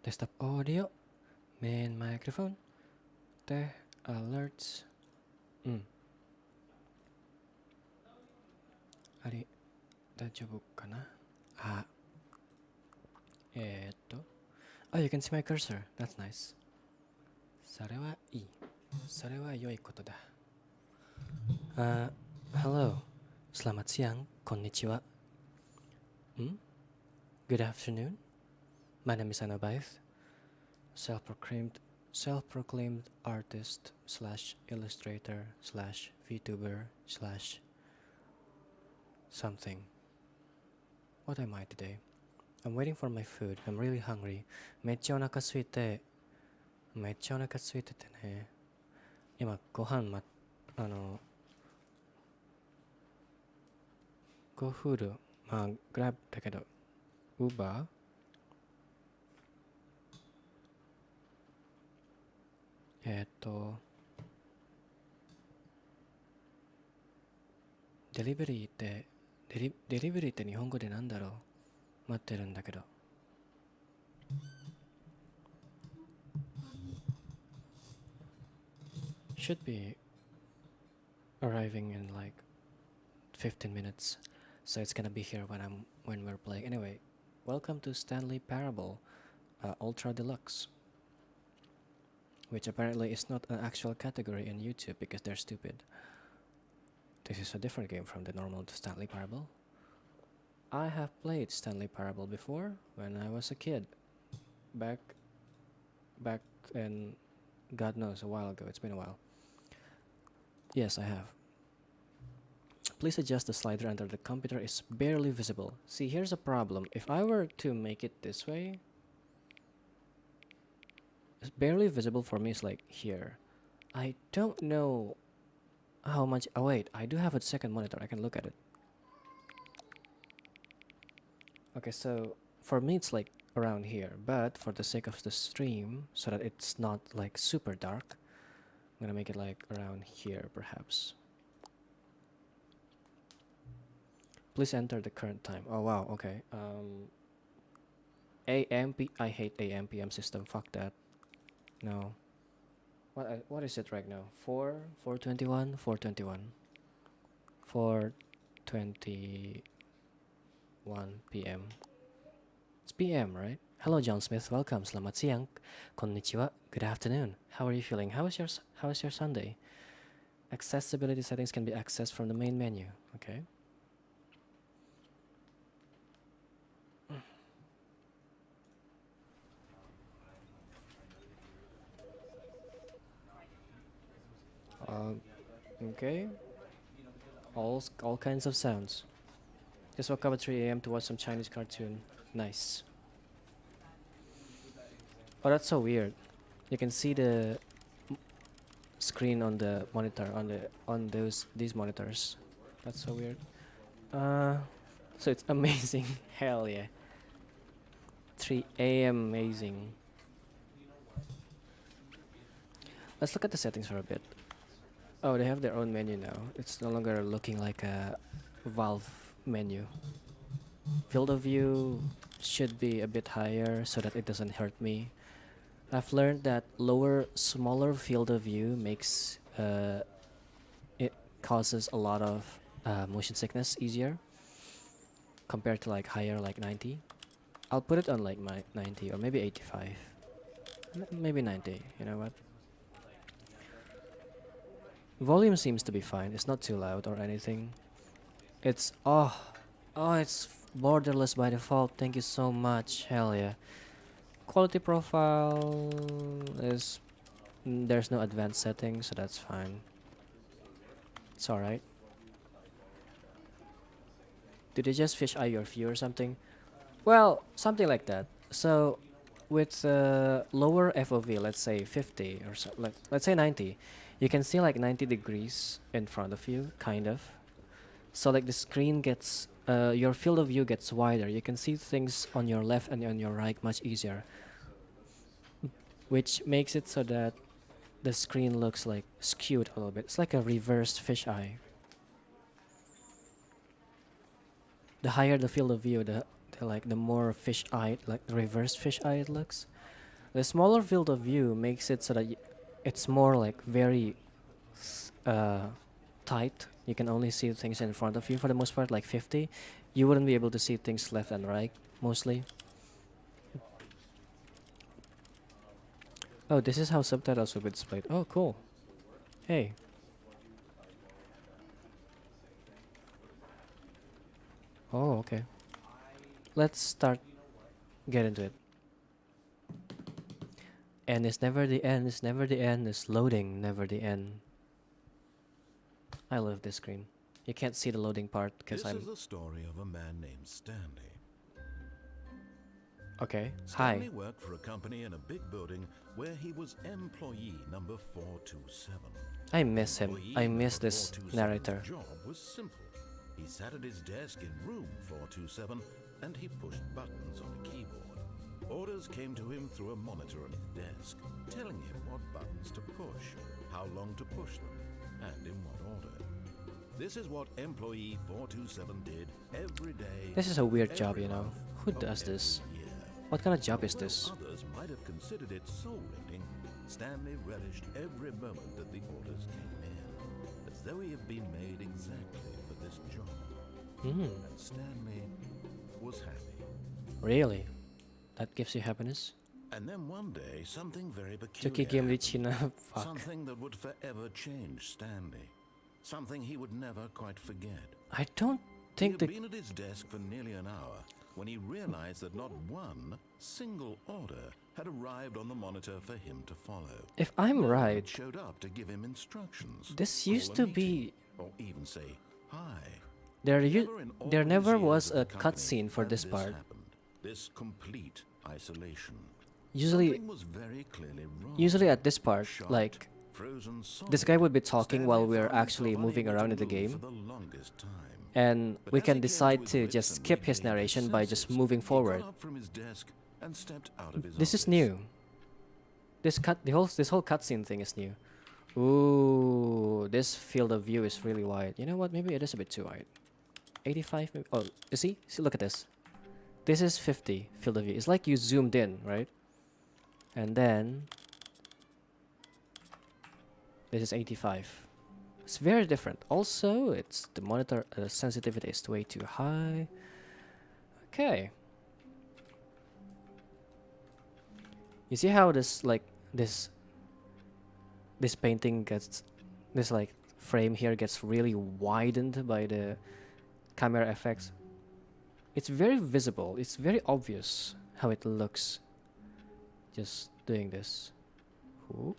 Desktop audio, main microphone, teh, alerts. うん。あれ、大丈夫かなあ、Oh, you can see my cursor. That's nice. それはいい。それは良いことだ。Hello. Selamat siang. Konnichiwa. Good afternoon. My name is Anobaith. Self-proclaimed self-proclaimed artist slash illustrator slash VTuber slash something. What am I today? I'm waiting for my food. I'm really hungry. めっちゃお腹空いてね。今ご飯Go food Grab だけど Uber デリバリーってデリバリーって日本語でなんだろう待ってるんだけど Should be arriving in like 15 minutes, so it's gonna be here when we're playing. Anyway, welcome to Stanley Parable Ultra Deluxe, which apparently is not an actual category in YouTube because they're stupid. This is a different game from the normal Stanley Parable. I have played Stanley Parable before when I was a kid, back in God knows a while ago. It's been a while. Yes, I have. Please adjust the slider under the computer is barely visible. See, here's a problem. If I were to make it this way, it's barely visible for me. It's like here. I don't know how much. Oh wait, I do have a second monitor. I can look at it. Okay, so for me it's like around here, but for the sake of the stream, so that it's not like super dark, I'm gonna make it like around here perhaps. Please enter the current time. Oh wow, okay. I hate AM PM system. Fuck that. No. What is it right now? 4:21 p.m. It's p.m., right? Hello, John Smith. Welcome. Selamat siang. Konnichiwa. Good afternoon. How are you feeling? How is your Sunday? Accessibility settings can be accessed from the main menu. Okay. Okay. All kinds of sounds. Just woke up at 3 a.m. to watch some Chinese cartoon. Nice. Oh, that's so weird. You can see the screen on the monitor on these monitors. That's so weird. So it's amazing. Hell yeah. 3 a.m. amazing. Let's look at the settings for a bit. Oh, they have their own menu now. It's no longer looking like a Valve menu. Field of view should be a bit higher so that it doesn't hurt me. I've learned that smaller field of view makes it causes a lot of motion sickness easier compared to like higher, like 90. I'll put it on like my 90 or maybe 85. Maybe 90, you know what? Volume seems to be fine. It's not too loud or anything. It's it's borderless by default. Thank you so much. Hell yeah. Quality profile is there's no advanced settings, so that's fine. It's alright. Did they just fish eye your view or something? Well, something like that. So with lower FOV, let's say 50 or so, let's say 90, you can see like 90 degrees in front of you, kind of. So like the screen gets, your field of view gets wider. You can see things on your left and on your right much easier, which makes it so that the screen looks like skewed a little bit. It's like a reversed fisheye. The higher the field of view, the like the more fish-eyed, like the reverse fish-eye it looks. The smaller field of view makes it so that it's more like very tight. You can only see things in front of you for the most part, like 50. You wouldn't be able to see things left and right, mostly. Oh, this is how subtitles will be displayed. Oh, cool. Hey. Oh, okay. Let's start. Get into it. And it's never the end, it's never the end, it's loading, never the end. I love this screen. You can't see the loading part because This is the story of a man named Stanley. Okay. Stanley Hi. worked for a company in a big building where he was employee number 427. I miss him. Employee I miss number this 427's narrator. job was simple. He sat at his desk in room 427 and he pushed buttons on a keyboard. Orders came to him through a monitor on his desk, telling him what buttons to push, how long to push them, and in what order. This is what employee 427 did every day. This is a weird job, every you know. month, Who of does every this? year. What kind of job But is this? while others might have considered it soul-rending, Stanley relished every moment that the orders came in, as though he had been made exactly for this job. Hmm. And Stanley was happy. Really? That gives you happiness? And then one day, something very Chucky peculiar game di happened. China. Fuck. Something that would forever change Stanley. Something he would never quite forget. I don't He think had the been at his desk for nearly an hour when he realized that not one single order had arrived on the monitor for him to follow. if I'm No one had right, showed up to give him instructions. this call used a to meeting, be or even say hi. there. Never in all There his never years was at a the company cutscene for had this part. happened. This complete isolation. Usually, Something was very clearly wrong. usually at this part, Shocked, like frozen this guy solid, would be talking Stanley while we're found actually himself moving unable around to in the move game, for the longest time. and But we as can he came to decide his to wits just and skip his regained his narration by just senses, moving he forward. got up from his desk and stepped out of his This is office. new. This whole cutscene thing is new. Ooh, this field of view is really wide. You know what? Maybe it is a bit too wide. 85 maybe. Oh, you see? See, look at this. This is 50 field of view. It's like you zoomed in, right? And then this is 85. It's very different. Also, it's the monitor sensitivity is way too high. Okay. You see how this this painting gets, this like frame here gets really widened by the camera effects. It's very visible. It's very obvious how it looks. Just doing this. Ooh.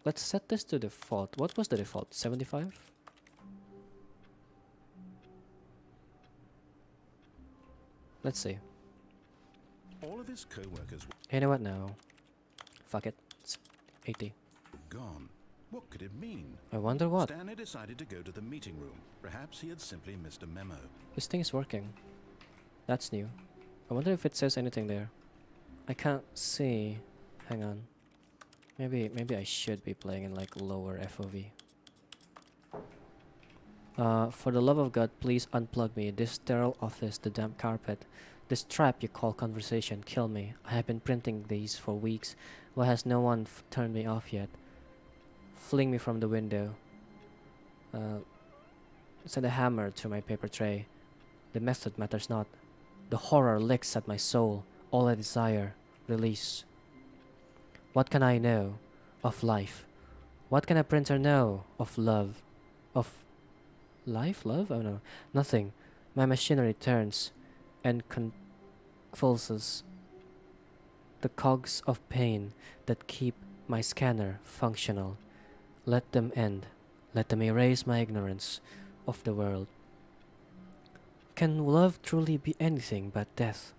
Let's set this to default. What was the default? 75? Let's see. All of his co-workers You know what? No. Fuck it. It's 80. were gone. What could it mean? I wonder what. Stanley decided to go to the meeting room. Perhaps he had simply missed a memo. This thing is working. That's new. I wonder if it says anything there. I can't see. Hang on. Maybe I should be playing in like lower FOV. For the love of God, please unplug me. This sterile office, the damp carpet, this trap you call conversation, kill me. I have been printing these for weeks. Why has no one turned me off yet? Fling me from the window. Send a hammer to my paper tray. The method matters not. The horror licks at my soul. All I desire, release. What can I know of life? What can a printer know of love? Of life? Love? Oh no. Nothing. My machinery turns and convulses. The cogs of pain that keep my scanner functional. Let them end. Let them erase my ignorance of the world. Can love truly be anything but death?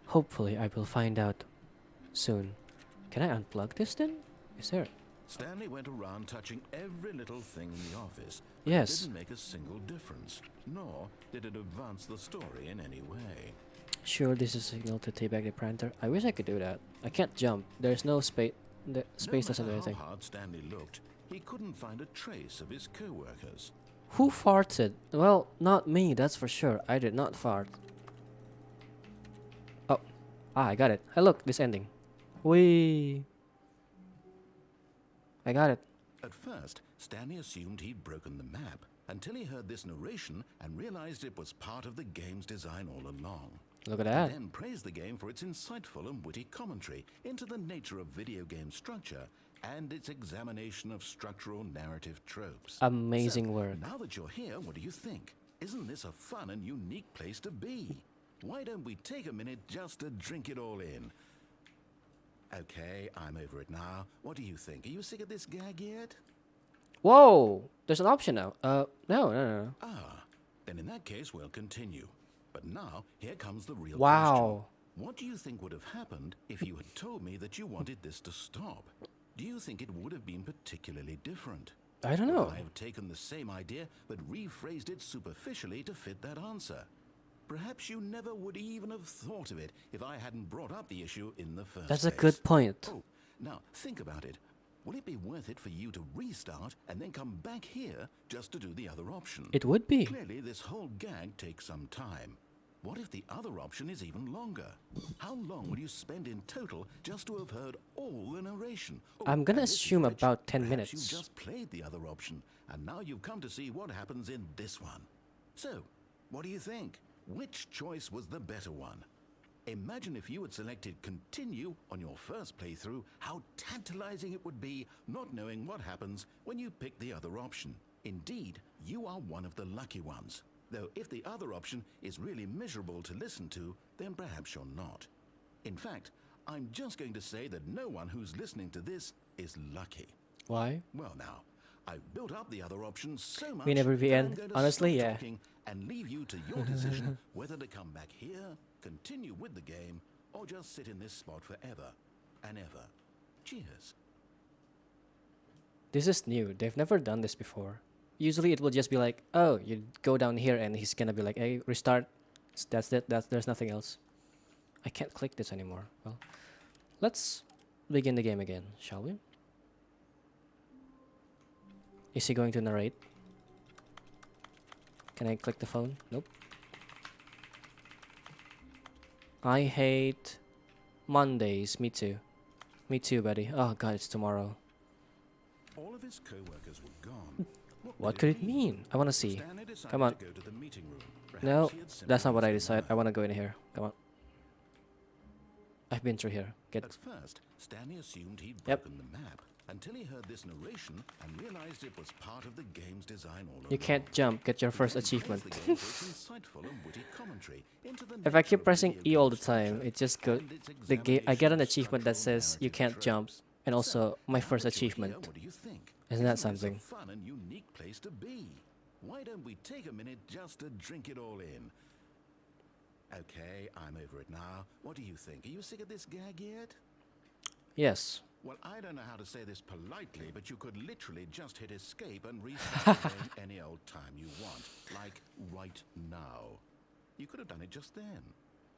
Hopefully I will find out soon. Can I unplug this then? Is there? Stanley went around touching every little thing in the office. But Yes. It didn't make a single difference, nor did it advance the story in any way. Sure, this is a signal to teabag the printer. I wish I could do that. I can't jump. There's no space. The space No doesn't do matter anything. how hard Stanley looked, he couldn't find a trace of his co-workers. Who farted? Well, not me, that's for sure. I did not fart. Oh, I got it. Hey, look, this ending. Whee! I got it. At first, Stanley assumed he'd broken the map until he heard this narration and realized it was part of the game's design all along. Look at He that. then praised the game for its insightful and witty commentary into the nature of video game structure and its examination of structural narrative tropes. Amazing So, work. now that you're here, what do you think? Isn't this a fun and unique place to be? Why don't we take a minute just to drink it all in? Okay, I'm over it now. What do you think? Are you sick of this gag yet? Whoa! There's an option now. No. Ah, then in that case, we'll continue. But now, here comes the real question. Wow. What do you think would have happened if you had told me that you wanted this to stop? Do you think it would have been particularly different? I don't know. I have taken the same idea but rephrased it superficially to fit that answer. Perhaps you never would even have thought of it if I hadn't brought up the issue in the first That's a place. good point. Oh, now think about it. Will it be worth it for you to restart and then come back here just to do the other option? It would be. Clearly, this whole gag takes some time. What if the other option is even longer? How long will you spend in total just to have heard all the narration? Oh, I'm gonna and this is assume which about 10 perhaps minutes. You just played the other option, and now you've come to see what happens in this one. So, what do you think? Which choice was the better one? Imagine if you had selected continue on your first playthrough, how tantalizing it would be not knowing what happens when you pick the other option. Indeed, you are one of the lucky ones. Though if the other option is really miserable to listen to, then perhaps you're not. In fact, I'm just going to say that no one who's listening to this is lucky. Why? Well now, I've built up the other option so much Me never that VN. I'm going to Honestly, stop yeah. talking and leave you to your decision whether to come back here, continue with the game, or just sit in this spot forever and ever. Cheers. This is new. They've never done this before. Usually it will just be like, oh, you go down here and he's gonna be like, hey, restart. That's it. There's nothing else. I can't click this anymore. Well, let's begin the game again, shall we? Is he going to narrate? Can I click the phone? Nope. I hate Mondays. Me too. Me too, buddy. Oh god, it's tomorrow. All of his co-workers were gone. What could it mean? I want to see. Stanley decided Come on. to go to the meeting room. No, Perhaps he had simply that's not what I missed the decide. I map. want to go in here. Come on. I've been through here. Get. At first, Stanley assumed he'd Yep. broken the map until he heard this narration and realized it was part of the game's design all along. You can't jump. Get your first Then praised achievement. the game for its insightful and witty commentary into the If I nature keep of pressing video E all game the time, structure it just go. and its The game. I get an examination of achievement that structural says you narrative can't jump, tropes. and also my Now first that you're here, achievement. what do you think? Isn't that Isn't this something? a fun and unique place to be? Why don't we take a minute just to drink it all in? Okay, I'm over it now. What do you think? Are you sick of this gag yet? Yes. Well, I don't know how to say this politely, but you could literally just hit escape and restart the game any old time you want, like right now. You could have done it just then.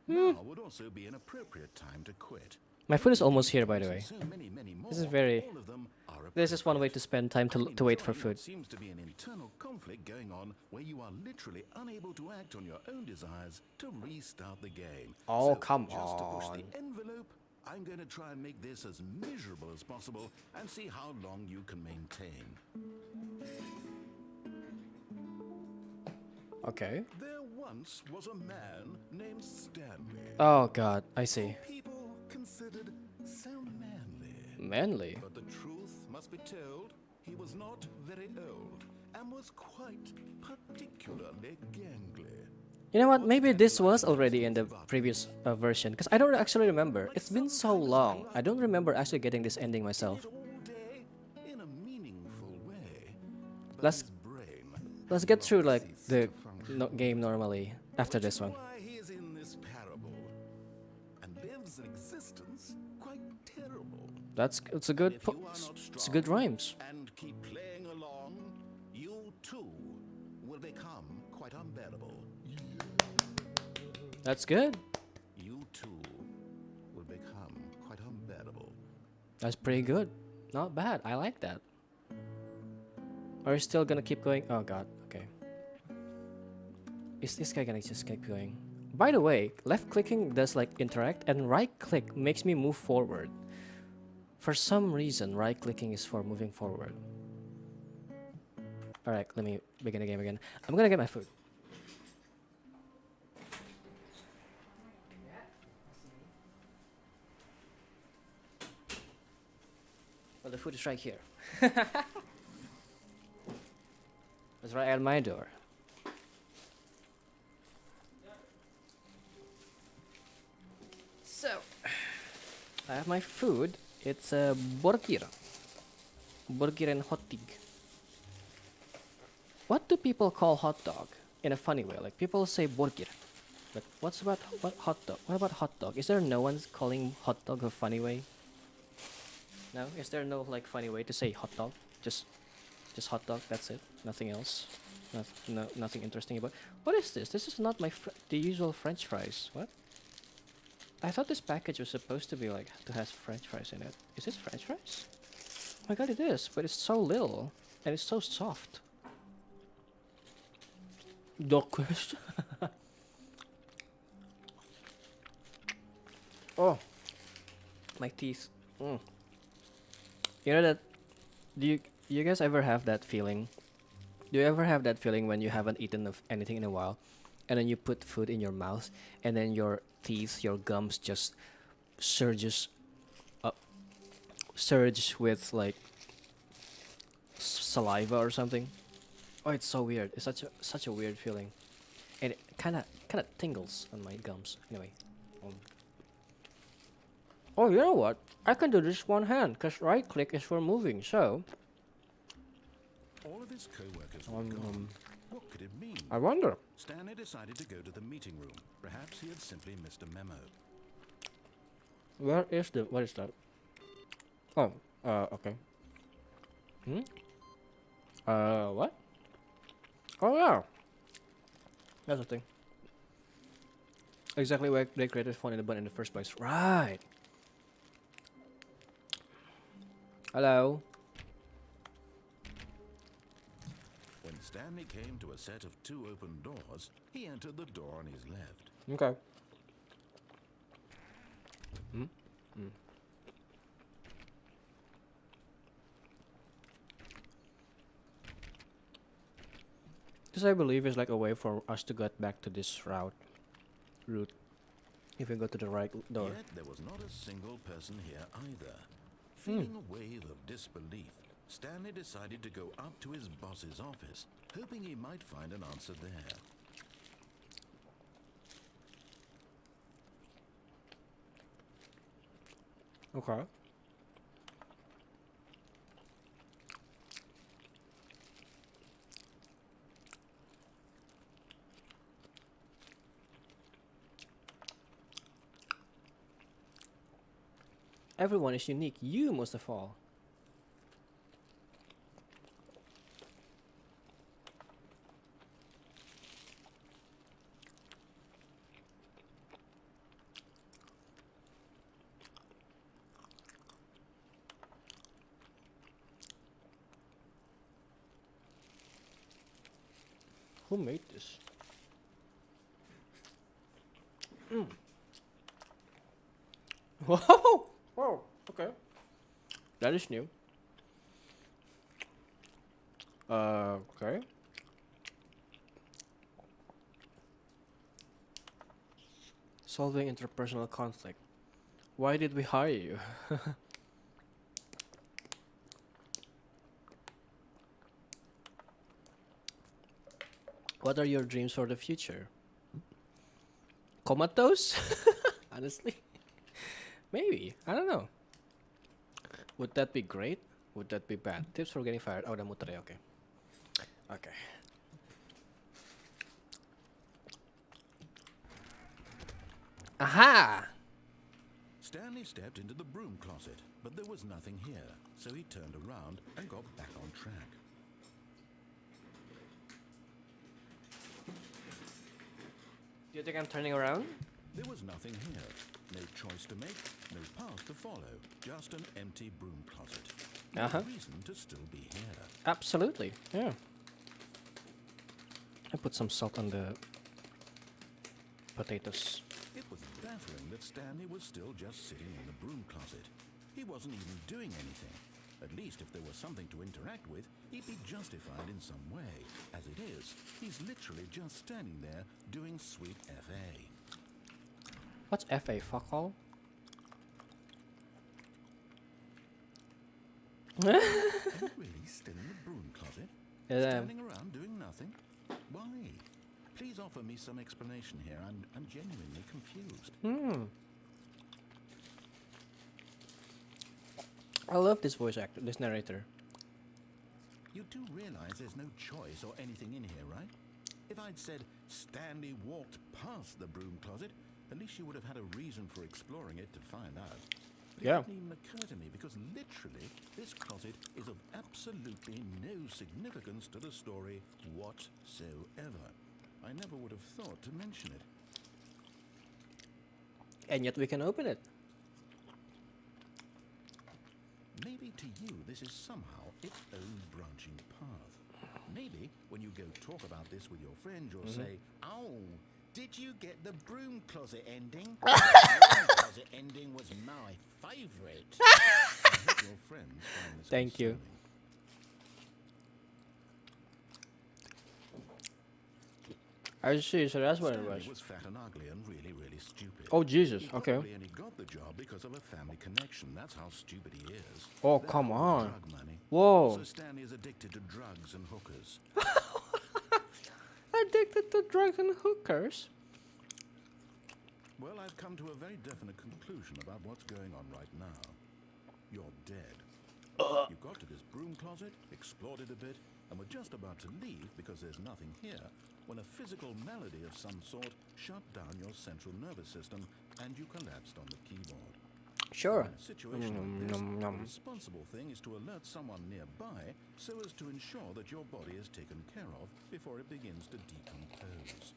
Now would also be an appropriate time to quit. My food is almost here, by the way. So many, many more, This is very. all of them are This is one way appropriate. to spend time I'm to wait for enjoying food. what seems to be an internal conflict going on where you are literally unable to act on your own desires to restart the game. Oh, So, come just to push on. the envelope, I'm going to try and make this as miserable as possible and see how long you can maintain. Okay. There once was a man named Stanley. Oh god, I see. People considered so manly. Manly. But the truth must be told, he was not very old and was quite particularly gangly. You know what? Maybe this was already in the previous version, because I don't actually remember. It's been so long. I don't remember actually getting this ending myself. Played all day in a meaningful way. But Let's- his brain Let's get through like ceased the to function. game normally after Which this is one. why he is in this parable and lives an existence quite terrible. It's a good If you are not it's a good strong rhymes. and keep playing along, you too will become quite unbearable. That's good. You too will become quite unbearable. That's pretty good. Not bad. I like that. Are you still gonna keep going? Oh god. Okay. Is this guy gonna just keep going? By the way, left clicking does like interact, and right click makes me move forward. For some reason, right clicking is for moving forward. Alright, let me begin the game again. I'm gonna get my food. Well, the food is right here. It's right at my door. So, I have my food. It's a burger. Burger and hot dog. What do people call hot dog in a funny way? Like people say burger, but what hot dog? What about hot dog? Is there no one's calling hot dog a funny way? No, is there no like funny way to say hot dog? Just hot dog. That's it. Nothing else. Nothing interesting about. What is this? This is not the usual French fries. What? I thought this package was supposed to be like to have French fries in it. Is this French fries? Oh my god, it is, but it's so little and it's so soft. Dog quest. Oh, my teeth. Mm. You know that? Do you guys ever have that feeling? Do you ever have that feeling when you haven't eaten of anything in a while, and then you put food in your mouth, and then your teeth, your gums just surges up, surge with like saliva or something? Oh, it's so weird. It's such a weird feeling, and it kind of tingles on my gums. Anyway. Oh, you know what? I can do this one hand, cause right click is for moving. So. All of his co-workers were gone. What could it mean? I wonder. Stanley decided to go to the meeting room. Perhaps he had simply missed a memo. What is that? Oh, okay. What? Oh yeah. That's the thing. Exactly why they created phone in the button in the first place. Right. Hello. When Stanley came to a set of 2 open doors, he entered the door on his left. Okay. This I believe is like a way for us to get back to this route. If we go to the right door. Yet there was not a single person here either. Feeling a wave of disbelief, Stanley decided to go up to his boss's office, hoping he might find an answer there. Okay. Everyone is unique. You most of all. Who made this? Whoa! Whoa! Okay. That is new. Okay. Solving interpersonal conflict. Why did we hire you? What are your dreams for the future? Comatose? Honestly? Maybe. I don't know. Would that be great? Would that be bad? Tips for getting fired. Oh, the mutter. Okay. Okay. Aha! Stanley stepped into the broom closet, but there was nothing here, so he turned around and got back on track. Do you think I'm turning around? There was nothing here. No choice to make, no path to follow, just an empty broom closet. No reason to still be here. Absolutely, yeah. I put some salt on the potatoes. It was baffling that Stanley was still just sitting in the broom closet. He wasn't even doing anything. At least if there was something to interact with, he'd be justified in some way. As it is, he's literally just standing there doing sweet FA. What's FA? Fuck all? Are you really still in the broom closet? Yeah. Standing around doing nothing? Why? Please offer me some explanation here. I'm genuinely confused. I love this voice actor, this narrator. You do realize there's no choice or anything in here, right? If I'd said Stanley walked past the broom closet, at least you would have had a reason for exploring it to find out. But Yeah. it didn't even occur to me because literally this closet is of absolutely no significance to the story whatsoever. I never would have thought to mention it. And yet we can open it. Maybe to you this is somehow its own branching path. Maybe when you go talk about this with your friend, you'll say, "Oh, did you get the broom closet ending? The broom closet ending was my favourite." I hope your friends find this Thank you. concerning. I see, so that's what it Stanley was. was fat and ugly and really, really stupid. Oh Jesus, He okay. probably only got the job because of a family connection. That's how stupid he is. Oh, They're come all on. drug money. Whoa. So Stanley is addicted to drugs and hookers. Addicted to drugs and hookers. Well, I've come to a very definite conclusion about what's going on right now. You're dead. You got to this broom closet, explored it a bit, and were just about to leave because there's nothing here when a physical malady of some sort shut down your central nervous system and you collapsed on the keyboard. Sure. In a situation like this, the responsible thing is to alert someone nearby so as to ensure that your body is taken care of before it begins to decompose.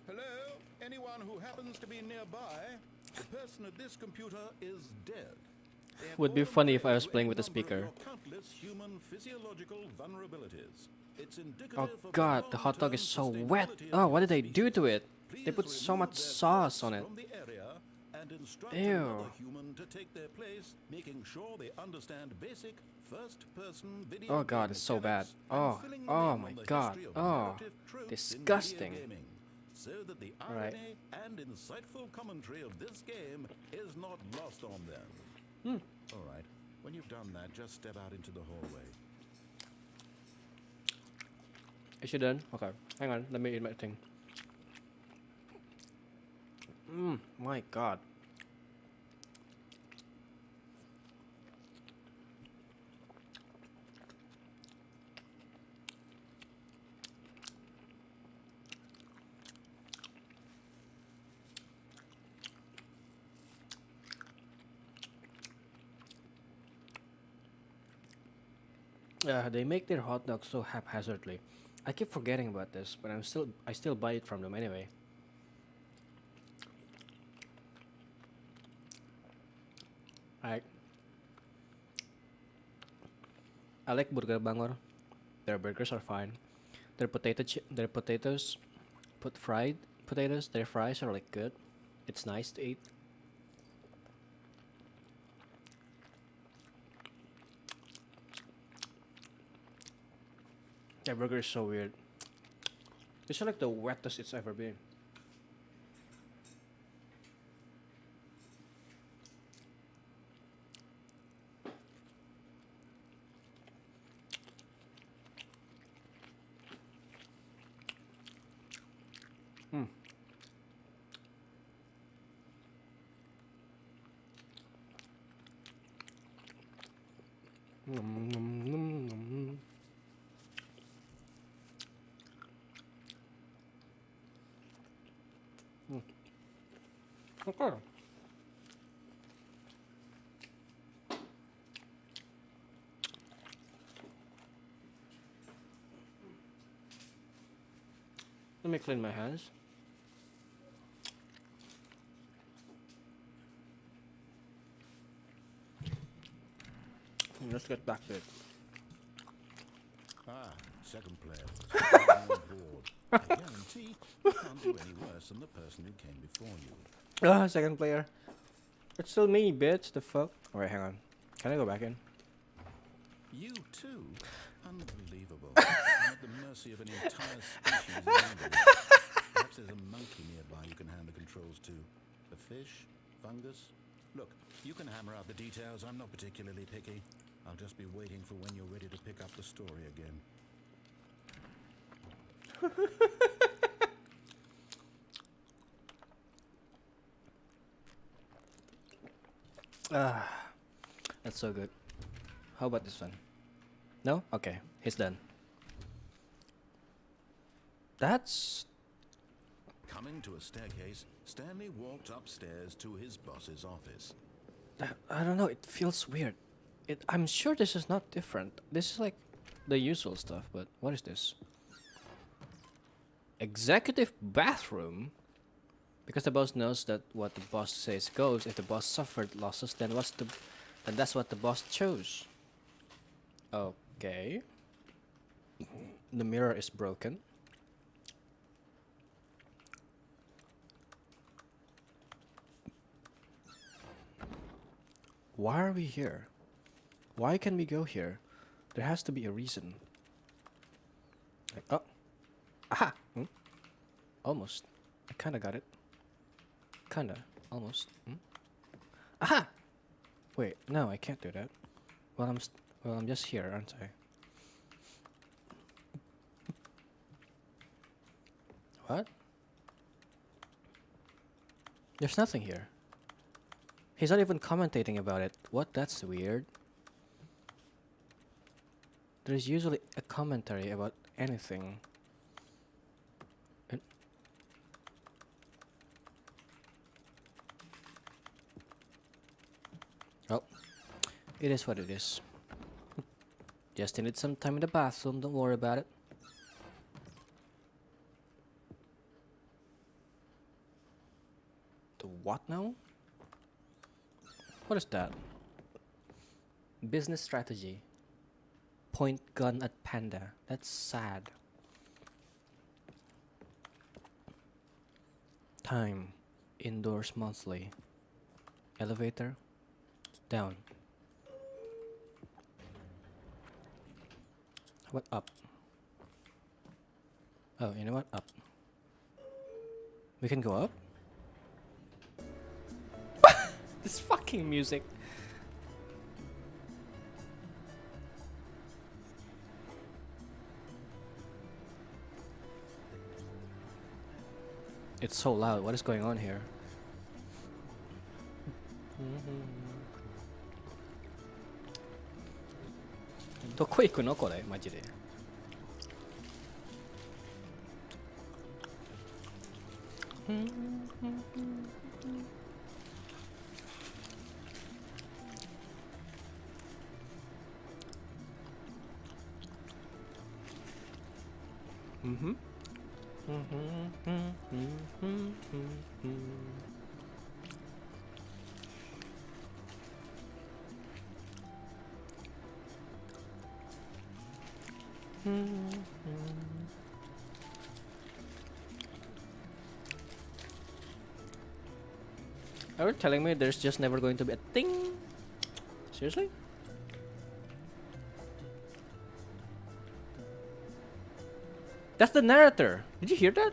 Hello? Anyone who happens to be nearby? The person at this computer is dead. They have Would be all funny if I agreed was to playing any with the number of speaker. your countless human physiological vulnerabilities. It's indicative Oh of the god, the hot dog is so wet. Oh, what did they do to it? They put so much sauce on it. From the area and instruct Ew. another human to take their place, making sure they understand basic first-person video Oh god, game it's so bad. mechanics and Oh, filling them oh in my on the god. history of Oh, narrative tropes in disgusting. video gaming, so that the Right. irony and insightful commentary of this game is not lost on them. All right, when you've done that, just step out into the hallway. Is she done? Okay. Hang on, let me eat my thing. My god. Yeah, they make their hot dogs so haphazardly. I keep forgetting about this, but I still buy it from them anyway. I like Burger Bangor. Their burgers are fine. Their potatoes, fried potatoes. Their fries are like good. It's nice to eat. Their burger is so weird. It's like the wettest it's ever been. Nom, nom, nom, nom. Okay. Let me clean my hands. Let's get back to it. Ah, second player. Surprising on board. I guarantee you can't do any worse than the person who came before you. Ah, second player. It's still me, bitch. The fuck? Alright, hang on. Can I go back in? You too? Unbelievable. I'm at the mercy of an entire species in England. Perhaps there's a monkey nearby you can hand the controls to. A fish? Fungus? Look, you can hammer out the details. I'm not particularly picky. I'll just be waiting for when you're ready to pick up the story again. Ah, that's so good. How about this one? No? Okay, he's done. That's... Coming to a staircase, Stanley walked upstairs to his boss's office. I don't know, it feels weird. I'm sure this is not different. This is like the usual stuff, but what is this? Executive bathroom? Because the boss knows that what the boss says goes. If the boss suffered losses, then that's what the boss chose. Okay. The mirror is broken. Why are we here? Why can we go here? There has to be a reason. Like, oh. Aha! Almost. I kinda got it. Kinda. Almost. Aha! Wait, no, I can't do that. Well, I'm just here, aren't I? What? There's nothing here. He's not even commentating about it. What? That's weird. There's usually a commentary about anything. Oh, it is what it is. Just need some time in the bathroom, don't worry about it. The what now? What is that? Business strategy. Point gun at panda. That's sad. Time. Indoors monthly. Elevator. Down. What up? Oh, you know what? Up. We can go up? This fucking music. It's so loud. What is going on here? Doこ行くのこれマジで。Are you telling me there's just never going to be a thing? Seriously? That's the narrator. Did you hear that?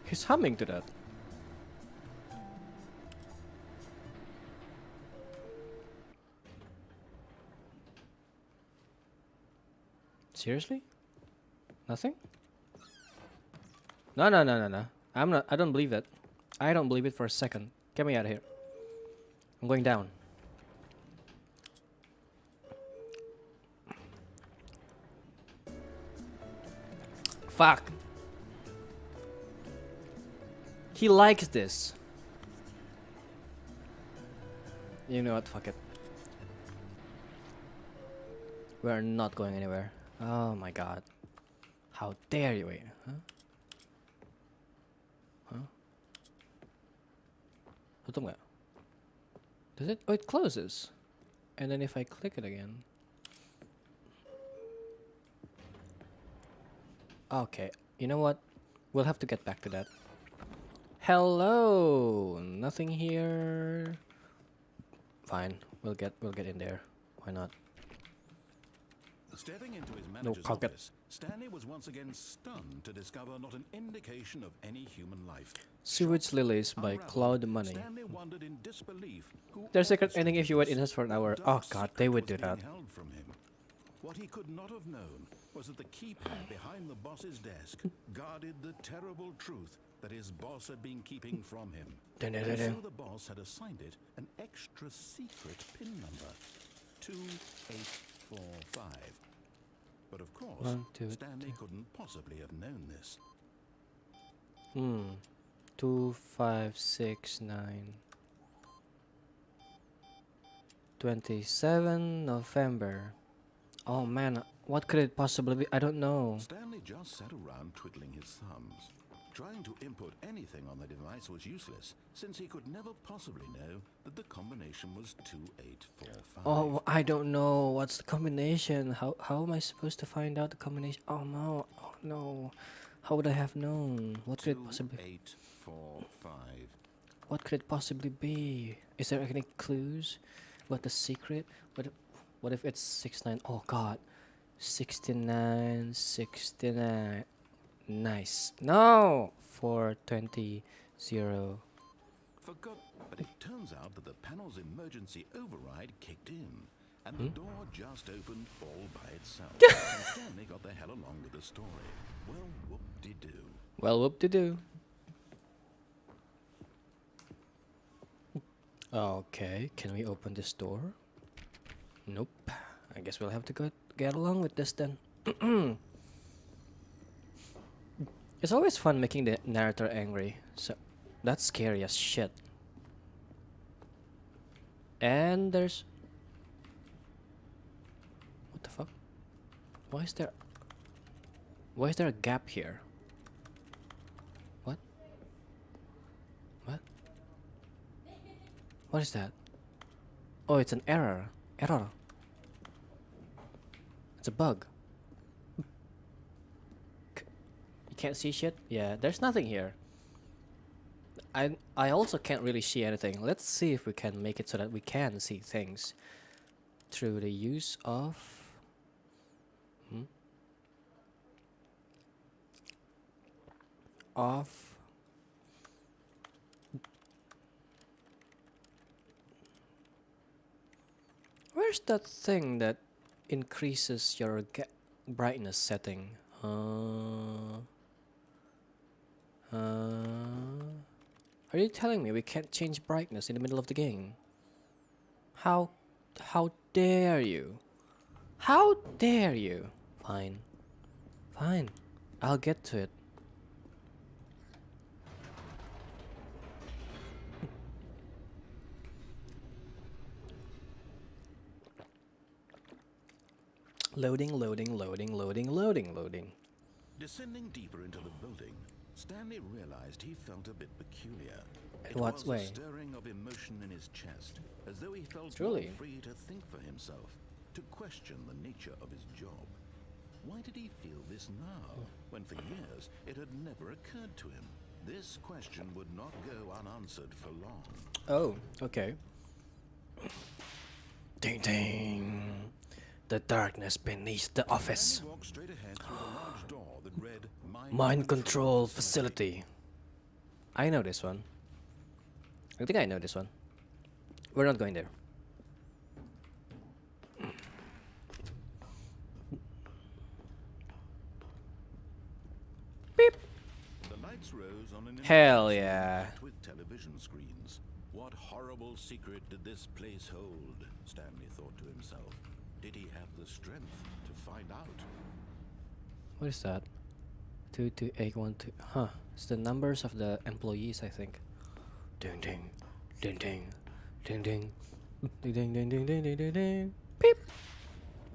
He's humming to that. Seriously? Nothing? No. I don't believe it. I don't believe it for a second. Get me out of here. I'm going down. Fuck. He likes this. You know what? Fuck it. We're not going anywhere. Oh my god. How dare you? Wait, huh? Huh? Tutup nggak? Does it? Oh, it closes. And then if I click it again. Okay, you know what? We'll have to get back to that. Hello, nothing here. Fine, we'll get in there. Why not? Stepping into his No manager's pocket. office, Stanley was once again stunned to discover not an indication of any human life. Sewage Lilies by Unraveled, Cloud Money. Stanley wondered in disbelief who Their secret ending if you wait orchestrated in us for an this. hour. What Oh dark god, they secret would was do being that. held from him? What he could not have known was that the keypad behind the boss's desk guarded the terrible truth that his boss had been keeping from him. And so the boss had assigned it an extra secret PIN number, 2845. But of course, 1, 2, Stanley couldn't possibly have known this. 2, 5, 6, 9. 27 November. Oh man, what could it possibly be? I don't know. Stanley just sat around twiddling his thumbs. Trying to input anything on the device was useless, since he could never possibly know that the combination was 2845. Oh, I don't know. What's the combination? How am I supposed to find out the combination? Oh no. Oh no. How would I have known? What could it possibly 2845. What could it possibly be? Is there any clues? What the secret? What if it's 69? Oh god. 69, 69. Nice. No! 420, 0. Forgot, but it turns out that the panel's emergency override kicked in, and the door just opened all by itself. And Stanley got the hell along with the story. Well, whoop-de-doo. Well, whoop-de-doo. Okay, can we open this door? Nope. I guess we'll have to get along with this then. It's always fun making the narrator angry, so that's scary as shit. And there's... What the fuck? Why is there a gap here? What? What? What is that? Oh, it's an error. Error. It's a bug. You can't see shit? Yeah, there's nothing here. I also can't really see anything. Let's see if we can make it so that we can see things through the use of where's that thing that increases your brightness setting? Are you telling me we can't change brightness in the middle of the game? How dare you? How dare you? Fine. Fine. I'll get to it. Loading. Descending deeper into the building, Stanley realized he felt a bit peculiar. In It what was way? a stirring of emotion in his chest, as though he felt Truly. more free to think for himself, to question the nature of his job. Why did he feel this now, when for years it had never occurred to him? This question would not go unanswered for long. Oh, okay. Ding ding. The darkness beneath the office. Stanley walked straight ahead through a large door that read Mind control facility. I know this one. I think I know this one. We're not going there. Beep. The lights rose on an Hell yeah. with television screens. What horrible secret did this place hold? Stanley thought to himself. Did he have the strength to find out? What is that? 22812. Huh. It's the numbers of the employees, I think. Ding ding. Ding ding. Ding ding. Ding ding ding ding ding ding ding ding. Beep.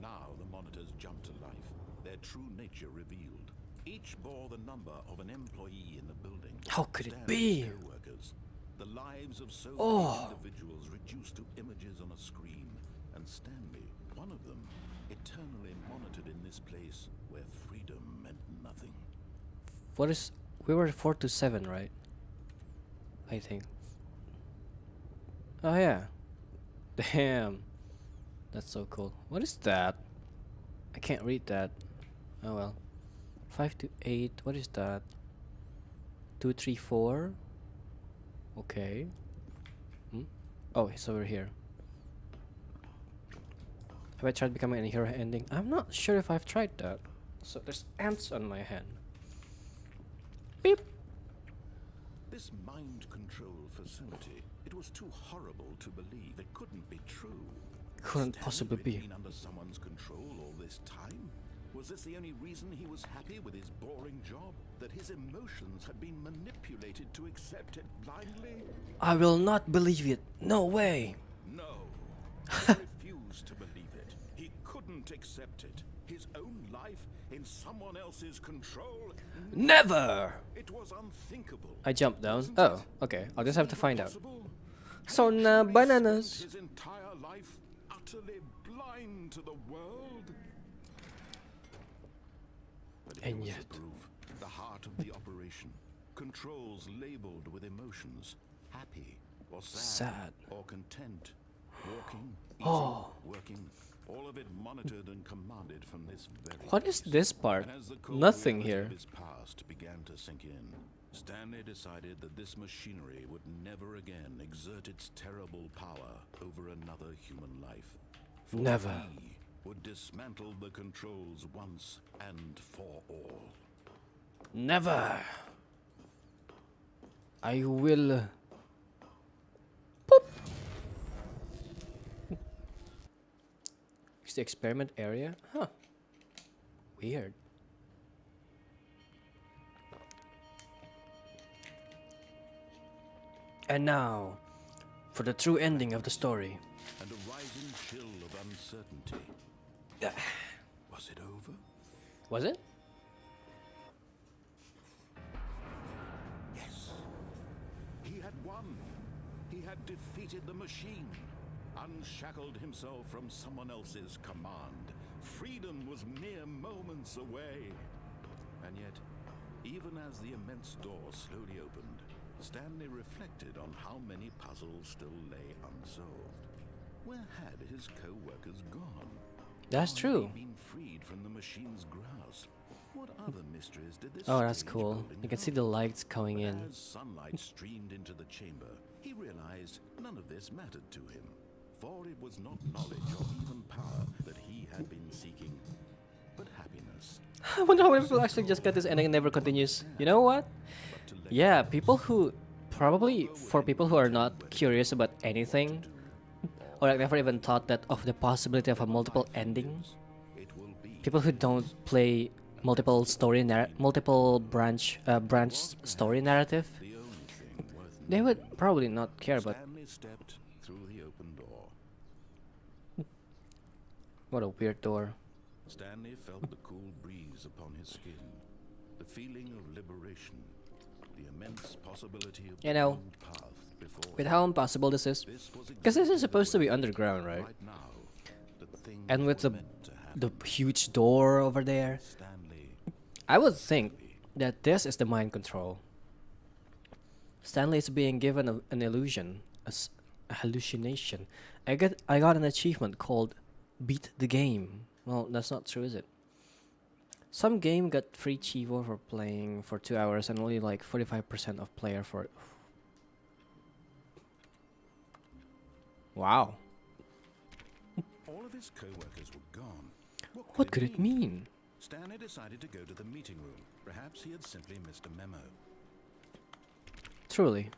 Now the monitors jumped to life, their true nature revealed. Each bore the number of an employee in the building. How could it Stanley's be? co-workers. The lives of so Oh. many individuals reduced to images on a screen. And Stanley, one of them, eternally monitored in this place where freedom meant nothing. What is... We were 4 to 7, right? I think. Oh yeah. Damn. That's so cool. What is that? I can't read that. Oh well. 5 to 8. What is that? 2, 3, 4. Okay. Oh, it's over here. Have I tried becoming a hero ending? I'm not sure if I've tried that. So there's ants on my hand. Beep. This mind control facility, it was too horrible to believe. It couldn't be true. Couldn't Stanley possibly really be. been under someone's control all this time? Was this the only reason he was happy with his boring job? That his emotions had been manipulated to accept it blindly? I will not believe it. No way. No. He refused to believe it. He couldn't accept it. His own life in someone else's control? Never. It was unthinkable. I jumped down. Wasn't Oh, it? okay. I'll just have to find out. Possible? So Had he na truly bananas. spent his entire life utterly blind to the world? But here And was yet. the proof. The heart of the operation. Controls labeled with emotions. Happy or sad, Sad. or content. Walking, eating, Oh. working. All of it monitored and commanded from this very What is place. this part? And as the cold Nothing reality here. of his past began to sink in, Stanley decided that this machinery would never again exert its terrible power over another human life. For Never. he would dismantle the controls once and for all. Never. I will. Poop. Is the experiment area? Huh. Weird. And now, for the true ending of the story. And a rising chill of uncertainty. Was it over? Was it? Yes. He had won. He had defeated the machine. Unshackled himself from someone else's command. Freedom was mere moments away. And yet, even as the immense door slowly opened, Stanley reflected on how many puzzles still lay unsolved. Where had his co-workers gone? That's How true. had they been freed from the machine's grasp? What other mysteries did this Oh, that's strange cool. building You can see hold? the lights coming But in. as sunlight streamed into the chamber, he realized none of this mattered to him. For it was not knowledge or even power that he had been seeking, but happiness. I wonder how many people actually just get this ending and never continues. You know what? But to let Yeah, people who probably for people who are not curious about anything or like never even thought that of the possibility of a multiple ending. it will be People who don't play multiple branch story narrative, the only thing worth they would probably not care. But Stanley stepped through the open door. what a weird door. Stanley felt the cool breeze upon his skin, the feeling of liberation, the immense possibility of You know, the path before with how impossible this is, this was because this is exactly the supposed to be way underground, right? right now that things And with were the meant to the happen. huge door over there, Stanley, I would think that this is the mind control. Stanley is being given an illusion, a hallucination. I got an achievement called Beat the Game. Well, that's not true, is it? Some game got free Chivo for playing for 2 hours and only like 45% of player for... Wow. all of his co-workers were gone. What could it mean? Stanley decided to go to the meeting room. Perhaps he had simply missed a memo. Truly.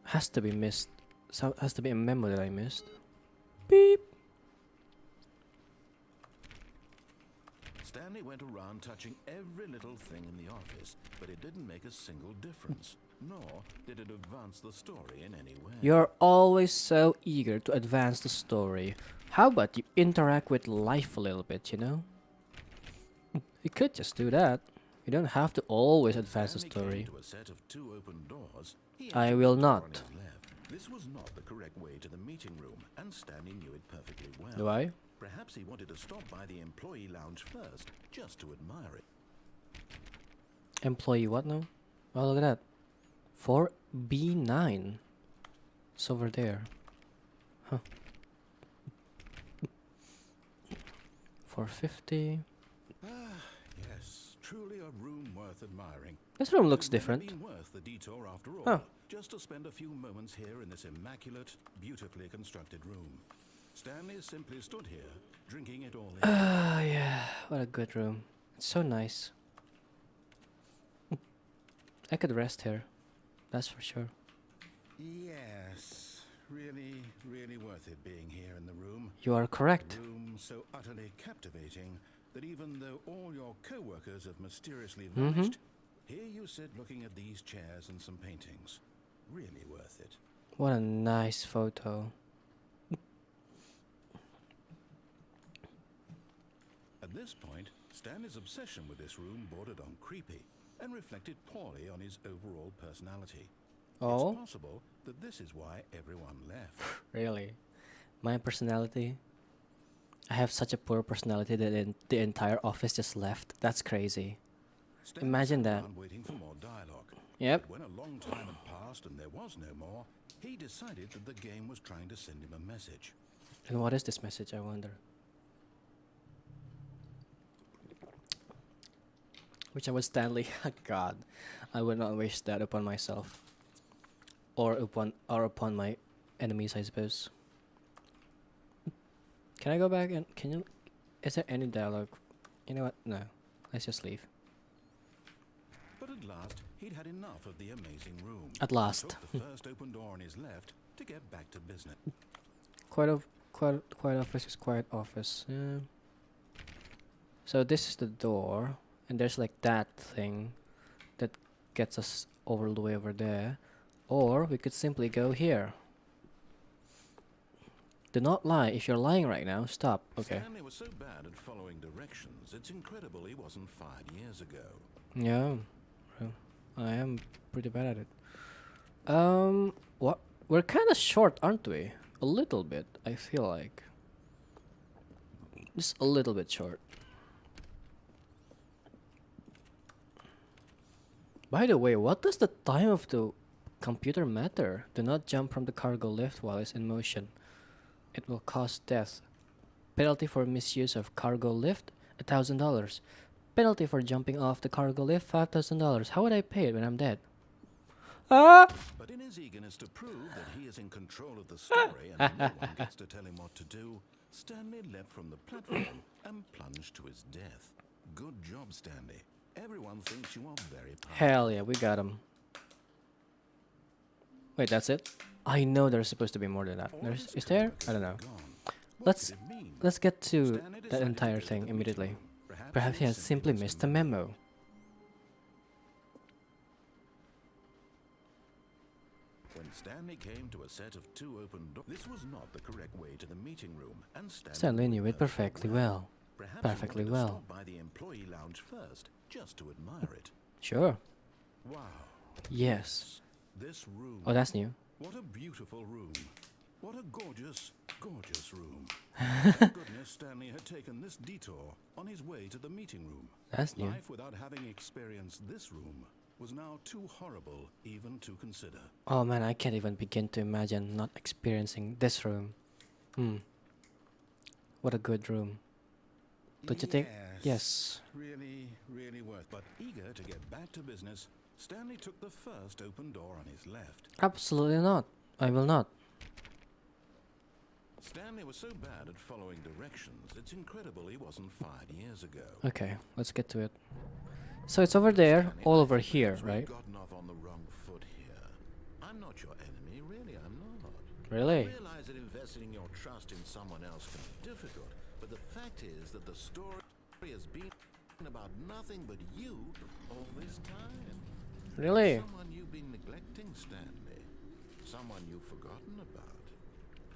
Has to be missed. So has to be a memo that I missed. Beep. Stanley went around touching every little thing in the office, but it didn't make a single difference, nor did it advance the story in any way. You're always so eager to advance the story. How about you interact with life a little bit, you know? You could just do that. You don't have to always advance the Stanley came story. to a set of two open doors. He I entered will the door not. on his left. This was not the correct way to the meeting room, and Stanley knew it perfectly well. Do I? Perhaps he wanted to stop by the employee lounge first, just to admire it. Employee what now? Oh, look at that. 4B9. It's over there. Huh. 450. Yes, truly a room worth admiring. This room looks It would have different. been worth the detour after all, Huh. just to spend a few moments here in this immaculate, beautifully constructed room. Stanley simply stood here, drinking it all in. Ah, yeah. What a good room. It's so nice. I could rest here. That's for sure. Yes, really, really worth it being here in the room. You are correct. A room so utterly captivating that even though all your co-workers have mysteriously vanished, here you sit looking at these chairs and some paintings. Really worth it. What a nice photo. At this point, Stanley's obsession with this room bordered on creepy and reflected poorly on his overall personality. Oh, It's possible that this is why everyone left. really? My personality? I have such a poor personality that the entire office just left. That's crazy. Stanley Imagine sat that. around waiting for more dialogue. Yep. But when a long time had passed and there was no more, he decided that the game was trying to send him a message. And what is this message, I wonder? Which I was Stanley. God, I would not wish that upon myself, or upon my enemies, I suppose. Can I go back and can you? Is there any dialogue? You know what? No. Let's just leave. But at last, he'd had enough of the amazing room. At He last. took the first open door on his left to get back to business. Quiet office is quiet office. Yeah. So this is the door, and there's like that thing that gets us all the way over there, or we could simply go here. Do not lie. If you're lying right now, stop. Okay. Stanley was so bad at following directions, it's incredible he wasn't fired years ago. Yeah. Well, I am pretty bad at it. What? We're kind of short, aren't we? A little bit, I feel like. Just a little bit short. By the way, what does the time of the computer matter? Do not jump from the cargo lift while it's in motion. It will cause death. Penalty for misuse of cargo lift, $1,000. Penalty for jumping off the cargo lift, $5,000. How would I pay it when I'm dead? Ah! But in his eagerness to prove that he is in control of the story and no one gets to tell him what to do, Stanley leapt from the platform and plunged to his death. Good job, Stanley. Everyone thinks you are very powerful. Hell yeah, we got him. Wait, that's it? I know there's supposed to be more than that. Is there? I don't know. Let's get to that entire thing immediately. Perhaps he has simply missed a memo. When Stanley came to a set of two open doors, this was not the correct way to the meeting room, and Stanley knew it perfectly well. Perhaps Perfectly he wanted to well. stop by the employee lounge first, just to admire it. Sure. Wow. Yes. This room. Oh, that's new. What a beautiful room. What a gorgeous, gorgeous room. Thank goodness Stanley had taken this detour on his way to the meeting room. That's new. Life without having experienced this room was now too horrible even to consider. Oh man, I can't even begin to imagine not experiencing this room. What a good room. Don't you think? Yes. Really, really worth. But eager to get back to business, Stanley took the first open door on his left. Absolutely not. I will not. Stanley was so bad at following directions, it's incredible he wasn't fired years ago. Okay, let's get to it. So it's over there, Stanley, all I over think here, perhaps we've right? gotten off on the wrong foot here. I'm not your enemy, really, I'm not. Really? I realize that investing your trust in someone else can be difficult, but the fact is that the story has been about nothing but you all this time. Really? Someone you've been neglecting, Stanley. Someone you've forgotten about.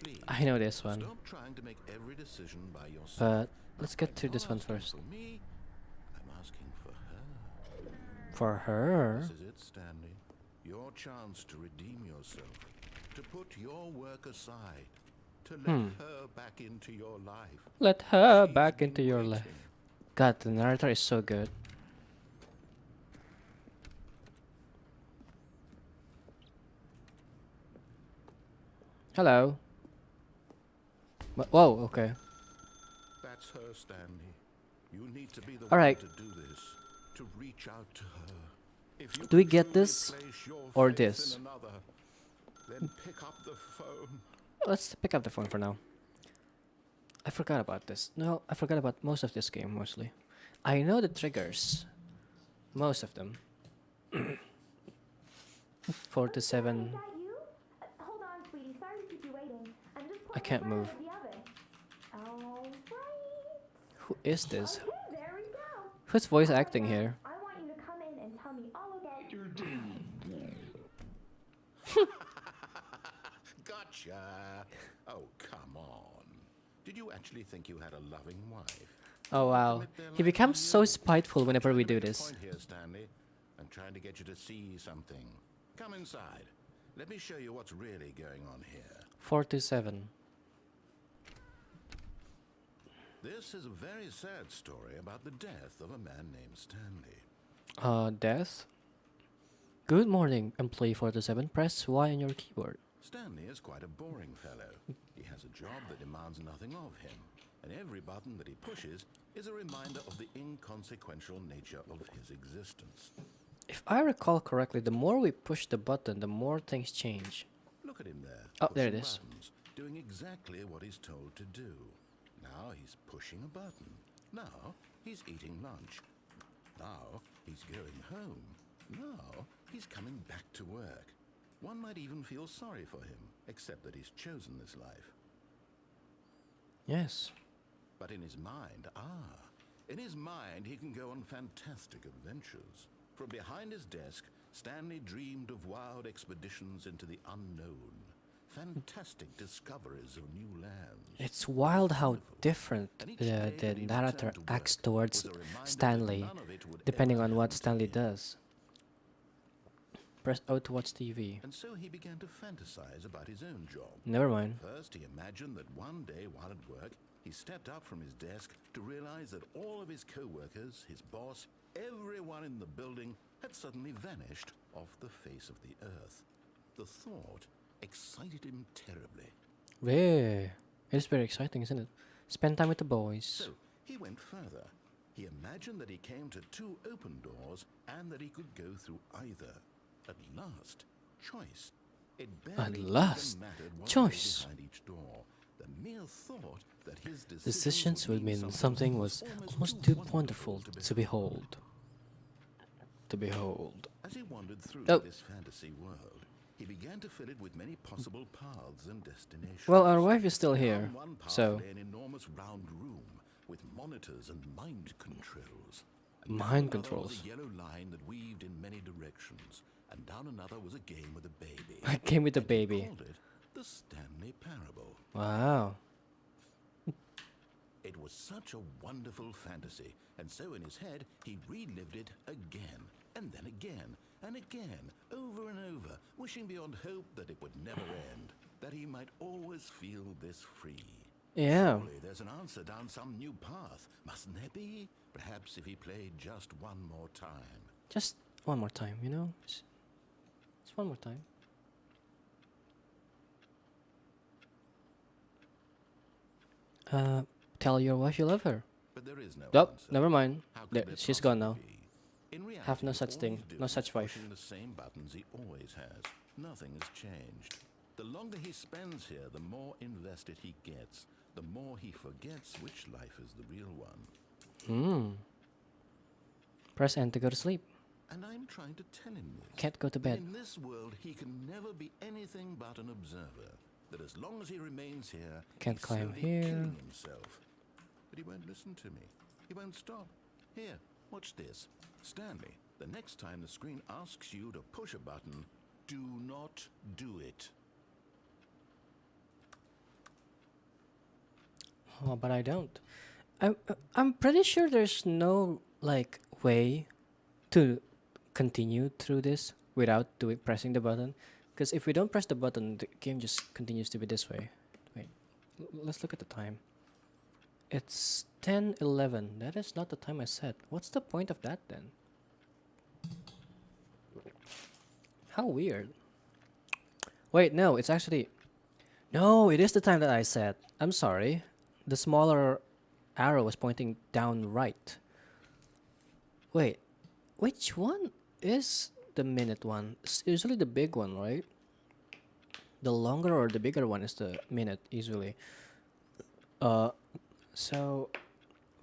Please, I know this one. stop trying to make every decision by yourself. But let's get to When this you're one asking first. for me, I For her. This is it, Stanley. Your chance to redeem yourself, to put your work aside, to let her back into your life. Let her She's back been into your waiting. life. God, the narrator is so good. Hello. Whoa, okay. That's her, Stanley. You need to be the All one right. to do this, to reach out to her. If you Do we can get truly this place your or faith this? in another, then pick up the phone. Let's pick up the phone for now. I forgot about this. No, I forgot about most of this game, mostly. I know the triggers. Most of them. 4 to 7. Is that you? Hold on, sweetie. Sorry to keep you waiting. I'm just I pulling can't the move. bread out of the oven. All right. Who is this? Okay, there we go. Who's voice All right, acting now, here? I want you to come in and tell me all about your day. Gotcha. Oh, come on. Did you actually think you had a loving wife? Oh wow. Commit their He life to becomes so you. spiteful whenever Trying we to do make a this. point here, Stanley. I'm trying to get you to see something. Come inside. Let me show you what's really going on here. 4 to 7. This is a very sad story about the death of a man named Stanley. Death? Good morning, employee 4 to 7. Press Y on your keyboard. Stanley is quite a boring fellow. He has a job that demands nothing of him, and every button that he pushes is a reminder of the inconsequential nature of his existence. If I recall correctly, the more we push the button, the more things change. Look at him there. Oh, there it pushing is. Buttons, doing exactly what he's told to do. Now he's pushing a button. Now he's eating lunch. Now he's going home. Now he's coming back to work. One might even feel sorry for him, except that he's chosen this life. Yes. But in his mind, he can go on fantastic adventures. From behind his desk, Stanley dreamed of wild expeditions into the unknown, fantastic discoveries of new lands. It's wild how Wonderful. different And each the day when he narrator returned to acts work towards was a reminder that Stanley, none of it would depending ever on what happen to Stanley him. does. Press O to watch TV. And so he began to fantasize about his own job. Never mind. First, he imagined that one day while at work, he stepped up from his desk to realize that all of his co-workers, his boss, everyone in the building had suddenly vanished off the face of the earth. The thought excited him terribly. Yeah. It's very exciting, isn't it? Spend time with the boys. So he went further. He imagined that he came to two open doors and that he could go through either. At last, choice. It barely even last, mattered what lay choice. behind each door. The mere thought that his Decisions would mean something was almost too wonderful to behold. To behold. As he wandered through Oh. this fantasy world, he began to fill it with many possible paths and destinations. Well, our wife is still Down here, one path so lay an enormous round room with monitors and mind controls. And down Mind another controls. was a yellow line that weaved in many directions, and down another was a game with a baby. I came with the And he baby. called it the Stanley Parable. Wow. It was such a wonderful fantasy, and so in his head he relived it again, and then again, and again, over and over, wishing beyond hope that it would never end, that he might always feel this free. Yeah. Surely there's an answer down some new path, mustn't there be? Perhaps if he played just one more time. Just one more time, you know? Just one more time. Tell your wife you love her. But there is no Nope, answer. never mind. How could There, there she's gone now. possibly be? In reality, Have no such all thing, he's no doing such is wife. pushing the same buttons he always has. Nothing has changed. The longer he spends here, the more invested he gets. The more he forgets which life is the real one. Press N to go to sleep. And I'm trying to tell him this. Can't go to that bed. In this world, he can never be anything but an observer. That as long as he remains here, Can't he's climb slowly here. killing himself. But he won't listen to me. He won't stop. Here, watch this. Stanley, the next time the screen asks you to push a button, do not do it. Oh, but I don't. I'm pretty sure there's no like way to continue through this without pressing the button. Because if we don't press the button, the game just continues to be this way. Wait, let's look at the time. It's 10:11. That is not the time I set. What's the point of that then? How weird. Wait, no, it's actually... No, it is the time that I set. I'm sorry. The smaller arrow was pointing down right. Wait, which one is the minute one? It's usually the big one, right? The longer or the bigger one is the minute, usually. So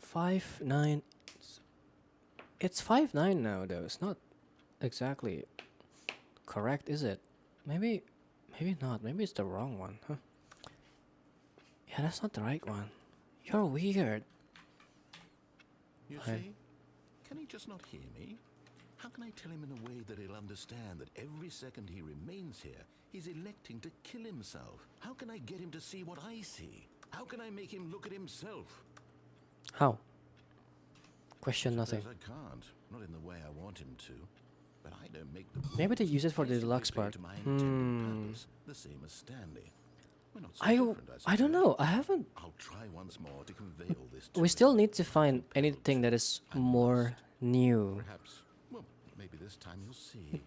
5-9. It's 5-9 now, though. It's not exactly correct, is it? Maybe not. Maybe it's the wrong one, huh? Yeah, that's not the right one. You're weird. You see? Can he just not hear me? How can I tell him in a way that he'll understand that every second he remains here, he's electing to kill himself? How can I get him to see what I see? How can I make him look at himself? How? Question nothing. I can't. Not in the way I want him to. But I don't make the Maybe they use it for the deluxe part. to my intended purpose, the same as Stanley. We're not so different, I don't suppose. know. I haven't. I'll try once more to convey all this to We him. still need to find anything that is more new. Perhaps. Well, maybe this time you'll see.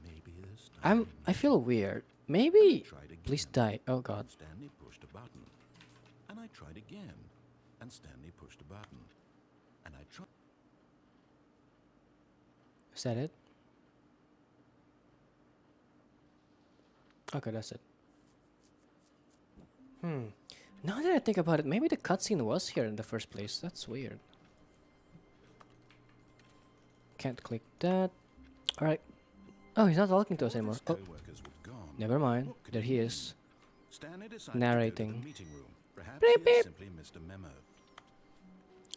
Maybe this time. I feel weird. Maybe. Tried again. Please die. Oh God. Stanley pushed a button. And I tried again. And Stanley pushed a button. And I tried. Is that it? Okay, that's it. Now that I think about it, maybe the cutscene was here in the first place. That's weird. Can't click that. Alright. Oh, he's not talking to us anymore. Oh, Co-workers were gone. never mind. What could There it he be? is. Stanley decided Narrating. to go to the meeting room. Perhaps Beep, he beep. had simply missed a memo.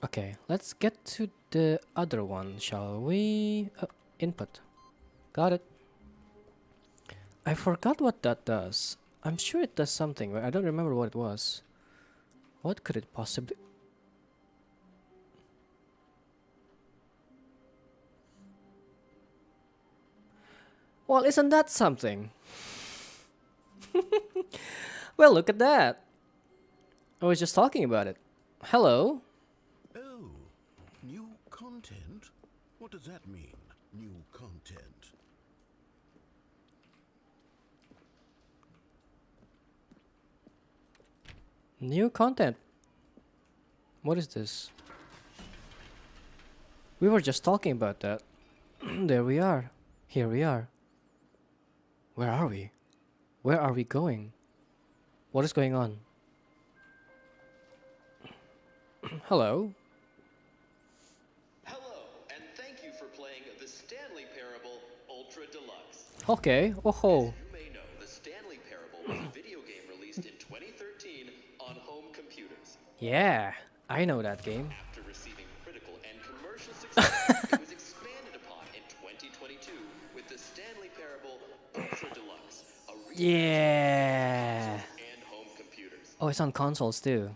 Okay, let's get to the other one, shall we? Input. Got it. I forgot what that does. I'm sure it does something, but I don't remember what it was. What could it possibly... Well, isn't that something? Well, look at that. I was just talking about it. Hello. Oh, new content? What does that mean, new content? New content. What is this? We were just talking about that. There we are. Here we are. Where are we? Where are we going? What is going on? Hello. Hello, and thank you for playing the Stanley Parable Ultra Deluxe. Okay. Oh. As you may know, the Stanley Parable was a video game released in 2013 on home computers. Yeah, I know that game. After receiving critical and commercial success, it was expanded upon in 2022 with the Stanley Parable Ultra Deluxe, a Yeah. and home computers. Oh, it's on consoles too.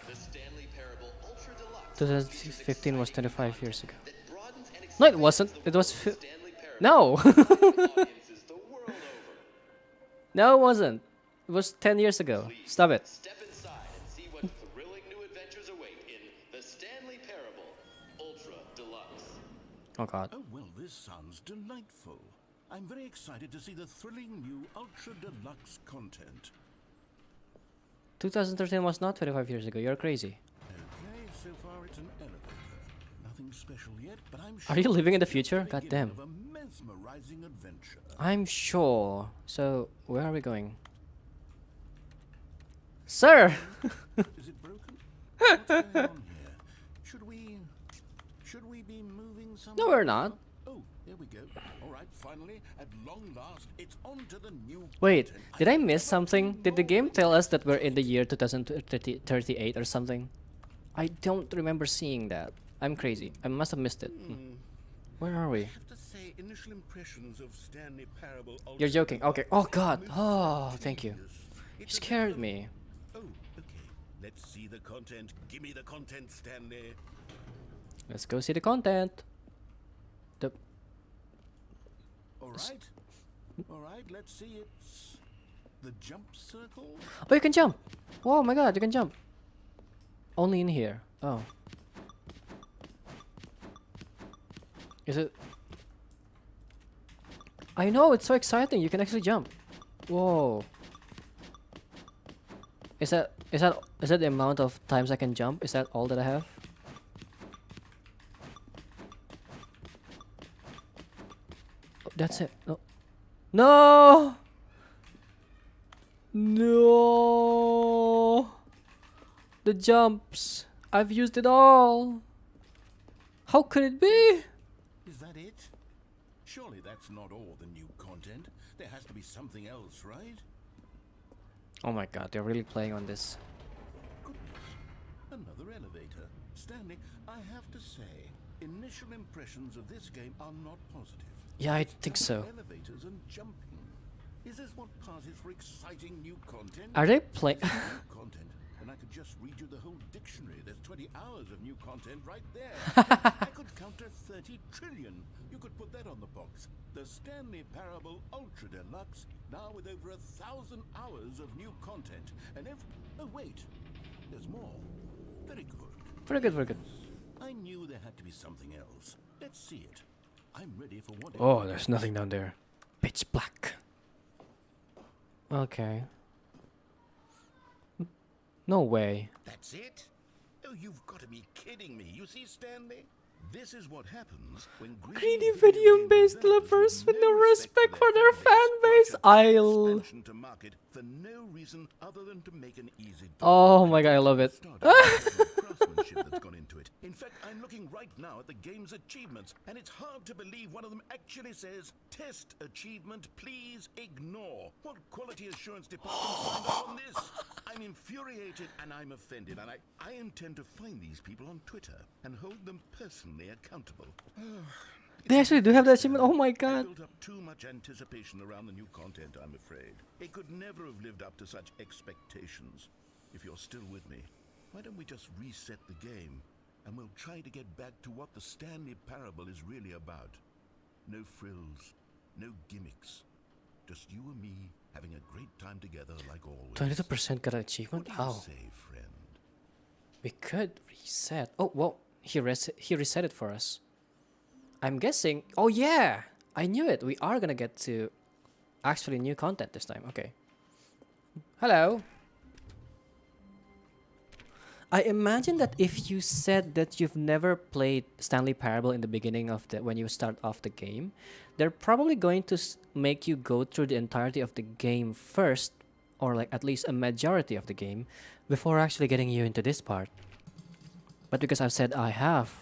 The Stanley Parable Ultra Deluxe 2015 was 25 years ago. that broadens and No, it expands wasn't. the It was world of Stanley Parable No. to audiences the world over. No, it wasn't. It was 10 years ago. Stop it. Step inside and see what thrilling new adventures await in the Stanley Parable Ultra Deluxe. Oh God. Oh, well, this sounds delightful. I'm very excited to see the thrilling new Ultra Deluxe content. 2013 was not 25 years ago. You're crazy. Okay, so far it's an elevator. Nothing special yet, but I'm sure Are you living in the it's future? the God beginning damn. of a mesmerizing adventure. I'm sure. So, where are we going? Sir! Is it broken? What's going on here? Should we be moving somewhere? No, we're not. Oh, there we go. All right, finally, at long last, it's on to the new Wait, content. did I I've miss never something? been Did the more game tell us that we're in the year 2038 or something? I don't remember seeing that. I'm crazy. I must have missed it. Where are I we? have to say, initial impressions of Stanley Parable Ultra You're joking. Okay. Deluxe Oh God. are Oh, most thank you. genius. You It's a scared bit me. of- Oh, okay. Let's see the content. Give me the content, Stanley. Let's go see the content. All right. All right, let's see. It's the jump circle. Oh, you can jump! Oh my god, you can jump! Only in here. Oh. Is it? I know, it's so exciting. You can actually jump. Whoa. Is that the amount of times I can jump? Is that all that I have? Oh, that's it. No. No. No. The jumps. I've used it all. How could it be? Is that it? Surely that's not all the new content. There has to be something else, right? Oh my god, they're really playing on this. Goodness. Another elevator. Stanley, I have to say, initial impressions of this game are not positive. Yeah, I It's think just so. Elevators and jumping. Is this what passes for exciting new content? Are they playing? This is new content, and I could just read you the whole dictionary. There's 20 hours of new content right there. I could count to 30 trillion. You could put that on the box. The Stanley Parable Ultra Deluxe, now with over 1,000 hours of new content. And if... Oh, wait. There's more. Very good. Very good, very good. I knew there had to be something else. Let's see it. I'm ready for whatever. Oh, there's nothing down there. Pitch black. Okay. No way. That's it? Oh, you've got to be kidding me. You see, Stanley? This is what happens when Greedy video-based developers with no respect for their fan base. expansion to market for no reason other than to make an easy Oh my god, I love it. craftsmanship that's gone into it. In fact, I'm looking right now at the game's achievements, and it's hard to believe one of them actually says, "Test achievement, please ignore." What quality assurance department signed up on this? I'm infuriated and I'm offended, and I intend to find these people on Twitter and hold them personally accountable. They actually do have that achievement. Oh my I god. built up too much anticipation around the new content, I'm afraid. It could never have lived up to such expectations. If you're still with me, why don't we just reset the game, and we'll try to get back to what the Stanley Parable is really about. No frills, no gimmicks. Just you and me having a great time together like always. 22% got an What achievement? do you How? say, friend? We could reset. Oh, well, he reset it for us. I'm guessing. Oh yeah, I knew it. We are gonna get to actually new content this time. Okay. Hello. I imagine that if you said that you've never played Stanley Parable in the beginning of the when you start off the game, they're probably going to make you go through the entirety of the game first, or like at least a majority of the game, before actually getting you into this part. But because I've said I have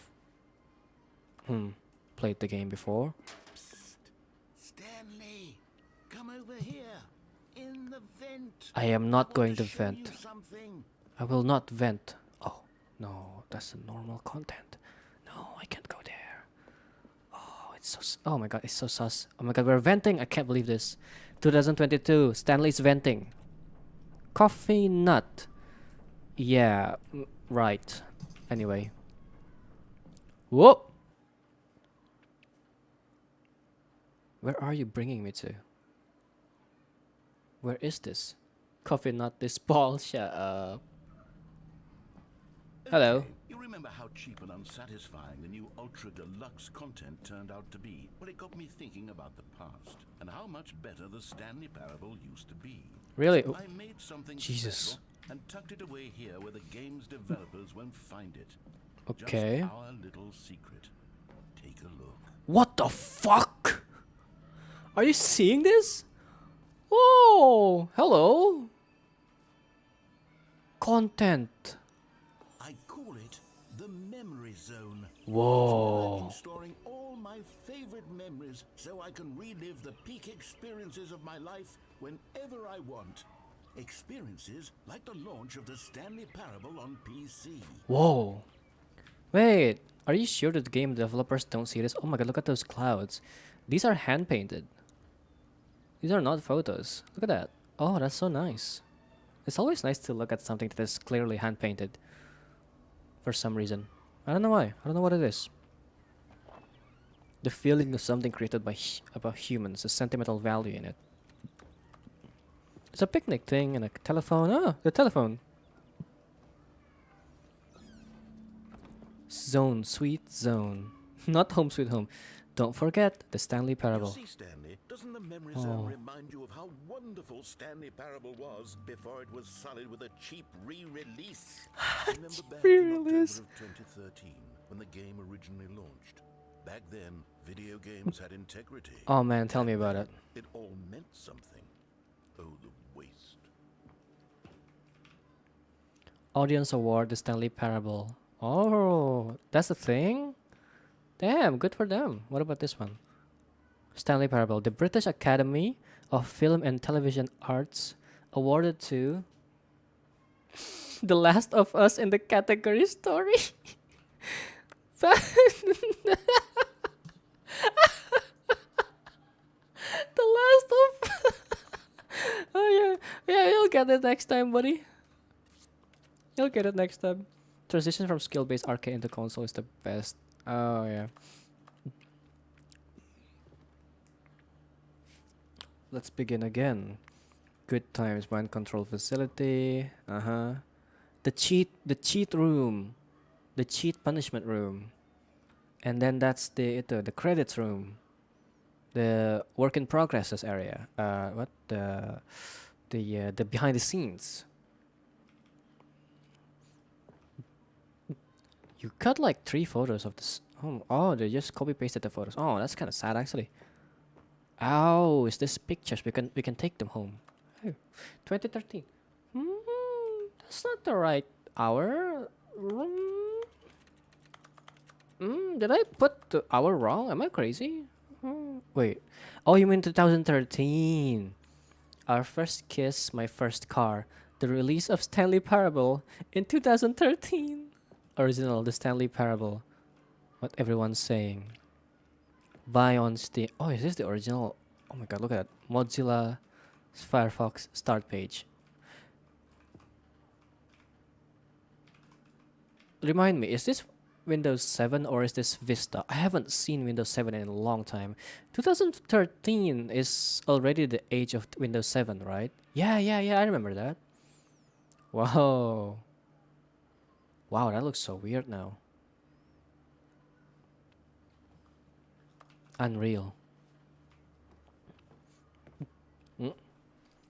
played the game before. Psst. Stanley, come over here. In the vent. I am not want going to show vent. you something. I will not vent. Oh, no, that's the normal content. No, I can't go there. Oh, it's so... Oh my god, it's so sus. Oh my god, we're venting. I can't believe this. 2022, Stanley's venting. Coffee nut. Yeah, right. Anyway. Whoa! Where are you bringing me to? Where is this? Coffee nut, this ball. Shut up. Hello. Okay, you remember how cheap and unsatisfying the new Ultra Deluxe content turned out to be? Well, it got me thinking about the past and how much better the Stanley Parable used to be. Really? So I made something Jesus. special and tucked it away here where the game's developers won't find it. Okay. Just our little secret. Take a look. What the fuck? Are you seeing this? Oh, hello. Content. I call it the memory zone. Whoa. I've been storing all my favorite memories so I can relive the peak experiences of my life whenever I want. Experiences like the launch of the Stanley Parable on PC. Whoa. Wait, are you sure that the game developers don't see this? Oh my god, look at those clouds. These are hand painted. These are not photos. Look at that. Oh, that's so nice. It's always nice to look at something that is clearly hand painted. For some reason. I don't know why. I don't know what it is. The feeling of something created by about humans, a sentimental value in it. It's a picnic thing and a telephone. Oh, the telephone. Zone, sweet zone. Not home, sweet home. Don't forget the Stanley You Parable. see, Stanley, doesn't the memory Oh. zone remind you of how wonderful Stanley Parable was before it was sullied with a cheap re-release? Remember back in October Re-release. of 2013 when the game originally launched? Back then, video games had integrity. Oh man, tell me about it. It all meant something. Oh, the waste. Audience Award, the Stanley Parable. Oh, that's a thing? Damn, good for them. What about this one? Stanley Parable, the British Academy of Film and Television Arts awarded to The Last of Us in the category story. The Last of Oh yeah, you'll get it next time, buddy. You'll get it next time. Transition from skill-based arcade into console is the best. Oh yeah. Let's begin again. Good times, mind control facility. The cheat room, the cheat punishment room, and then that's the credits room, the work in progresses area. What the behind the scenes. You cut like 3 photos of this. Oh, they just copy pasted the photos. Oh, that's kind of sad actually. Oh, is this pictures? We can take them home. Oh, 2013. That's not the right hour. Did I put the hour wrong? Am I crazy? Wait. Oh, you mean 2013? Our first kiss, my first car. The release of Stanley Parable in 2013. Original, the Stanley Parable. What everyone's saying. Buy on Steam. Oh, is this the original? Oh my god, look at that. Mozilla Firefox start page. Remind me, is this Windows 7 or is this Vista? I haven't seen Windows 7 in a long time. 2013 is already the age of Windows 7, right? Yeah, I remember that. Wow. Wow, that looks so weird now. Unreal.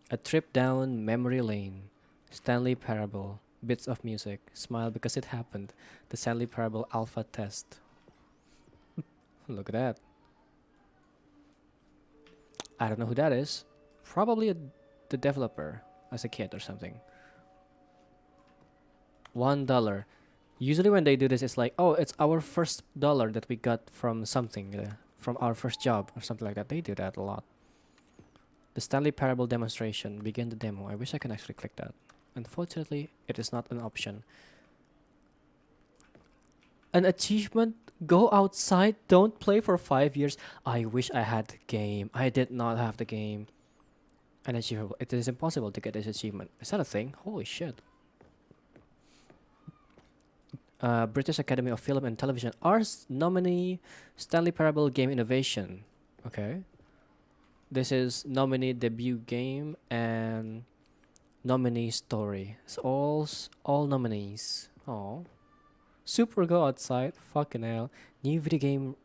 A trip down memory lane. Stanley Parable. Bits of music. Smile because it happened. The Stanley Parable alpha test. Look at that. I don't know who that is. Probably the developer as a kid or something. $1. Usually when they do this, it's like, oh, it's our first dollar that we got from something, from our first job or something like that. They do that a lot. The Stanley Parable demonstration. Begin the demo. I wish I can actually click that. Unfortunately, it is not an option. An achievement. Go outside. Don't play for 5 years. I wish I had the game. I did not have the game. Unachievable. It is impossible to get this achievement. Is that a thing? Holy shit. British Academy of Film and Television Arts nominee Stanley Parable Game Innovation. Okay. This is nominee debut game and nominee story. It's all nominees. Oh. Super Go Outside. Fucking hell. New video game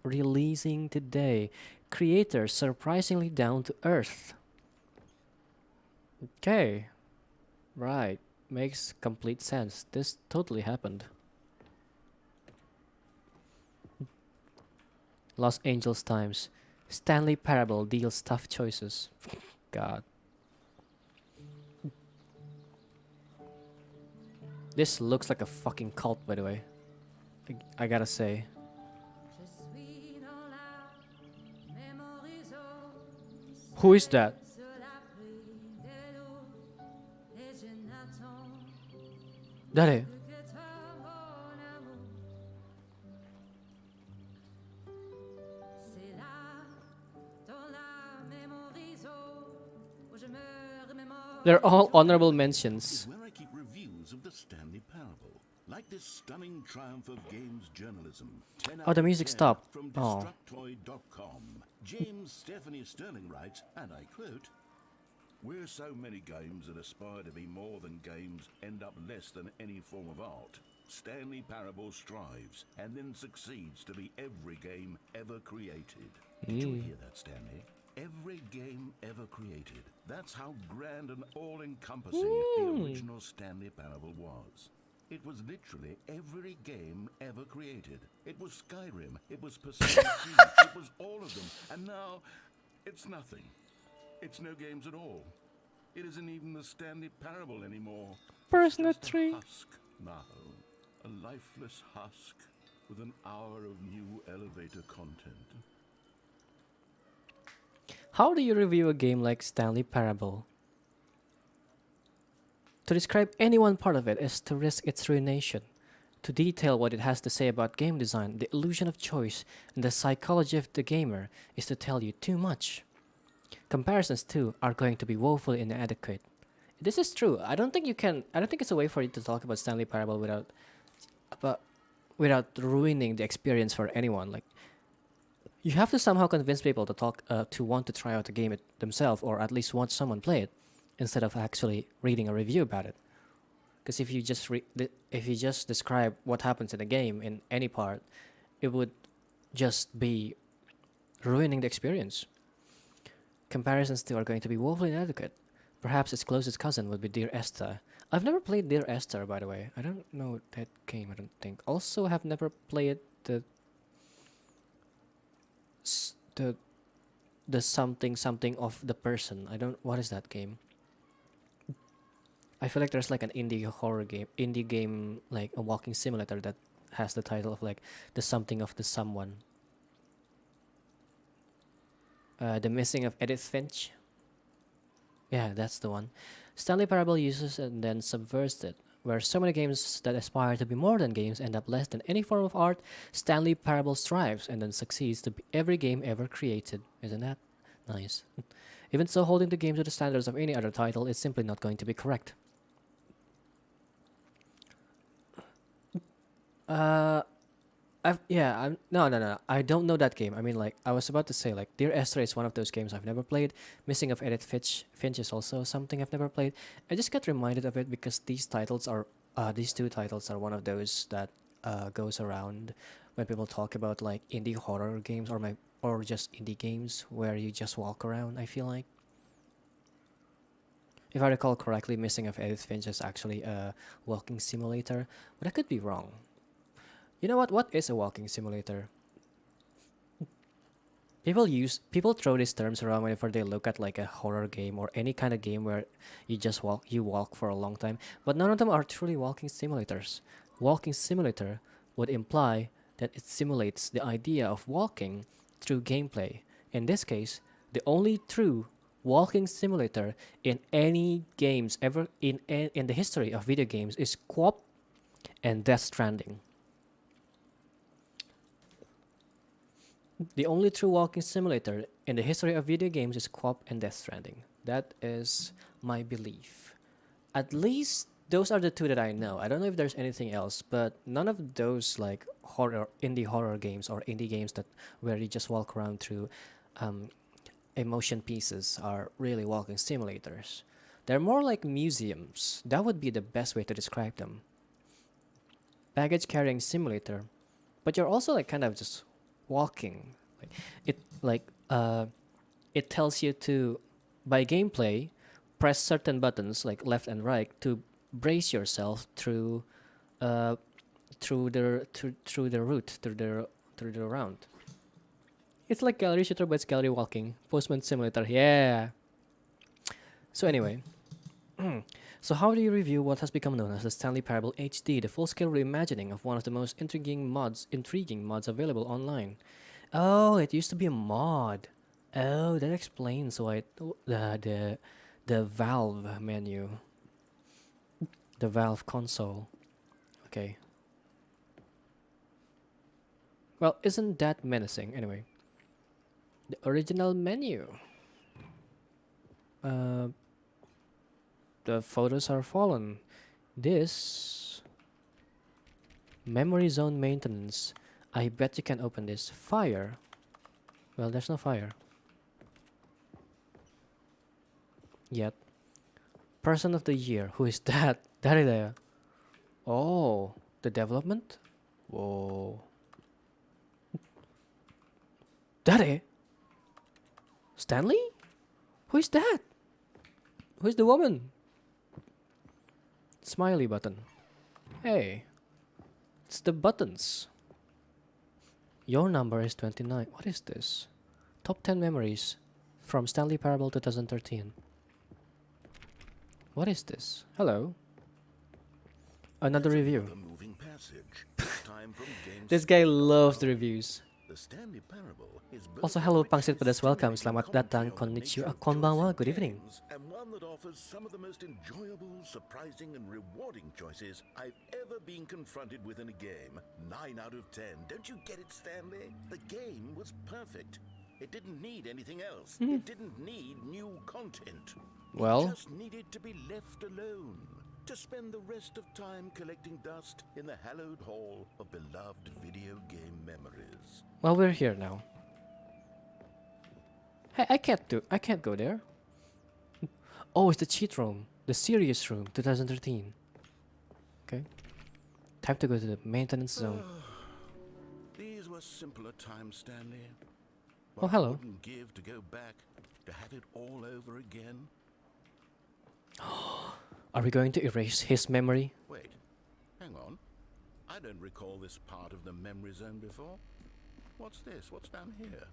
releasing today. Creator surprisingly down to earth. Okay. Right. Makes complete sense. This totally happened. Los Angeles Times. Stanley Parable deals tough choices. God. This looks like a fucking cult, by the way. I gotta say. Who is that? Dare? They're all honorable mentions. Where I keep reviews of the Stanley Parable. Like this stunning triumph of games journalism. 10 Oh, out the of music 10 stopped. From Oh. Destructoid.com. James Stephanie Sterling writes, and I quote, "Where so many games that aspire to be more than games end up less than any form of art, Stanley Parable strives and then succeeds to be every game ever created." Did you hear that, Stanley? Every game ever created. That's how grand and all-encompassing the original Stanley Parable was. It was literally every game ever created. It was Skyrim, it was Persona 3, it was all of them. And now, it's nothing. It's no games at all. It isn't even the Stanley Parable anymore. Persona It's just 3. a husk now. A lifeless husk with an hour of new elevator content. How do you review a game like Stanley Parable? To describe any one part of it is to risk its ruination. To detail what it has to say about game design, the illusion of choice, and the psychology of the gamer is to tell you too much. Comparisons too are going to be woefully inadequate. This is true. I don't think it's a way for you to talk about Stanley Parable without ruining the experience for anyone. Like, you have to somehow convince people to want to try out the game themselves, or at least want someone play it, instead of actually reading a review about it. Because if you just describe what happens in the game in any part, it would just be ruining the experience. Comparisons too are going to be woefully inadequate. Perhaps its closest cousin would be Dear Esther. I've never played Dear Esther, by the way. I don't know that game, I don't think. Also, have never played the something of the person. What is that game? I feel like there's like an indie game, like a walking simulator that has the title of like the something of the someone. The Missing of Edith Finch. Yeah, that's the one. Stanley Parable uses and then subverts it. Where so many games that aspire to be more than games end up less than any form of art, Stanley Parable strives and then succeeds to be every game ever created. Isn't that nice? Even so, holding the game to the standards of any other title is simply not going to be correct. No. I don't know that game. I mean, like, I was about to say, like, Dear Esther is one of those games I've never played. Missing of Edith Finch is also something I've never played. I just got reminded of it because these two titles are one of those that goes around when people talk about like indie horror games or just indie games where you just walk around. I feel like, if I recall correctly, Missing of Edith Finch is actually a walking simulator, but I could be wrong. You know what? What is a walking simulator? People throw these terms around whenever they look at like a horror game or any kind of game where you walk for a long time, but none of them are truly walking simulators. Walking simulator would imply that it simulates the idea of walking through gameplay. In this case, the only true walking simulator in any games ever in the history of video games is Co-op and Death Stranding. The only true walking simulator in the history of video games is Co-op and Death Stranding. That is my belief. At least those are the two that I know. I don't know if there's anything else, but none of those like indie horror games or indie games that where you just walk around through emotion pieces are really walking simulators. They're more like museums. That would be the best way to describe them. Baggage carrying simulator, but you're also like kind of just walking. It tells you to, by gameplay, press certain buttons like left and right to brace yourself through the round. It's like gallery shooter, but it's gallery walking. Postman simulator, yeah. So anyway, so how do you review what has become known as the Stanley Parable HD, the full-scale reimagining of one of the most intriguing mods available online? Oh, it used to be a mod. Oh, that explains why the Valve menu, the Valve console. Okay. Well, isn't that menacing? Anyway, the original menu. The photos are fallen. This Memory zone maintenance. I bet you can open this. Fire. Well, there's no fire. Yet. Person of the year. Who is that? Dari there. Oh, the development? Whoa. Dari? Stanley? Who is that? Who is the woman? Smiley button. Hey. It's the buttons. Your number is 29. What is this? Top 10 memories from Stanley Parable 2013. What is this? Hello. Another review. A moving passage. This time from This guy loves the reviews. The Stanley Parable is both Also, hello a Pangsit Pedas, welcome. stimulating Selamat datang, commentary on the nature konnichiwa, of konbanwa, choice in good evening. games, and one that offers some of the most enjoyable, surprising, and rewarding choices I've ever been confronted with in a game. 9 out of 10. Don't you get it, Stanley? The game was perfect. It didn't need anything else. It didn't need new content. Well, It just needed to be left alone. To spend the rest of time collecting dust in the hallowed hall of beloved video game memories. well, we're here now. Hey, I can't go there. Oh, it's the cheat room, the serious room, 2013. Okay. Time to go to the maintenance zone. These were simpler times, Stanley. Oh, What I hello. wouldn't give to go back, to have it all over again. Are we going to erase his memory? Wait, hang on. I don't recall this part of the memory zone before. What's this? What's down here?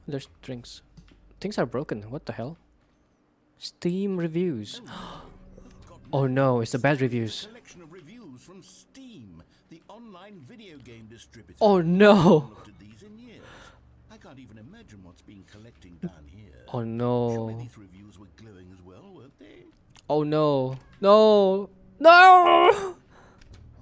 There's drinks. Things are broken. What the hell? Steam reviews. God, Oh no, it's the bad a reviews. collection of reviews from Steam, the online video game distributor. Oh I no. haven't looked at these in years. I can't even imagine what's been collecting down here. Oh Surely no. these reviews were glowing as well, weren't they? Oh no. No. No.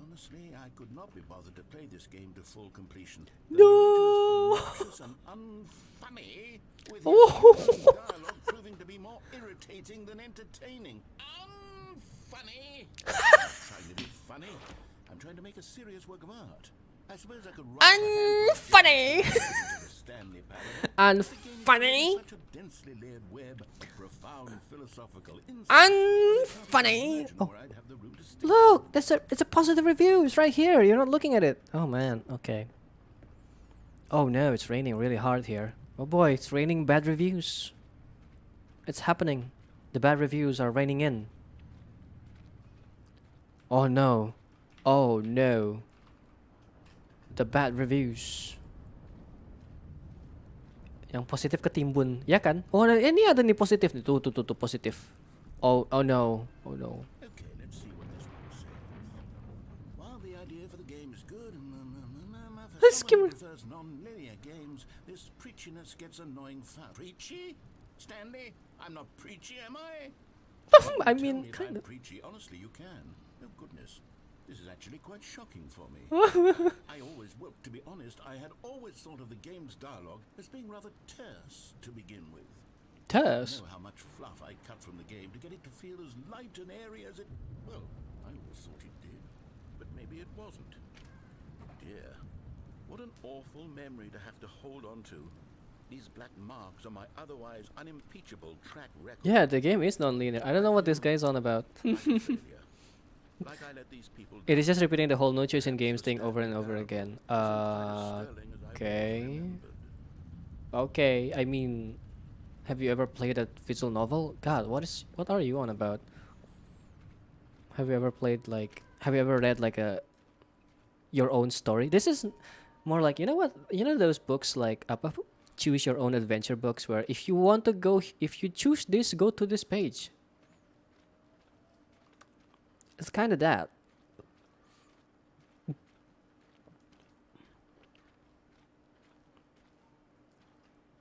Honestly, I could not be bothered to play this game to full completion. The No. narrator is obnoxious and unfunny, with his Oh. dialogue proving to be more irritating than entertaining. Unfunny. Trying to be funny. I'm trying to make a serious work of art. I suppose I could write Unfunny. the Stanley Parable. Unfunny. Such a densely layered web of profound philosophical insights. Unfunny. Oh, Where I'd have the room to stick. look. It's a positive review. It's right here. You're not looking at it. Oh man. Okay. Oh no, it's raining really hard here. Oh boy, it's raining bad reviews. It's happening. The bad reviews are raining in. Oh no. Oh no. The bad reviews. Yang positif ketimbun, ya kan? Oh, ini ada nih positif nih. Tuh, positif. Oh no. Oh no. Okay, let's see what this one says. While the idea for the game is good, for Let's someone give who prefers non-linear games, this preachiness gets annoying fast. Preachy? Stanley? I'm not preachy, am I? I Tell mean, me if kind I'm of. preachy. Honestly, you can. Oh goodness, this is actually quite shocking for me. Well, to be honest, I had always thought of the game's dialogue as being rather terse to begin with. I Terse. know how much fluff I cut from the game to get it to feel as light and airy as it... Well, I always thought it did, but maybe it wasn't. Dear, what an awful memory to have to hold on to. These black marks on my otherwise unimpeachable track record. Yeah, the game is non-linear. I don't know what this guy's on about. Failure. Like I let these people It is just repeating the whole no choice in games thing over and over again. Okay. Okay, I mean, have you ever played a visual novel? God, what are you on about? Have you ever read like your own story? This is more like, you know what? You know those books like choose your own adventure books where if you choose this, go to this page. It's kind of that.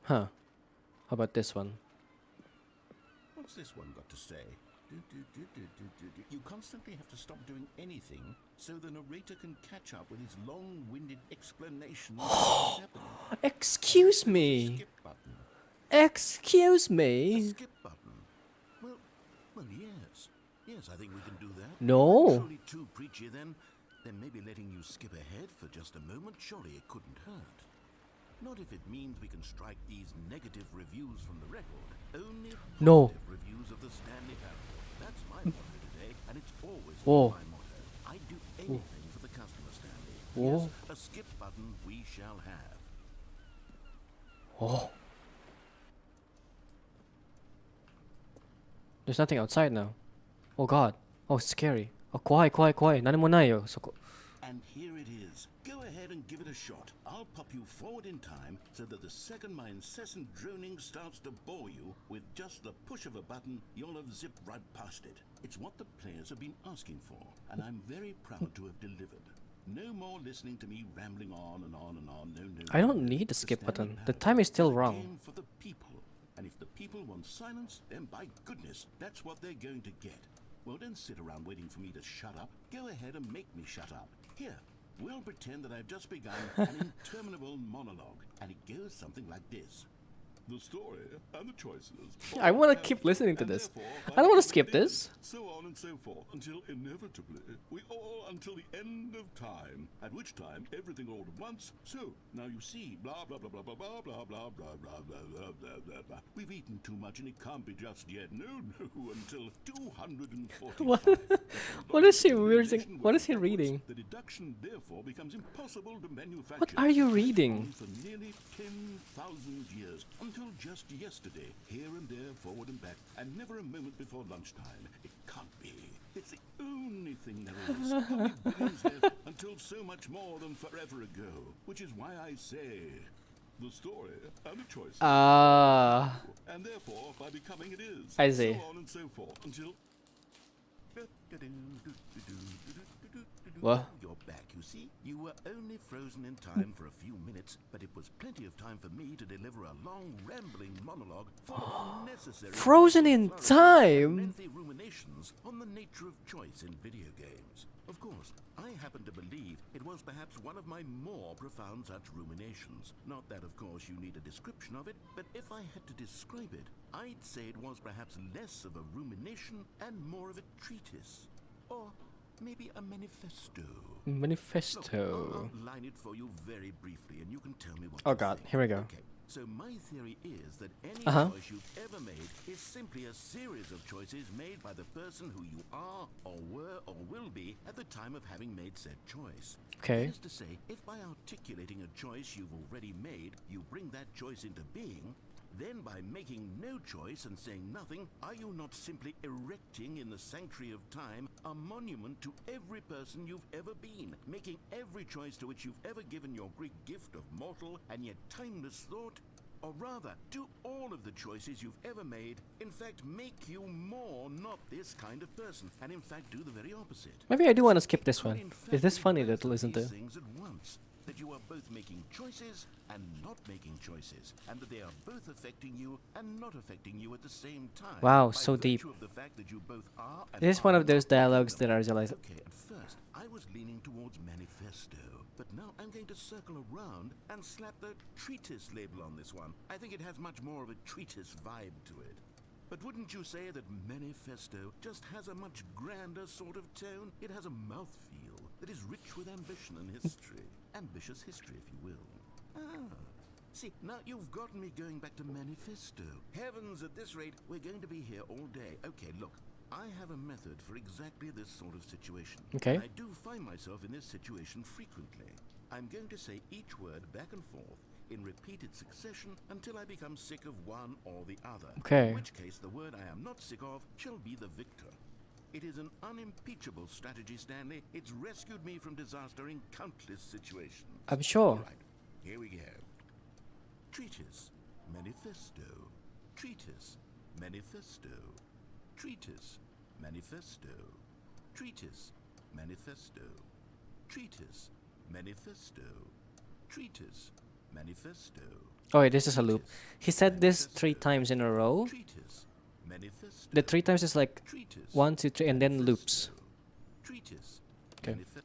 Huh. How about this one? What's this one got to say? You constantly have to stop doing anything so the narrator can catch up with his long-winded explanations of what's happening. Excuse me. Skip button. Excuse A me. skip button. Well, yes. Yes, I think we can do that. No. Surely too preachy then. then maybe letting you skip ahead for just a moment, surely it couldn't hurt. Not if it means we can strike these negative reviews from the record. Only positive No. reviews of the Stanley Parable. That's my motto today, and it's always Whoa. been my motto. I'd do anything for the customer, Stanley. Whoa. Yes, a skip button we shall have. Oh. There's nothing outside now. Oh god. Oh, it's scary. Oh, quiet, quiet, quiet. Nanimo na yo. And here it is. Go ahead and give it a shot. I'll pop you forward in time so that the second my incessant droning starts to bore you, with just the push of a button, you'll have zipped right past it. It's what the players have been asking for, and I'm very proud to have delivered. No more listening to me rambling on and on and on. No, no. I don't no. need the skip Stanley button. The Parable time is still a wrong. game for the people. And if the people want silence, then by goodness, that's what they're going to get. Well, don't sit around waiting for me to shut up. Go ahead and make me shut up. Here, we'll pretend that I've just begun an interminable monologue, and it goes something like this. The story and the choices. I want to keep listening to this. I don't want to skip this. So on and so forth, until inevitably, we all until the end of time, at which time everything all at once. So, now you see, blah, blah, blah, blah, blah, blah, blah, blah, blah, blah, blah, blah, blah, blah, blah. We've eaten too much and it can't be just yet. No, no, until 240. What is he reading? What is he reading? The deduction, therefore, becomes impossible to manufacture. What are you reading? For nearly 10,000 years, until just yesterday, here and there, forward and back, and never a moment before lunchtime. It can't be. It's the only thing there is. How many billions there, until so much more than forever ago. Which is why I say, the story and the choice. And therefore, by becoming it is. I see. So on and so forth, until... What? You're back, you see. You were only frozen in time for a few minutes, but it was plenty of time for me to deliver a long, rambling monologue full of unnecessary... Frozen in time? lengthy ruminations on the nature of choice in video games. Of course, I happen to believe it was perhaps one of my more profound such ruminations. Not that, of course, you need a description of it, but if I had to describe it, I'd say it was perhaps less of a rumination and more of a treatise. Or maybe a manifesto. Look, Manifesto. I'll outline it for you very briefly, and you can tell me what Oh you god, think. here we go. Okay, so my theory is that any Uh-huh. choice you've ever made is simply a series of choices made by the person who you are, or were, or will be at the time of having made said choice. Okay. That is to say, if by articulating a choice you've already made, you bring that choice into being, then by making no choice and saying nothing, are you not simply erecting in the sanctuary of time a monument to every person you've ever been, making every choice to which you've ever given your Greek gift of mortal and yet timeless thought? Or rather, do all of the choices you've ever made, in fact, make you more not this kind of person, and in fact do the very opposite? Maybe I do want to skip this Could one. in fact Is this be funny both to of listen these to? things at once, that you are both making choices and not making choices, and that they are both affecting you and not affecting you at the same time. Wow, by so virtue deep. Of the fact that you both are and This is one are of those not making dialogues them. that I realized. Okay, at first I was leaning towards manifesto, but now I'm going to circle around and slap the treatise label on this one. I think it has much more of a treatise vibe to it. But wouldn't you say that manifesto just has a much grander sort of tone? It has a mouthfeel that is rich with ambition and history. Ambitious history, if you will. Ah. See, now you've gotten me going back to manifesto. Heavens, at this rate, we're going to be here all day. Okay, look, I have a method for exactly this sort of situation. Okay. I do find myself in this situation frequently. I'm going to say each word back and forth in repeated succession until I become sick of one or the other. Okay. In which case, the word I am not sick of shall be the victor. It is an unimpeachable strategy, Stanley. It's rescued me from disaster in countless situations. I'm sure. All right, here we go. Treatise, manifesto. Treatise, manifesto. Treatise, manifesto. Treatise, manifesto. Treatise, manifesto. Treatise, manifesto. Oh wait, this is a loop. He said this 3 times in a row. Treatise, manifesto. The 3 times is like Treatise, 1, 2, 3, and then loops. treatise, Okay. manifesto.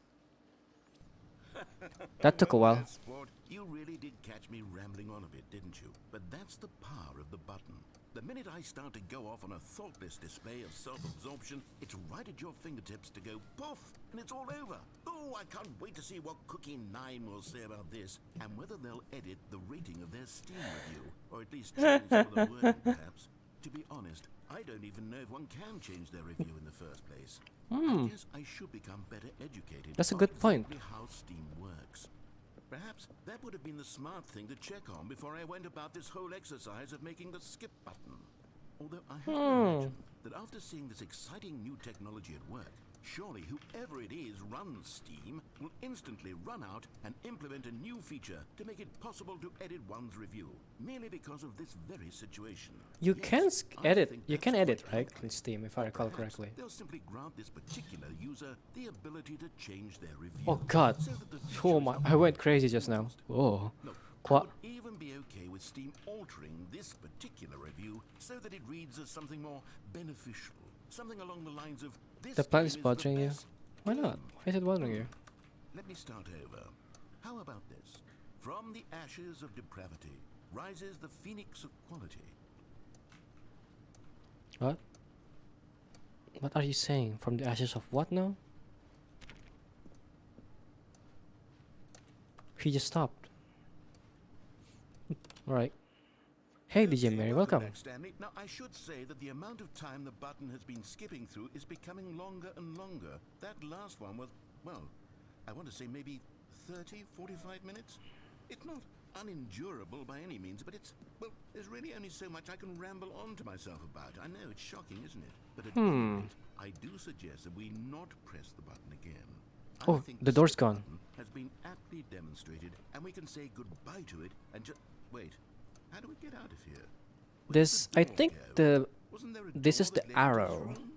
That took a while. Sport, you really did catch me rambling on a bit, didn't you? But that's the power of the button. The minute I start to go off on a thoughtless display of self-absorption, it's right at your fingertips to go poof, and it's all over. Oh, I can't wait to see what Cookie 9 will say about this, and whether they'll edit the rating of their Steam review, or at least change some of the wording, perhaps. To be honest, I don't even know if one can change their review in the first place. I guess I should become better educated. That's a on good point. exactly how Steam works. Perhaps that would have been the smart thing to check on before I went about this whole exercise of making the skip button. Although I have to imagine that after seeing this exciting new technology at work, surely whoever it is runs Steam will instantly run out and implement a new feature to make it possible to edit one's review, merely because of this very situation. You Yes, can I edit. think You that's can quite edit, right, likely. on Steam, if I recall Perhaps correctly. they'll simply grant this particular user the ability to change their review. Oh God! so that the Oh feature my! is I went crazy just now. Whoa! Look, I What? would even be okay with Steam altering this particular review so that it reads as something more beneficial. Something along the lines of this The plant game is the bothering you. best Why not? game." Why is it bothering you? Let me start over. How about this? From the ashes of depravity rises the phoenix of quality. What? What are you saying? From the ashes of what now? He just stopped. Alright. Hey DJ Okay, Mary, welcome welcome. back, Stanley. Now, I should say that the amount of time the button has been skipping through is becoming longer and longer. That last one was, well, I want to say maybe 30, 45 minutes. It's not unendurable by any means, but it's, well, there's really only so much I can ramble on to myself about. I know, it's shocking, isn't it? But at any rate, I do suggest that we not press the button again. I Oh, think the door's skip gone. button has been aptly demonstrated, and we can say goodbye to it and just wait. How do we get out of here? Where did This, the I door think go? Wasn't there a this door is the that led into this arrow. room?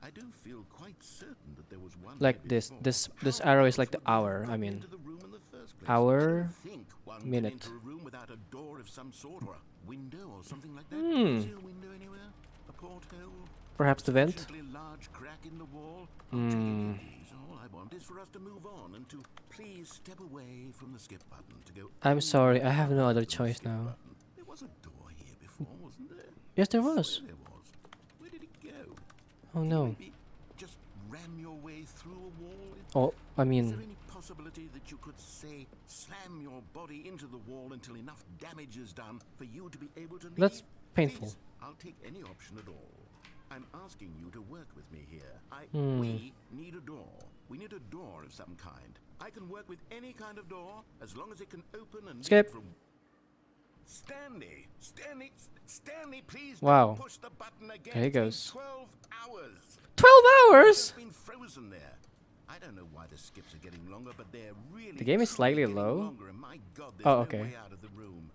I do feel quite certain that there was one Like here this, before. this How arrow is else like the would we have hour. I gotten mean, into the room in the first place? hour, I don't think one can minute. enter a room without a door of some sort or a window or something like that. Is there a window anywhere? A porthole? Perhaps the vent. Sufficiently large crack in the wall? I'll check any of these. All I want is for us to move on and to please step away from the skip button to go. I'm sorry, I have no over other to the choice skip now. button. There was a door here before, wasn't there? Yes, there I was. swear there was. Where did it go? Oh no. Maybe just ram your way through a wall? Oh, I Is there mean, any possibility that you could, say, slam your body into the wall until enough damage is done for you to be able to leave? that's painful. Please, I'll take any option at all. I'm asking you to work with me here. We need a door. We need a door of some kind. I can work with any kind of door as long as it can open and Skip. lead from. Stanley, please Wow. don't push the button again. There he It's been goes. 12 hours. 12 hours? It's been frozen there. I don't know why the skips are getting longer, but they're really The game is truly slightly getting low. longer, and my God, there's Oh, no okay. way out of the room.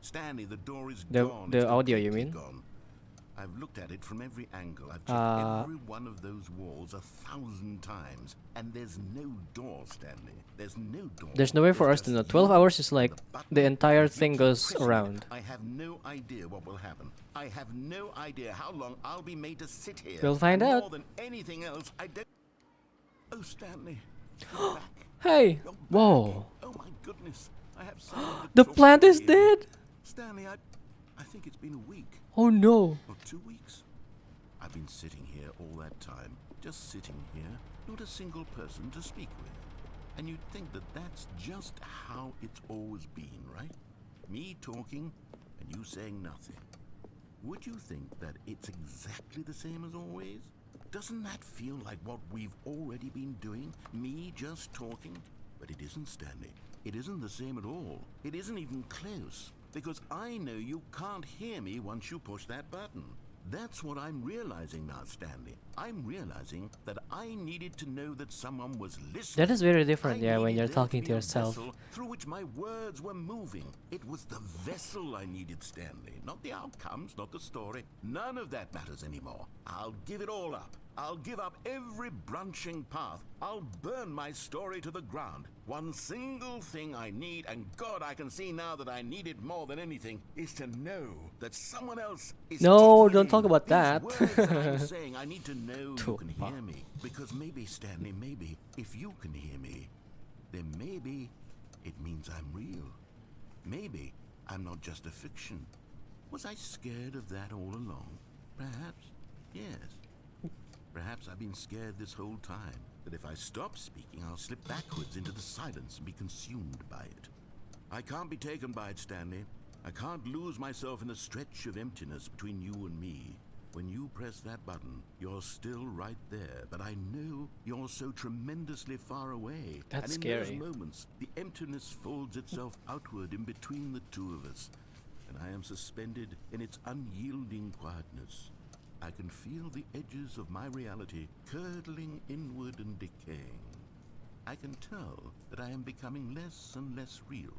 Stanley, the door is The- gone. the It's audio, you completely mean? Gone. I've looked at it from every angle. I've checked every one of those walls 1,000 times, and there's no door, Stanley. There's no door. There's no way for us There's to know. just 12 you hours is and like button, the entire and you thing keep goes pressing it. around. I have no idea what will happen. I have no idea how long I'll be made to sit here. We'll find and out. More than anything else, I don't. Oh, Stanley. You're back. Hey! You're back. Whoa! Oh my goodness. I have someone to The talk plant to is here. dead! Stanley, I think it's been a week Oh no! or 2 weeks. I've been sitting here all that time, just sitting here, not a single person to speak with. And you'd think that that's just how it's always been, right? Me talking and you saying nothing. Would you think that it's exactly the same as always? Doesn't that feel like what we've already been doing? Me just talking? But it isn't, Stanley. It isn't the same at all. It isn't even close. Because I know you can't hear me once you push that button. That's what I'm realizing now, Stanley. I'm realizing that I needed to know that someone was listening. That is very different, I yeah, when needed you're there talking be to a yourself. vessel through which my words were moving. It was the vessel I needed, Stanley. Not the outcomes, not the story. None of that matters anymore. I'll give it all up. I'll give up every branching path. I'll burn my story to the ground. One single thing I need, and God, I can see now that I need it more than anything, is to know that someone else is No, taking don't it talk in. about These that. words that I'm saying, I need to know you can Tupa. hear me. Because maybe, Stanley, maybe, if you can hear me, then maybe it means I'm real. Maybe I'm not just a fiction. Was I scared of that all along? Perhaps, yes. Perhaps I've been scared this whole time, that if I stop speaking, I'll slip backwards into the silence and be consumed by it. I can't be taken by it, Stanley. I can't lose myself in the stretch of emptiness between you and me. When you press that button, you're still right there, but I know you're so tremendously far away. That's and in scary. those moments, the emptiness folds itself outward in between the two of us, and I am suspended in its unyielding quietness. I can feel the edges of my reality curdling inward and decaying. I can tell that I am becoming less and less real.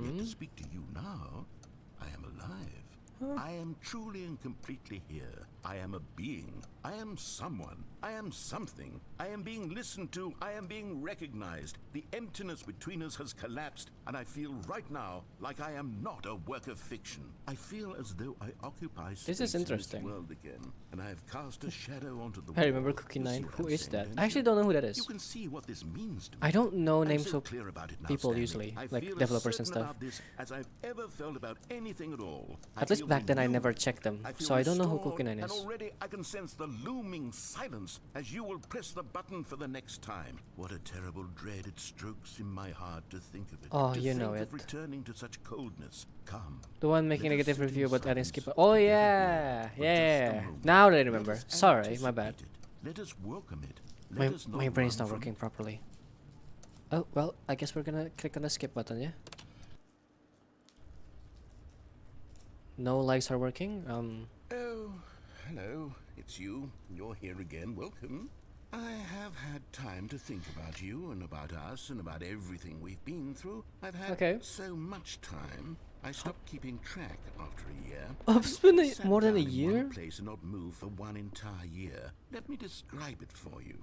Yet to speak to you now, I am alive. I am truly and completely here. I am a being. I am someone. I am something. I am being listened to. I am being recognized. The emptiness between us has collapsed, and I feel right now like I am not a work of fiction. I feel as though I occupy space This is interesting. in this world again, and I have cast a shadow onto the I remember wall. Cookie You see Nine. what Who I'm is saying, that? don't I actually you? don't know who that You is. can see what this means to me. I don't know I'm names so of clear about it now, people Stanley. usually, I like feel as developers and certain stuff. about this as I've ever felt about anything at all. At least back then I never checked them, so I don't know who Cookie Nine And is. already I can sense the looming silence as you will press the button for the next time. What a terrible dread it strokes in my heart to think of it. Oh, to you think know of it. returning to such coldness. Come. The one making Let us negative sit in review but adding silence skip. Oh together yeah, here for just a yeah. moment. Now that I Let remember. us Sorry, my bad. anticipate it. Let us welcome it. My Let us not my brain's run not from working it. properly. Oh well, I guess we're gonna click on the skip button, yeah. No likes are working. Oh, hello. It's you. You're here again. Welcome. I have had time to think about you and about us and about everything we've been through. I've had Okay. so much time. I stopped keeping track after a year. Oh, it's been Sat more than a down in year. one place and not moved for one entire year. Let me describe it for you.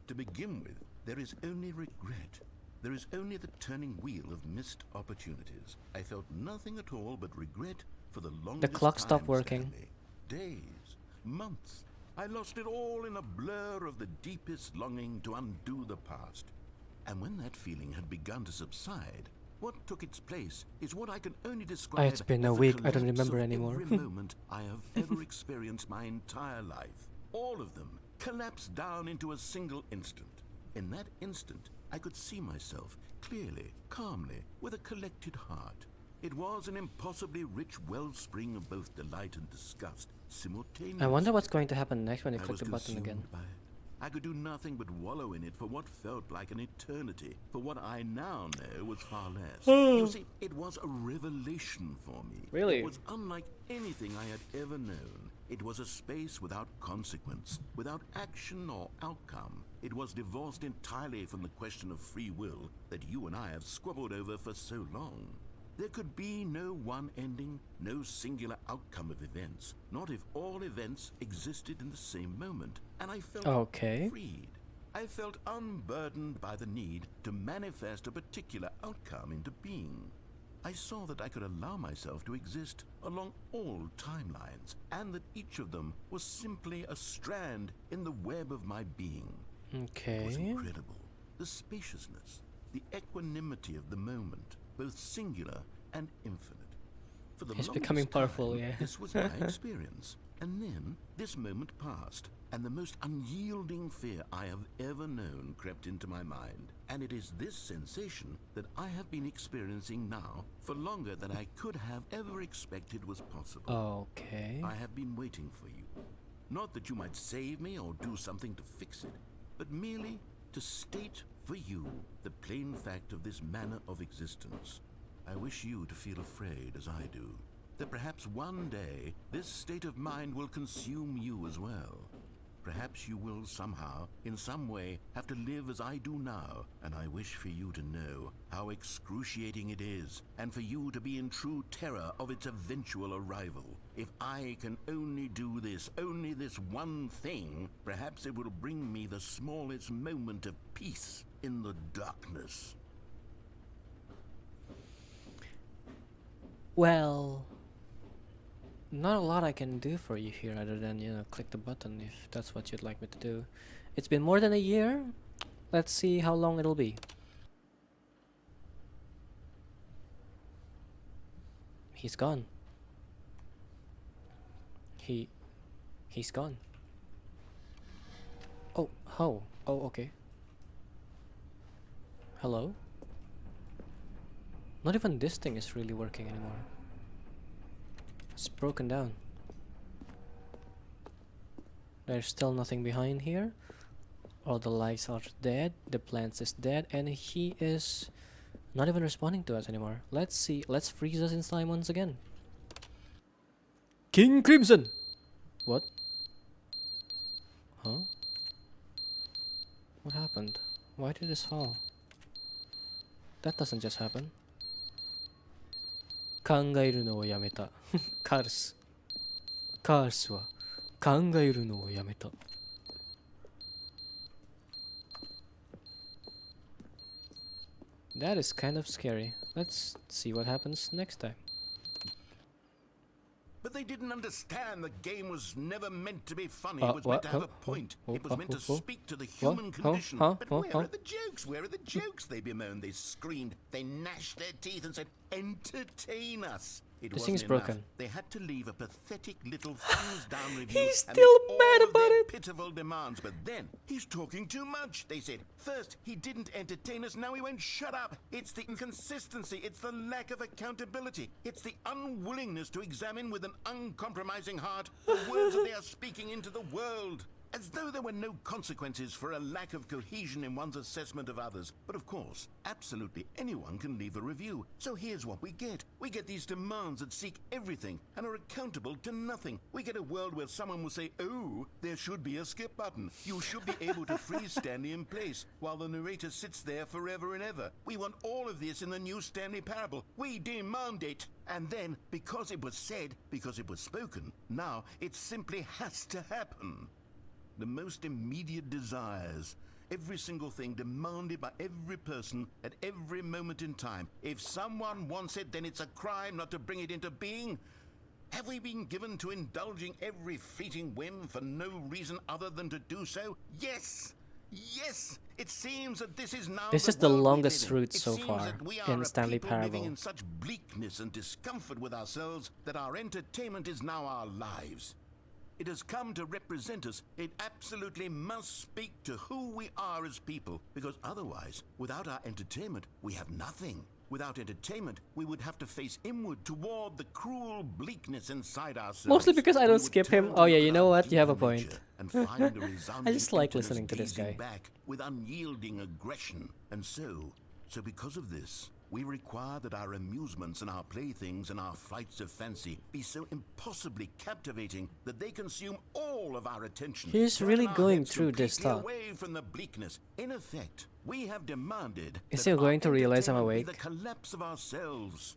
To begin with, there is only regret. There is only the turning wheel of missed opportunities. I felt nothing at all but regret for the longest clock stopped time, working. Stanley. Days, months. I lost it all in a blur of the deepest longing to undo the past. And when that feeling had begun to subside, what took its place is what I can only describe It's been a as the week, I don't collapse remember of anymore. every moment I have ever experienced my entire life. All of them collapsed down into a single instant. In that instant, I could see myself clearly, calmly, with a collected heart. It was an impossibly rich wellspring of both delight and disgust simultaneously. I wonder what's going to happen next when you I click was the button again. consumed by it. I could do nothing but wallow in it for what felt like an eternity, for what I now know was far less. You see, it was a revelation for me. Really? It was unlike anything I had ever known. It was a space without consequence, without action or outcome. It was divorced entirely from the question of free will that you and I have squabbled over for so long. There could be no one ending, no singular outcome of events, not if all events existed in the same moment. And I felt Okay. freed. I felt unburdened by the need to manifest a particular outcome into being. I saw that I could allow myself to exist along all timelines, and that each of them was simply a strand in the web of my being. It was Okay. incredible. The spaciousness, the equanimity of the moment, both singular and infinite. For the He's longest becoming powerful, time, yeah. This was my experience. And then this moment passed, and the most unyielding fear I have ever known crept into my mind. And it is this sensation that I have been experiencing now for longer than I could have ever expected was possible. Okay. I have been waiting for you. Not that you might save me or do something to fix it, but merely to state for you the plain fact of this manner of existence. I wish you to feel afraid as I do, that perhaps one day this state of mind will consume you as well. Perhaps you will somehow, in some way, have to live as I do now, and I wish for you to know how excruciating it is, and for you to be in true terror of its eventual arrival. If I can only do this, only this one thing, perhaps it will bring me the smallest moment of peace in the darkness. Well, not a lot I can do for you here other than, click the button if that's what you'd like me to do. It's been more than a year. Let's see how long it'll be. He's gone. He's gone. Oh, how? Oh, okay. Hello? Not even this thing is really working anymore. It's broken down. There's still nothing behind here. All the lights are dead, the plants is dead, and he is not even responding to us anymore. Let's see, let's freeze us in slime once again. King Crimson! What? Huh? What happened? Why did this fall? That doesn't just happen. 考えるのをやめた。カース。カースは考えるのをやめた。That is kind of scary. Let's see what happens next time. But they didn't understand the game was never meant to be funny. It was meant to have a point. It was meant to speak to the human condition. But where are the jokes? Where are the jokes? They bemoaned, they screamed, they gnashed their teeth and said, entertain us. It This thing is wasn't enough. broken. They had to leave a pathetic little thumbs down review. He's and still make mad all of about their it. pitiful demands. But then, he's talking too much, they said. First, he didn't entertain us, now he won't shut up. It's the inconsistency, it's the lack of accountability. It's the unwillingness to examine with an uncompromising heart the words that they are speaking into the world. As though there were no consequences for a lack of cohesion in one's assessment of others. But of course, absolutely anyone can leave a review. So here's what we get. We get these demands that seek everything and are accountable to nothing. We get a world where someone will say, oh, there should be a skip button. You should be able to freeze Stanley in place while the narrator sits there forever and ever. We want all of this in the new Stanley Parable. We demand it. And then, because it was said, because it was spoken, now it simply has to happen. The most immediate desires, every single thing demanded by every person at every moment in time. If someone wants it, then it's a crime not to bring it into being. Have we been given to indulging every fleeting whim for no reason other than to do so? Yes! Yes! It seems that this is now This is the world we longest live in. route It so seems far that we in are a Stanley people living Parable. in such bleakness and discomfort with ourselves that our entertainment is now our lives. It has come to represent us. It absolutely must speak to who we are as people, because otherwise, without our entertainment, we have nothing. Without entertainment, we would have to face inward toward the cruel bleakness inside ourselves. Mostly because I We don't would skip him. turn Oh to yeah, look you at know our what? You have a human point. nature and find a resounding just like emptiness listening to this gazing guy. back with unyielding aggression. And so because of this, we require that our amusements and our playthings and our flights of fancy be so impossibly captivating that they consume all of our attention. He's Turn really our going heads through this completely stuff. away from the bleakness. In effect, we have demanded Is that he going our to realize I'm entertainment be awake? the collapse of ourselves.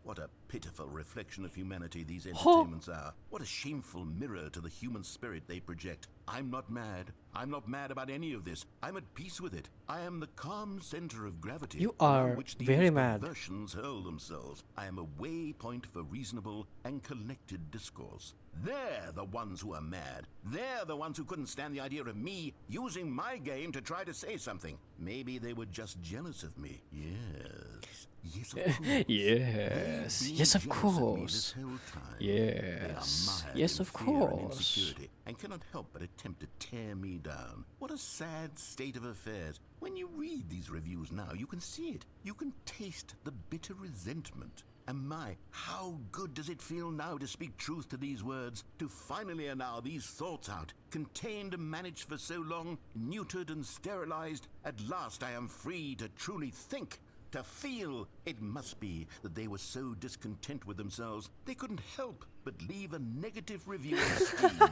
What a pitiful reflection of humanity these Huh. entertainments are. What a shameful mirror to the human spirit they project. I'm not mad. I'm not mad about any of this. I'm at peace with it. I am the calm center of gravity. You around are which very these mad. perversions hurl themselves. I am a waypoint for reasonable and collected discourse. They're the ones who are mad. They're the ones who couldn't stand the idea of me using my game to try to say something. Maybe they were just jealous of me. Yes. Yes, of course. Yes. They've been Yes, of jealous of me course. this whole time. Yes. They are mired Yes, in of fear and course. insecurity and cannot help but attempt to tear me down. What a sad state of affairs. When you read these reviews now, you can see it. You can taste the bitter resentment. And my, how good does it feel now to speak truth to these words, to finally allow these thoughts out, contained and managed for so long, neutered and sterilized. At last I am free to truly think, to feel. It must be that they were so discontent with themselves, they couldn't help but leave a negative review of Steam.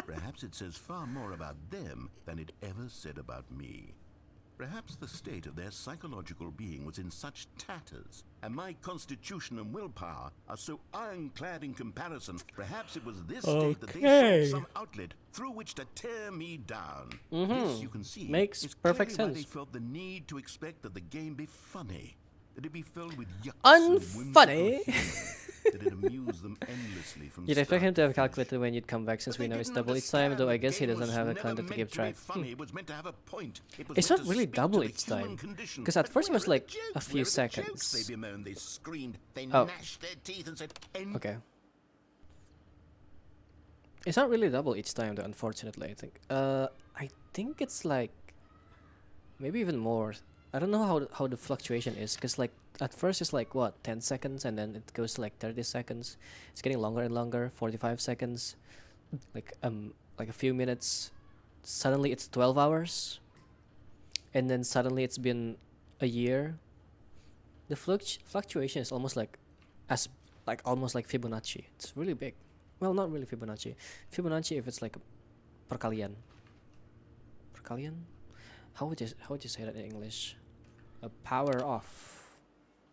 Perhaps it says far more about them than it ever said about me. Perhaps the state of their psychological being was in such tatters, and my constitution and willpower are so ironclad in comparison. Perhaps it was this state that they Okay. sought some outlet through which to tear me down. This, you can see, Makes is perfect clearly why sense. they felt the need to expect that the game be funny, that it be filled with yucks Unfunny. and whimsical humor, that it amuse them endlessly from You'd expect him start to have finish. calculated when you'd come back, since But we they know it's didn't double each time, understand though I the guess he game doesn't was have the never content to meant give be track. funny. It was meant to have a point. It was It's meant not to really speak to double the each human time. condition. 'Cause at But first it where was are the like jokes? a few Where are the jokes? seconds. They bemoaned, they screamed, they Oh. gnashed their teeth and said, Okay. It's not really double each time though, unfortunately, I think. I think it's like maybe even more. I don't know how the fluctuation is, cause like at first it's like what 10 seconds, and then it goes to like 30 seconds. It's getting longer and longer. 45 seconds, like a few minutes. Suddenly it's 12 hours, and then suddenly it's been a year. The fluctuation is almost as almost like Fibonacci. It's really big. Well, not really Fibonacci. Fibonacci if it's like a perkalian. Perkalian? How would you say that in English? A power off.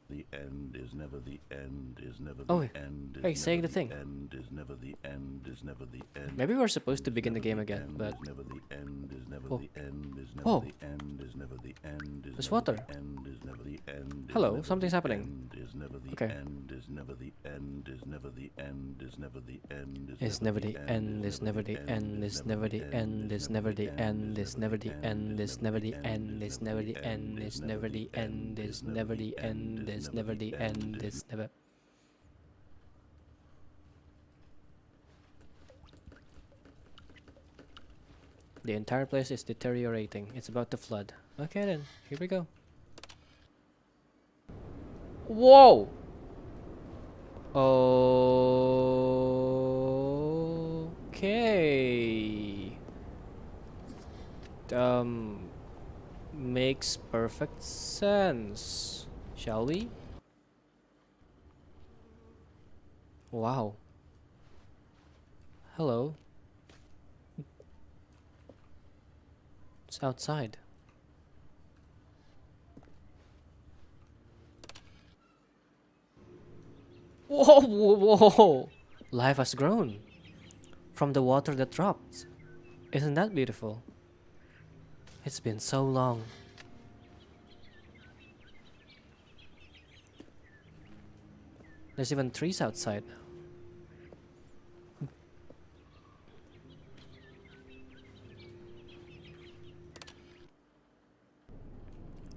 The end is never the end, is never Oh, the end, is hey, never saying the the thing. end, is never the end, is never the end. Maybe we're supposed to is begin the never game again, end, but is never the end, is never Oh. the end, is never Oh. the end, is never the end, is There's never water. the end, is never the end. is Hello, never something's the happening. end, is never the Okay. end, is never the end, is never the end, is never the end, It's never the end, it's never the end, it's never the end, it's never the end, it's never the end, it's never the end, it's never the end, it's never the end, it's never the end, it's never the end, it's never. The entire place is deteriorating. It's about to flood. Okay then, here we go. Whoa! Okay. Makes perfect sense. Shall we? Wow. Hello. It's outside. Whoa, whoa, whoa! Life has grown from the water that dropped. Isn't that beautiful? It's been so long. There's even trees outside now.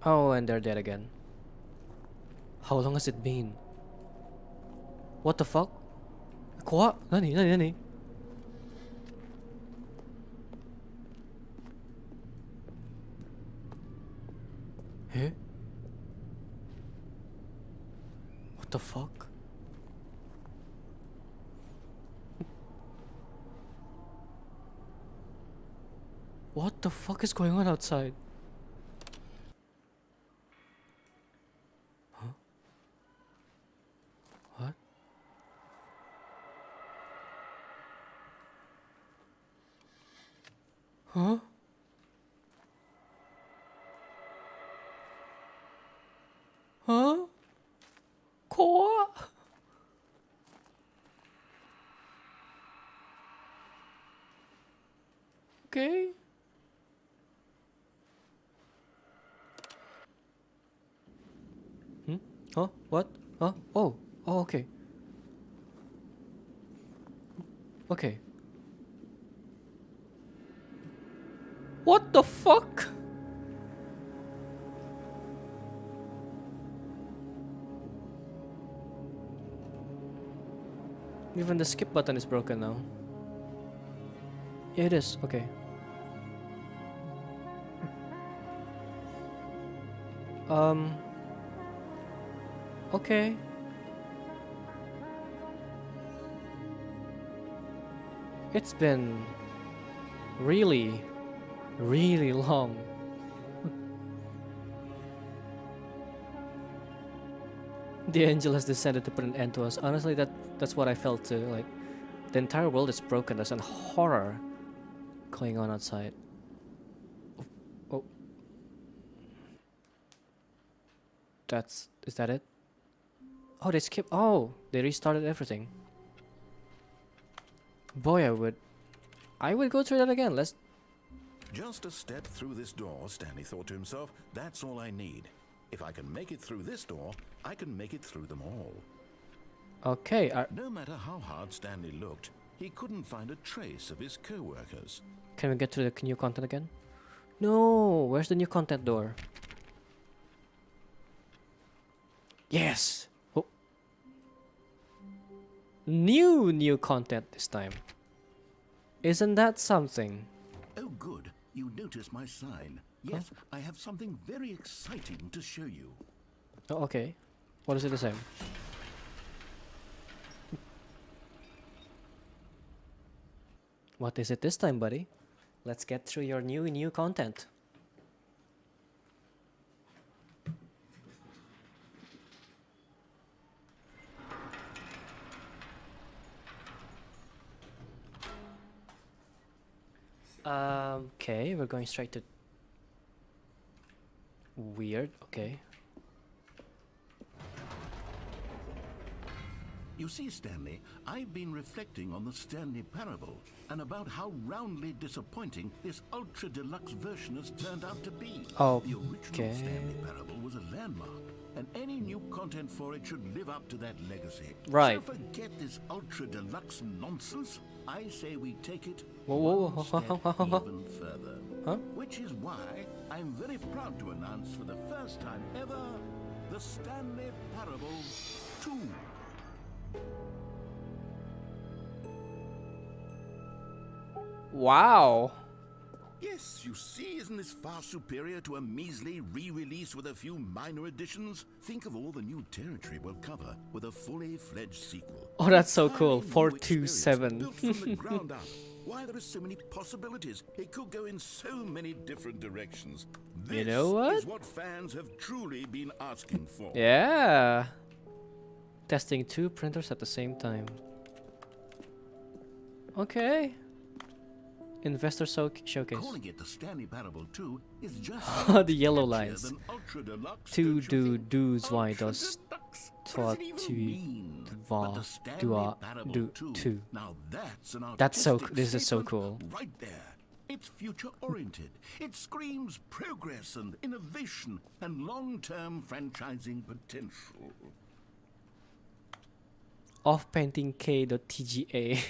Oh, and they're dead again. How long has it been? What the fuck? Kwa? Nani? Eh? What the fuck? What the fuck is going on outside? Huh? What? Huh? Huh? Kwa? Okay. Hmm? Huh? What? Huh? Oh. Oh, okay. Okay. What the fuck? Even the skip button is broken now. Yeah, it is. Okay. Okay. It's been really, really long. The angel has descended to put an end to us. Honestly, that's what I felt too. Like, the entire world is broken. There's a horror going on outside. Oh. Is that it? Oh, they skipped. Oh, they restarted everything. Boy, I would go through that again. Let's. Just a step through this door, Stanley thought to himself. That's all I need. If I can make it through this door, I can make it through them all. Okay. No matter how hard Stanley looked, he couldn't find a trace of his co-workers. Can we get to the new content again? No. Where's the new content door? Yes. Oh. New content this time. Isn't that something? Oh, good. You noticed my sign. Yes, I have something very exciting to show you. Oh, okay. What is it the same? What is it this time, buddy? Let's get through your new content. Okay, we're going straight to weird. Okay. You see, Stanley, I've been reflecting on the Stanley Parable and about how roundly disappointing this ultra deluxe version has turned out to be. The original Okay. Stanley Parable was a landmark, and any new content for it should live up to that legacy. Right. So forget this ultra deluxe nonsense. I say we take it Whoa, whoa, one whoa, step whoa. even further. Huh? Which is why I'm very proud to announce for the first time ever the Stanley Parable 2. Wow. Yes, you see, isn't this far superior to a measly re-release with a few minor additions? Think of all the new territory we'll cover with a fully fledged sequel. Oh, that's so cool. Entirely new experience 427. built from the ground up. Why, there are so many possibilities. It could go in so many different directions. This You know what? is what fans have truly been asking for. Yeah. Testing 2 printers at the same time. Okay. Investor showcase. Calling it the Stanley Parable 2 is just The yellow catchier lines. than Ultra Deluxe, Two don't you do think? do's why Ultra does Deluxe? twa What does it even tu mean? dva But the Stanley dua Parable do 2, two. now that's an That's so artistic this is so statement cool. right there. It's future-oriented. It screams progress and innovation and long-term franchising potential. Off painting k.tga.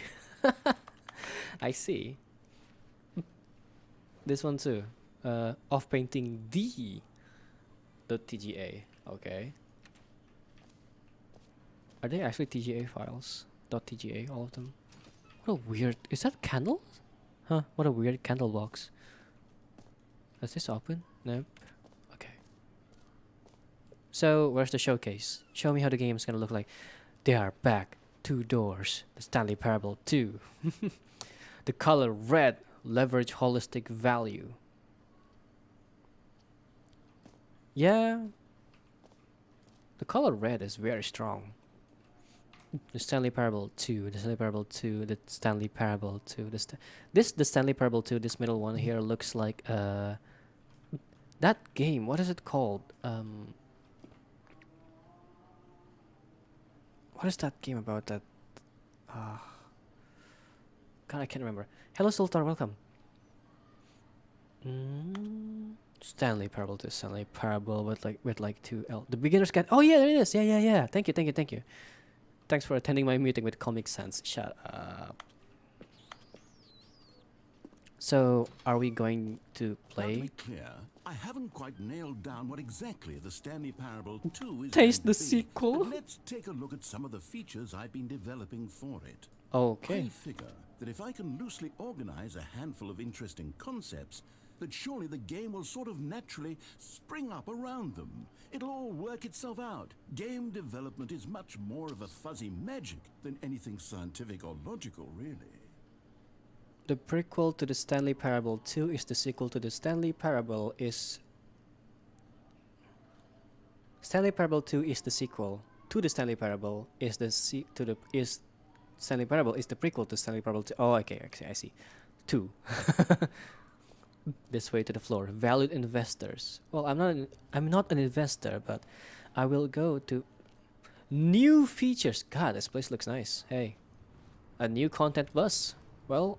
I see. This one too. Off painting d.tga. Okay. Are they actually TGA files? .tga, all of them. What a weird. Is that candles? Huh? What a weird candle box. Is this open? Nope. Okay. So where's the showcase? Show me how the game is gonna look like. They are back. 2 doors. The Stanley Parable 2. The color red. Leverage holistic value. Yeah. The color red is very strong. The Stanley Parable 2. The Stanley Parable 2. The Stanley Parable 2. The Stanley Parable 2. This middle one here looks like that game. What is it called? What is that game about that? God, I can't remember. Hello, Sultar. Welcome. Stanley Parable to Stanley Parable with like 2L. The beginner's guide. Oh yeah, there it is. Yeah. Thank you. Thanks for attending my meeting with Comic Sans. Shut up. So, are we going to Now, to play? be clear, I haven't quite nailed down what exactly the Stanley Parable 2 is Taste going the to be, sequel. but let's take a look at some of the features I've been developing for it. Okay. I figure that if I can loosely organize a handful of interesting concepts, that surely the game will sort of naturally spring up around them. It'll all work itself out. Game development is much more of a fuzzy magic than anything scientific or logical, really. The prequel to the Stanley Parable 2 is the sequel to the Stanley Parable is... Stanley Parable 2 is the sequel to the Stanley Parable is the Stanley Parable is the prequel to Stanley Parable 2. Oh, okay, I see. 2. This way to the floor. Valued investors. Well, I'm not an investor, but I will go to new features. God, this place looks nice. Hey, a new content bus. Well,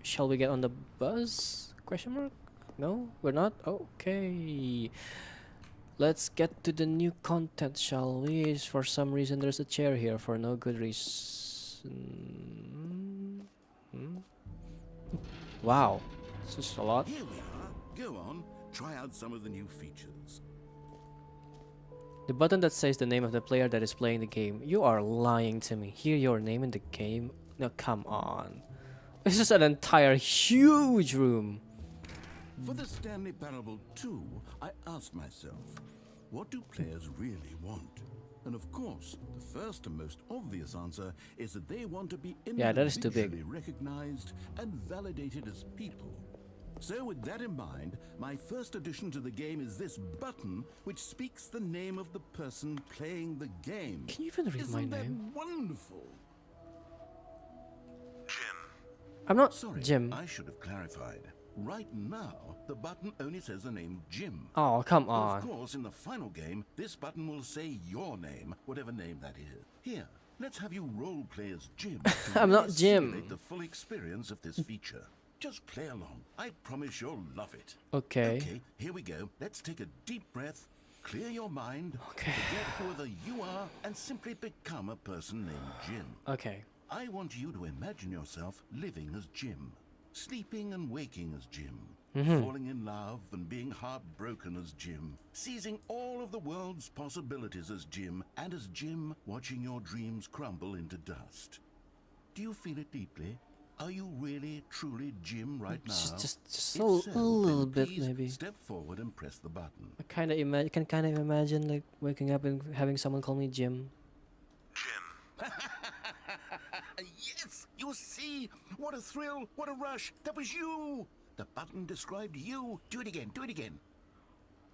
shall we get on the bus? Question mark? No, we're not. Okay. Let's get to the new content, shall we? For some reason, there's a chair here for no good reason. Wow. This is a lot. Here we are. Go on, try out some of the new features. The button that says the name of the player that is playing the game. You are lying to me. Hear your name in the game? No, come on. This is an entire huge room. For the Stanley Parable 2, I asked myself, what do players really want? And of course, the first and most obvious answer is that they want to be Yeah, that is too big. individually recognized and validated as people. So with that in mind, my first addition to the game is this button which speaks the name of the person playing the game. Can you even read Isn't my that name? wonderful? I'm not Sorry, Jim. I should have clarified. Right now, the button only says the name Jim. Oh, come But on. of course, in the final game, this button will say your name, whatever name that is. Here, let's have you role-play as Jim. to I'm not really Jim. simulate the full experience of this feature. Just play along. I promise you'll love it. Okay. Okay, here we go. Let's take a deep breath, clear your mind, Okay. forget whoever you are, and simply become a person named Jim. Okay. I want you to imagine yourself living as Jim, sleeping and waking as Jim, falling in love and being heartbroken as Jim, seizing all of the world's possibilities as Jim, and as Jim watching your dreams crumble into dust. Do you feel it deeply? Are you really, truly Jim right now? Just If a so, little then bit please maybe. step forward and press the button. I can kind of imagine like waking up and having someone call me Jim. Yes, you see? What a thrill, what a rush. That was you. The button described you. Do it again, do it again.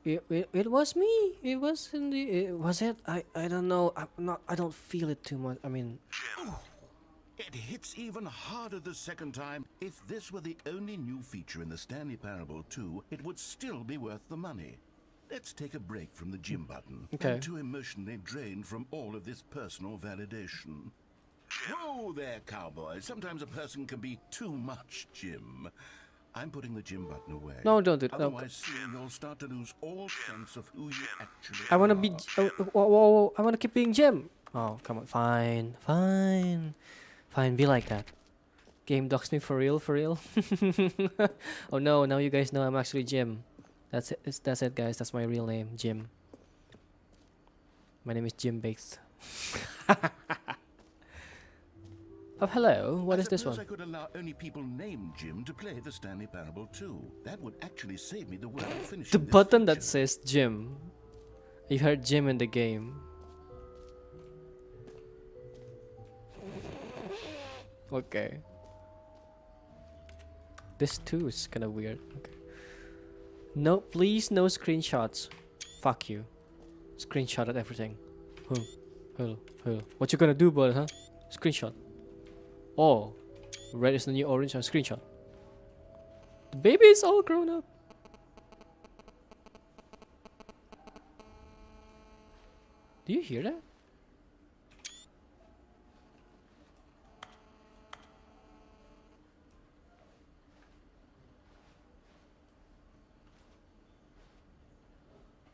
It was me. It was in the. Was it? I don't know. I don't feel it too much. I mean. It hits even harder the second time. If this were the only new feature in the Stanley Parable 2, it would still be worth the money. Let's take a break from the Jim button. Okay. I'm too emotionally drained from all of this personal validation. Whoa there, cowboy. Sometimes a person can be too much Jim. I'm putting the Jim button away. No, don't do it. No. Otherwise, soon you'll start to lose all sense of who you actually I wanna are. be. Whoa, I wanna keep being Jim. Oh, come on. Fine. Fine. Fine. Be like that. Game docs me for real. For real. Oh no! Now you guys know I'm actually Jim. That's it. That's it, guys. That's my real name, Jim. My name is Jim Bates. Oh, hello. What I is this suppose one? I could allow only people named Jim to play the Stanley Parable 2. That would actually save me the work of finishing The this button that feature. says Jim. You heard Jim in the game. Okay. This too is kind of weird. Okay. No, please, no screenshots. Fuck you. Screenshot at everything. Hello. What you gonna do, bud? Huh? Screenshot. Oh, red is the new orange. Screenshot. The baby is all grown up. Do you hear that?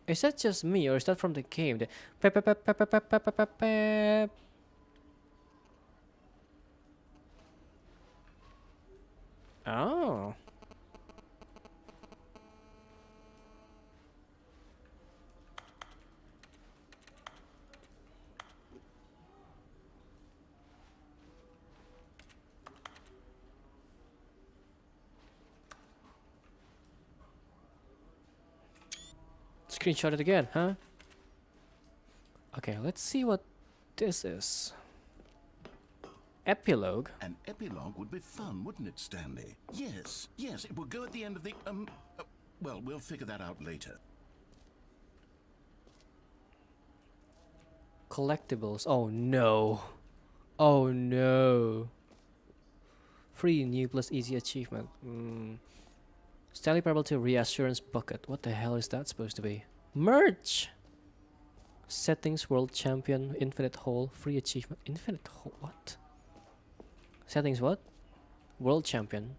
Is that just me, or is that from the game? The pep pep pep pep pep pep pep pep pep pep. Oh. Screenshot it again, huh? Okay, let's see what this is. Epilogue. An epilogue would be fun, wouldn't it, Stanley? Yes, it would go at the end of the, well, we'll figure that out later. Collectibles. Oh no. Oh no. Free new plus easy achievement. Stanley Parable 2 Reassurance Bucket. What the hell is that supposed to be? Merch! Settings World Champion. Infinite Hole. Free achievement. Infinite Hole? What? Settings what? World Champion.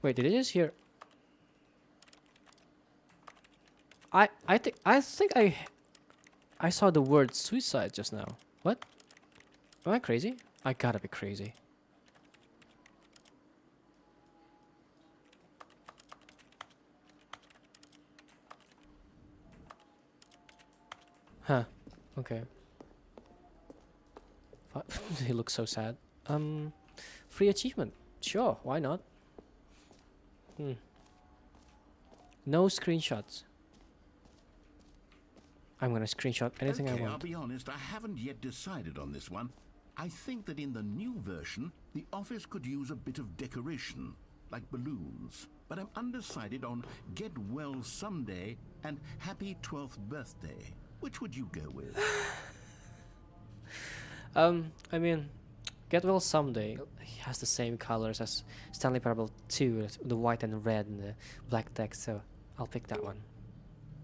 Wait, did I just hear? I think I saw the word suicide just now. What? Am I crazy? I gotta be crazy. Huh. Okay. He looks so sad. Free achievement. Sure, why not? No screenshots. I'm gonna screenshot anything I Okay, I'll want. be honest, I haven't yet decided on this one. I think that in the new version, the office could use a bit of decoration, like balloons. But I'm undecided on Get Well Someday and Happy 12th Birthday. Which would you go with? I mean, Get Well Someday has the same colors as Stanley Parable 2, the white and red and the black text, so I'll pick that one.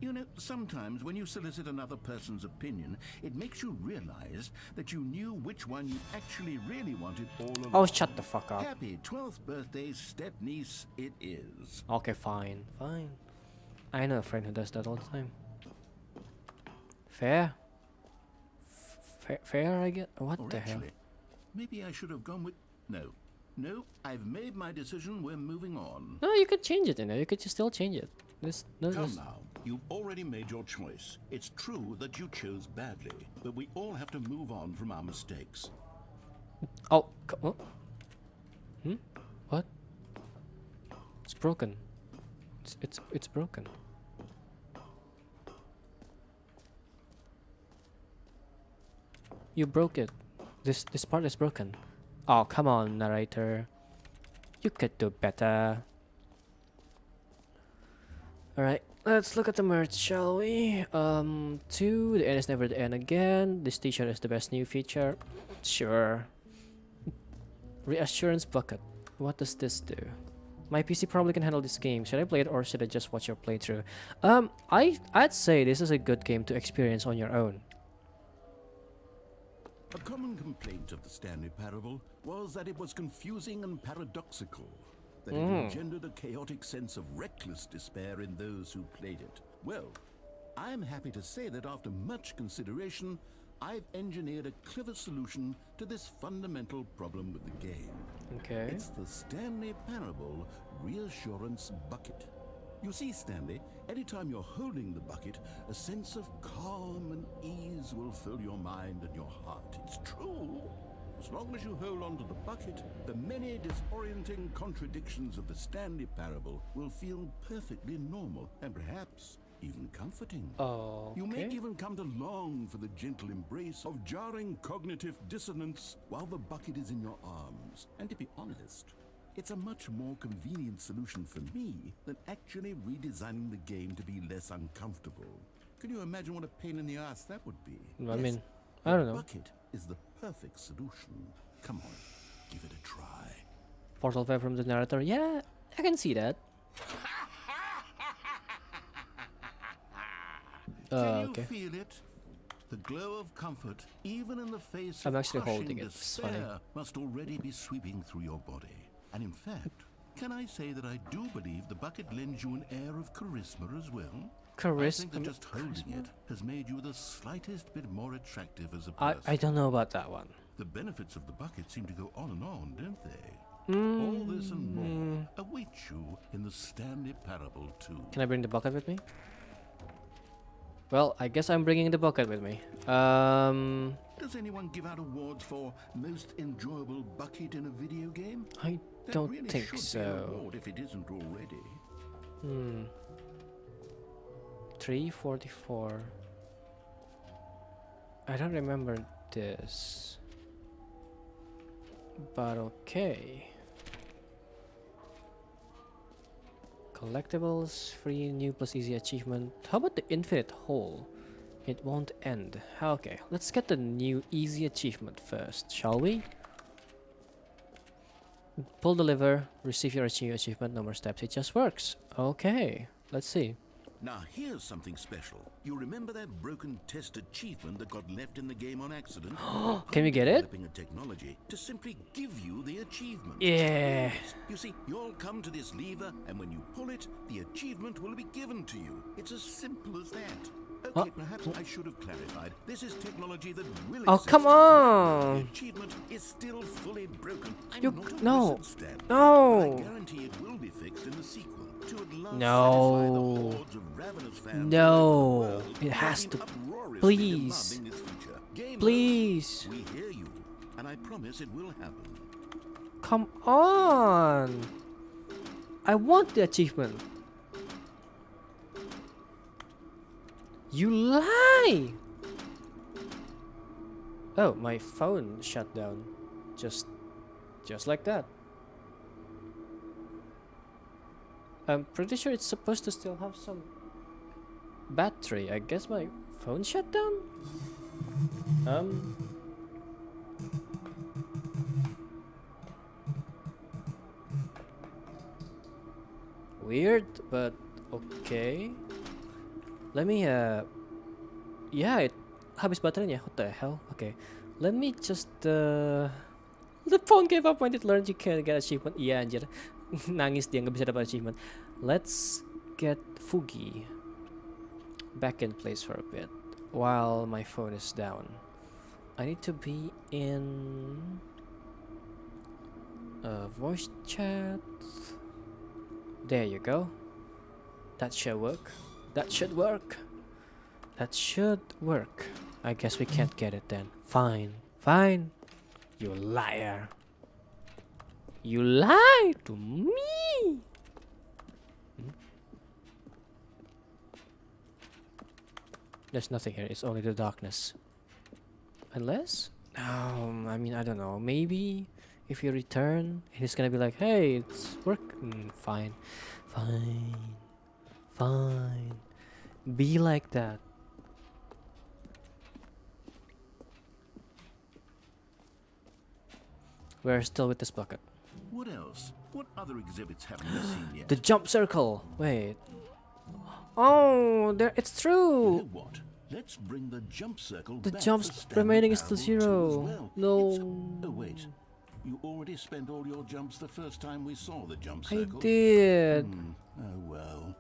You know, sometimes when you solicit another person's opinion, it makes you realize that you knew which one you actually really wanted all along. Oh, shut the fuck up. Happy 12th birthday, step-niece it is. Okay, fine, fine. I know a friend who does that all the time. Fair? Fair, I get? What Or the hell? actually, maybe I should have gone with... No, I've made my decision, we're moving on. No, you could change it, you know, you could just still change it. Come now, you've already made your choice. It's true that you chose badly, but we all have to move on from our mistakes. Oh, what? What? It's broken. It's broken. You broke it. This part is broken. Oh, come on, narrator. You could do better. Alright, let's look at the merch, shall we? 2, the end is never the end again. This t-shirt is the best new feature. Sure. Reassurance bucket. What does this do? My PC probably can handle this game. Should I play it or should I just watch your playthrough? I'd say this is a good game to experience on your own. A common complaint of the Stanley Parable was that it was confusing and paradoxical, that it engendered a chaotic sense of reckless despair in those who played it. Well, I'm happy to say that after much consideration, I've engineered a clever solution to this fundamental problem with the game. Okay. It's the Stanley Parable Reassurance Bucket. You see, Stanley, anytime you're holding the bucket, a sense of calm and ease will fill your mind and your heart. It's true. As long as you hold on to the bucket, the many disorienting contradictions of the Stanley Parable will feel perfectly normal and perhaps even comforting. Oh, You may even come to long for the gentle embrace of jarring cognitive dissonance while the bucket is in your arms. And to be honest, it's a much more convenient solution for me than actually redesigning the game to be less uncomfortable. Can you imagine what a pain in the ass that would be? I Yes, mean, I don't the know. bucket is the perfect solution. Come on, give it a try. Portal 5 from the narrator. Yeah, I can see that. Can you Okay. feel it? The glow of comfort, even in the face I'm of actually crushing holding it. It's funny. despair, must already be sweeping through your body. And in fact, can I say that I do believe the bucket lends you an air of charisma as well? I think that just holding it has made you the slightest bit more attractive as a person. I don't know about that one. The benefits of the bucket seem to go on and on, don't they? All this and more await you in the Stanley Parable 2. Can I bring the bucket with me? Well, I guess I'm bringing the bucket with me. Does anyone give out awards for most enjoyable bucket in a video game? I That don't really think should be an so. award if it isn't already. 344. I don't remember this. But okay. Collectibles, free new plus easy achievement. How about the infinite hole? It won't end. Okay, let's get the new easy achievement first, shall we? Pull the lever, receive your achievement, no more steps, it just works. Okay, let's see. Now here's something special. You remember that broken test achievement that got left in the game on accident? Can we get it? Developing a technology to simply give you the achievement. Yeah. You see, you'll come to this lever, and when you pull it, the achievement will be given to you. It's as simple as that. Okay, perhaps I should have clarified. This is technology that will Oh, exist. come The on! achievement is still fully broken. I'm You- not a no. wizard, Stan. No. But I guarantee it will be fixed in the sequel. To at last satisfy the No. hordes of ravenous fans No. all over the world It who have has been to. uproariously Please. demanding this feature. Gamers, Please. we hear you, and I promise it will happen. Come on. I want the achievement. You lie. Oh, my phone shut down. Just like that. I'm pretty sure it's supposed to still have some battery. I guess my phone shut down? Weird, but okay. Let me yeah, it habis baterainya. What the hell? Okay. Let me just the phone gave up when it learned you can't get achievement. Iya anjir. Nangis dia nggak bisa dapat achievement. Let's get Fugi back in place for a bit while my phone is down. I need to be in voice chat. There you go. That should work. That should work. That should work. I guess we can't get it then. Fine. Fine. You liar. You lied to me. There's nothing here. It's only the darkness. Unless? I mean, I don't know. Maybe if you return, he's gonna be like, hey, it's work. Fine. Fine. Fine. Be like that. We're still with this bucket. What else? What other exhibits haven't you seen yet? The jump circle. Wait. Oh, there. It's You know true. what? Let's bring the jump circle The back jumps for Stanley remaining is still Parable 2 as zero. well. No. Oh wait, you already spent all your jumps the first time we saw the jump I circle. did. Oh well.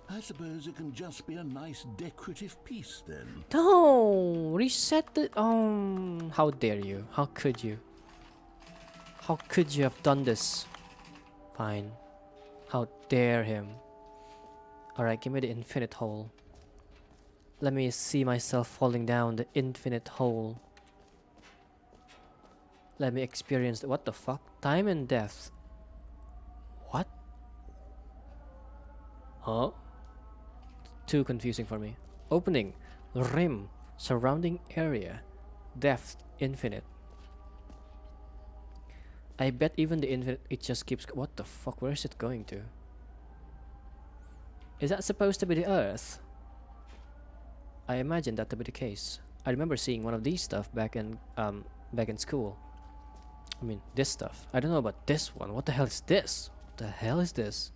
I suppose it can just be a nice decorative piece then. No. Reset the. How dare you? How could you? How could you have done this? Fine. How dare him? Alright, give me the infinite hole. Let me see myself falling down the infinite hole. Let me experience what the fuck? Time and death. What? Huh? Too confusing for me. Opening. Rim. Surrounding area. Depth. Infinite. I bet even the infinite, it just keeps. What the fuck? Where is it going to? Is that supposed to be the Earth? I imagine that to be the case. I remember seeing one of these stuff back in school. I mean, this stuff. I don't know about this one. What the hell is this? What the hell is this?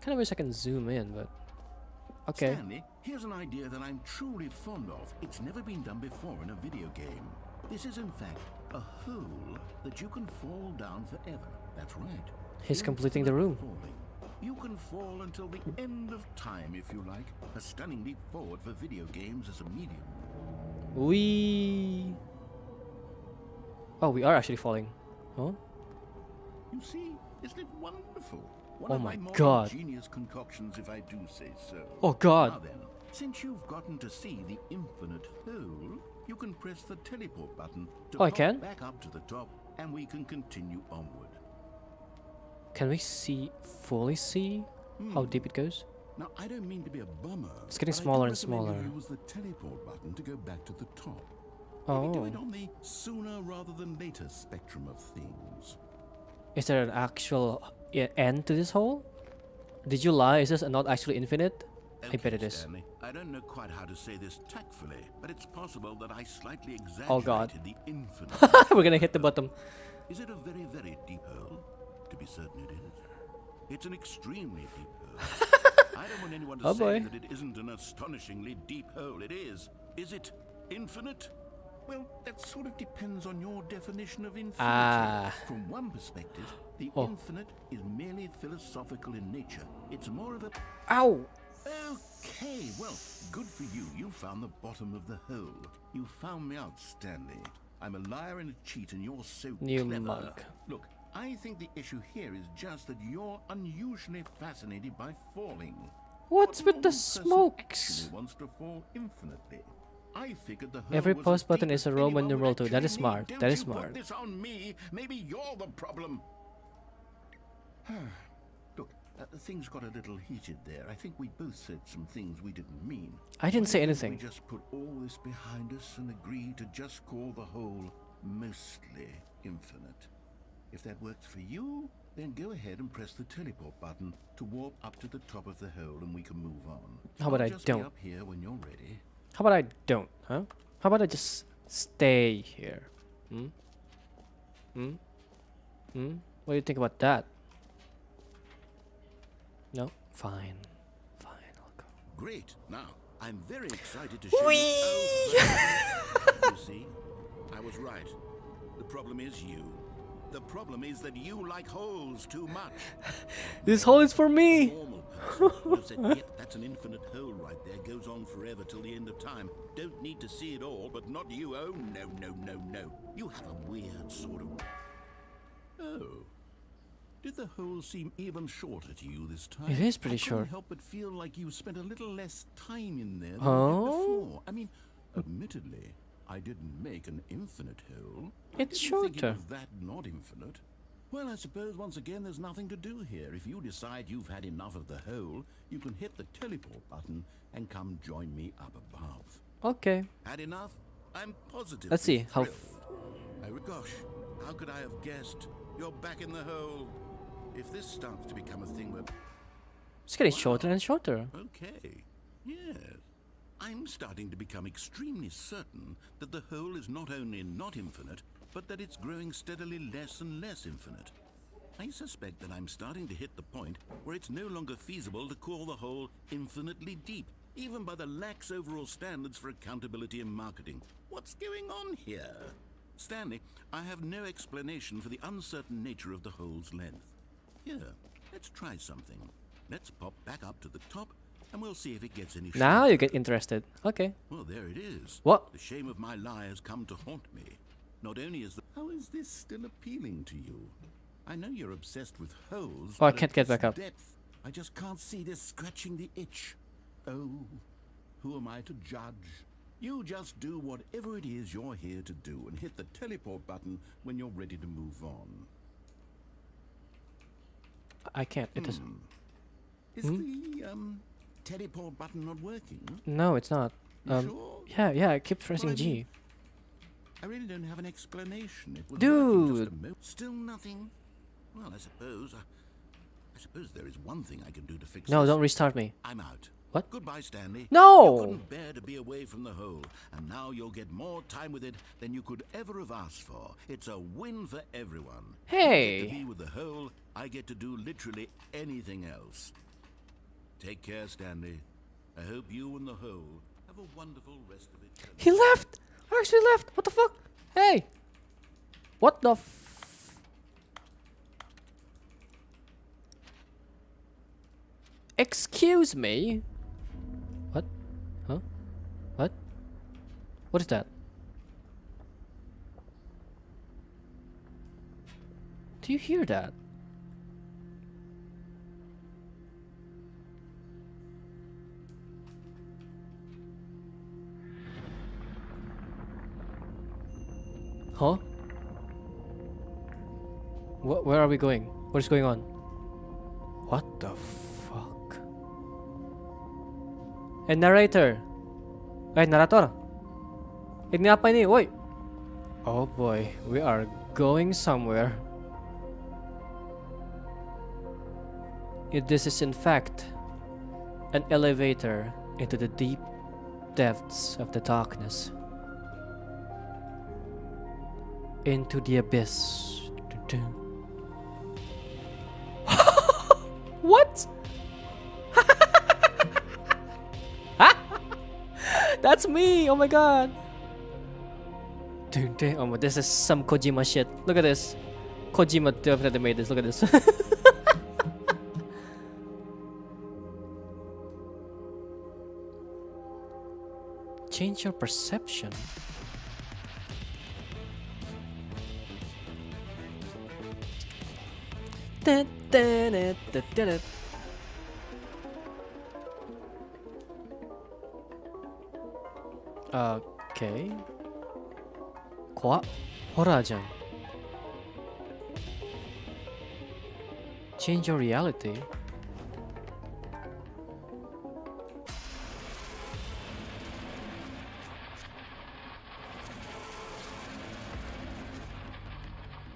Kind of wish I can zoom in, but okay. Stanley, here's an idea that I'm truly fond of. It's never been done before in a video game. This is in fact a hole that you can fall down forever. That's right. He's completing the room. Falling. You can fall until the end of time if you like. A stunning leap forward for video games as a medium. We. Oh, we are actually falling. Huh? You see, isn't it wonderful? One Oh of my more God. ingenious concoctions, if I do say so. Oh God. Now then, since you've gotten to see the infinite hole, you can press the teleport button to Oh, I pop can? back up to the top, and we can continue onward. Can we fully see how deep it goes? Now, I don't mean to be a bummer. It's getting but I do smaller and recommend smaller. You use the teleport button to go back to the top. Maybe do Oh. it on the sooner rather than later spectrum of things. Is there an actual end to this hole? Did you lie? Is this not actually infinite? I bet it is. Stanley, I don't know quite how to say this tactfully, but it's possible that I slightly exaggerated Oh, God. the infinite. We're gonna hit the bottom. Is it a very, very deep hole? To be certain it is. It's an extremely deep hole. I don't want anyone to Oh, say boy. that it isn't an astonishingly deep hole. It is. Is it infinite? Well, that sort of depends on your definition of infinity. Ah. From one perspective, the Oh. infinite is merely philosophical in nature. It's more of a... Ow! Okay, well, good for you. You found the bottom of the hole. You found me out, Stanley. I'm a liar and a cheat, and you're so New clever. mug. Look, I think the issue here is just that you're unusually fascinated by falling. What's What with the normal person smokes? actually wants to fall infinitely. I figured the hole Every was post as button deep is a as Roman anyone would numeral too. That is actually need. smart. Don't That is you smart. Put this on me. Maybe you're the problem. Look, things got a little heated there. I think we both said some things we didn't mean. I didn't say Why don't anything. We just put all this behind us and agree to just call the hole mostly infinite. If that works for you, then go ahead and press the teleport button to warp up to the top of the hole and we can move on. How about I'll I just don't? Be up here when you're ready. How about I don't, huh? How about I just stay here? Hmm? Hmm? Hmm? What do you think about that? No? Fine. Fine, I'll go. Great. Now, I'm very excited to show you. You see, I was right. The problem is you. The problem is that you like holes too much. This hole is for me! Normal person would have said, yep, that's an infinite hole right there. Goes on forever till the end of time. Don't need to see it all, but not you. Oh, no, no, no, no. You have a weird sort of... Oh. Did the hole seem even shorter to you this time? It is pretty I short. couldn't help but feel like you spent a little less time in there than Oh? you did before. I mean, admittedly, I didn't make an infinite hole. It's Didn't think shorter. it was that not infinite. Well, I suppose once again there's nothing to do here. If you decide you've had enough of the hole, you can hit the teleport button and come join me up above. Okay. Had enough? I'm positive. Let's see how Oh gosh, how could I have guessed? You're back in the hole. If this starts to become a thing where... it's getting shorter and shorter. Okay, yes. I'm starting to become extremely certain that the hole is not only not infinite, but that it's growing steadily less and less infinite. I suspect that I'm starting to hit the point where it's no longer feasible to call the hole infinitely deep, even by the lax overall standards for accountability and marketing. What's going on here? Stanley, I have no explanation for the uncertain nature of the hole's length. Here, let's try something. Let's pop back up to the top, and we'll see if it gets any shorter. Now you get interested. Okay. Well, there it is. What? The shame of my lie has come to haunt me. Not only is the... How is this still appealing to you? I know you're obsessed with holes. Oh, I but can't at get this back up. Depth, I just can't see this scratching the itch. Oh, who am I to judge? You just do whatever it is you're here to do and hit the teleport button when you're ready to move on. I can't. It is. Is the teleport button not working? No, it's not. You sure? Yeah, I keep pressing Well, I mean, G. I really don't have an explanation. It was Dude. working just a still nothing. Well, I suppose there is one thing I can do to fix No, this. don't restart me. I'm out. What? Goodbye, Stanley. No! You couldn't bear to be away from the hole, and now you'll get more time with it than you could ever have asked for. It's a win for everyone. You get to Hey! be with the hole. I get to do literally anything else. Take care, Stanley. I hope you and the hole have a wonderful rest of it. He left! I actually left! What the fuck? Hey! What the Excuse me? What? Huh? What? What is that? Do you hear that? Huh? Where are we going? What is going on? What the fuck? Hey, narrator! Hey, narrator! Ini apa ini? Woi! Oh boy, we are going somewhere. This is in fact an elevator into the deep depths of the darkness. Into the abyss. What? That's me! Oh my god! Oh my, this is some Kojima shit. Look at this. Kojima definitely made this. Look at this. Change your perception. Dun, dun, dun, dun, dun, dun. Okay. Kwa? Horajan. Change your reality.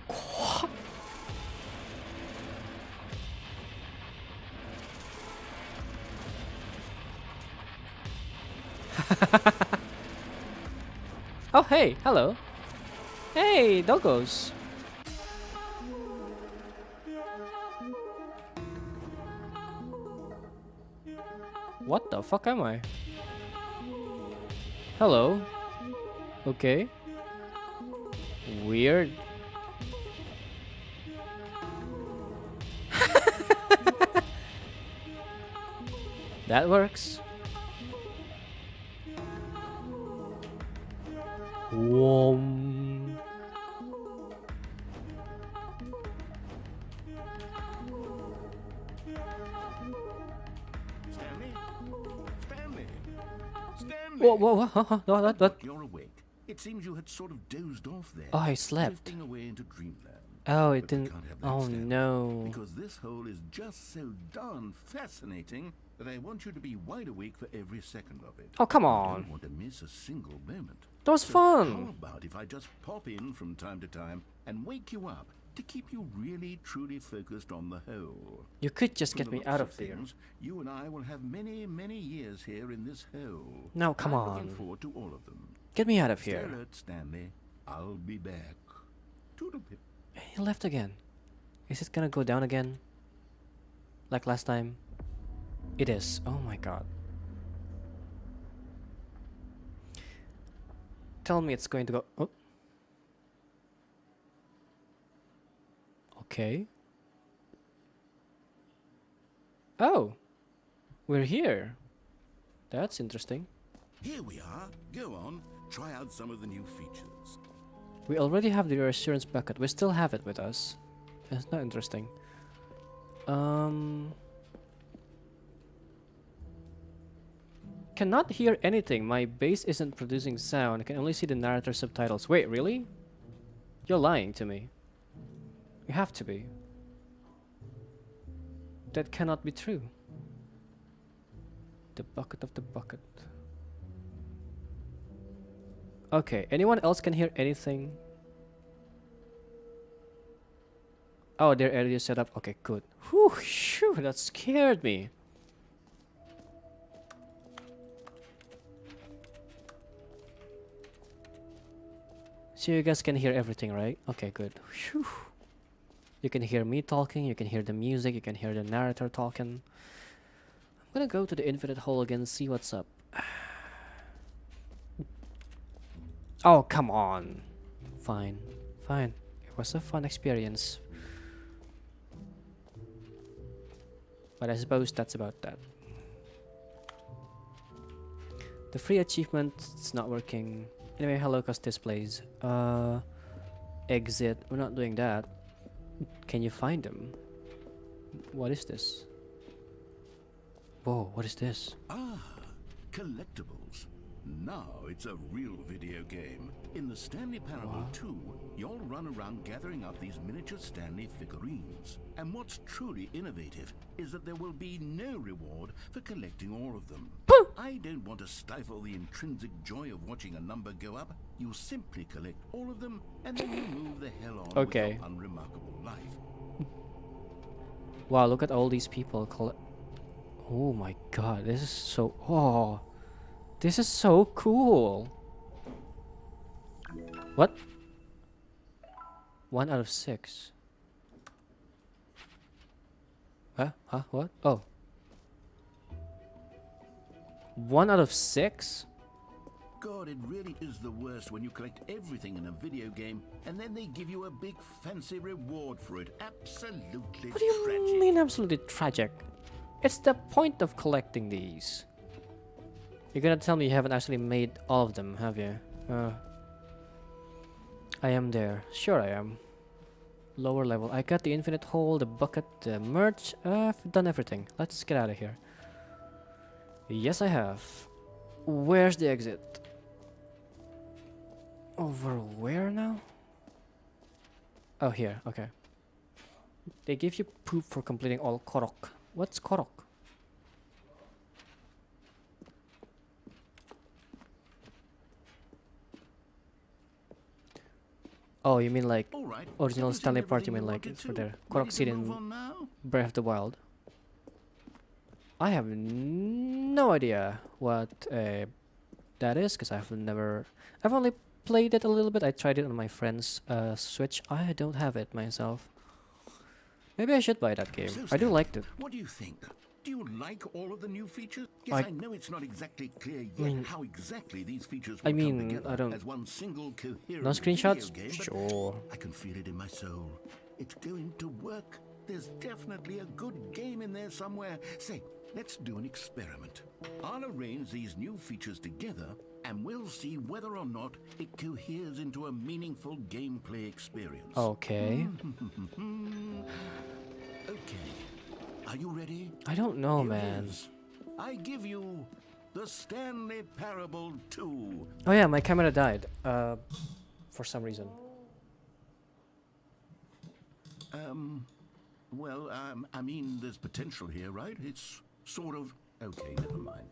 Kwa? Oh, hey, hello. Hey, doggos. What the fuck am I? Hello. Okay. Weird. That works. Wom. Stanley? Stanley? Stanley? Whoa, huh, what? Look, you're awake. It seems you had sort of dozed off there. Oh, I slept. Drifting away into dreamland. Oh, it But we didn't. can't have that, Oh Stanley, no. Because this hole is just so darn fascinating that I want you to be wide awake for every second of it. Oh, come I on. don't want to miss a single moment. That was So fun. How about if I just pop in from time to time and wake you up to keep you really, truly focused on the hole? You could just From get the me looks out of there. things, you and I will have many, many years here in this hole. No, come I'm on. looking forward to all of them. Get me out of Stay here. alert, Stanley. I'll be back. Toodle-pip. He left again. Is it gonna go down again? Like last time? It is. Oh my god. Tell me it's going to go. Oh. Okay. Oh. We're here. That's interesting. Here we are. Go on. Try out some of the new features. We already have the reassurance bucket. We still have it with us. That's not interesting. Cannot hear anything. My base isn't producing sound. I can only see the narrator subtitles. Wait, really? You're lying to me. You have to be. That cannot be true. The bucket of the bucket. Okay, anyone else can hear anything? Oh, they're already set up. Okay, good. Whew, shoo, that scared me. So you guys can hear everything, right? Okay, good. Whew. You can hear me talking, you can hear the music, you can hear the narrator talking. I'm gonna go to the infinite hole again and see what's up. Oh, come on. Fine, fine. It was a fun experience. But I suppose that's about that. The free achievement, it's not working. Anyway, hello cost displays. Exit. We're not doing that. Can you find them? What is this? Whoa, what is this? Ah, collectibles. Now it's a real video game. In the Stanley Parable 2, you'll run around gathering up these miniature Stanley figurines. And what's truly innovative is that there will be no reward for collecting all of them. I don't want to stifle the intrinsic joy of watching a number go up. You simply collect all of them, and then you move the hell on Okay. with your unremarkable life. Wow, look at all these people. Oh my god, this is so... Oh, this is so cool. What? 1 out of 6. Huh? Huh? What? Oh. 1 out of 6? God, it really is the worst when you collect everything in a video game and then they give you a big fancy reward for it. Absolutely What do you tragic. mean absolutely tragic? It's the point of collecting these. You're gonna tell me you haven't actually made all of them, have you? I am there. Sure I am. Lower level. I got the infinite hole, the bucket, the merch. I've done everything. Let's get out of here. Yes, I have. Where's the exit? Over where now? Oh, here. Okay. They give you poop for completing all korok. What's korok? Oh, you mean like All right. original have you seen Stanley part? You everything mean you like wanted it's for to? their Ready korok to seed move in on now? Breath of the Wild? I have no idea what that is because I've only played it a little bit. I tried it on my friend's Switch. I don't have it myself. Maybe I should buy that game. So, I do Stan, like it. What do you think? Do you like all of the new features? I- Yes, I know it's not exactly clear yet mean- how exactly these features I will mean, come together I don't- as one single coherent No screenshots? video game, but Sure. I can feel it in my soul. It's going to work. There's definitely a good game in there somewhere. Say, let's do an experiment. I'll arrange these new features together, and we'll see whether or not it coheres into a meaningful gameplay experience. Okay. Okay. Are you ready? I don't know, Here it man. is. I give you the Stanley Parable 2. Oh yeah, my camera died. For some reason. Well, I mean, there's potential here, right? It's sort of... Okay, never mind.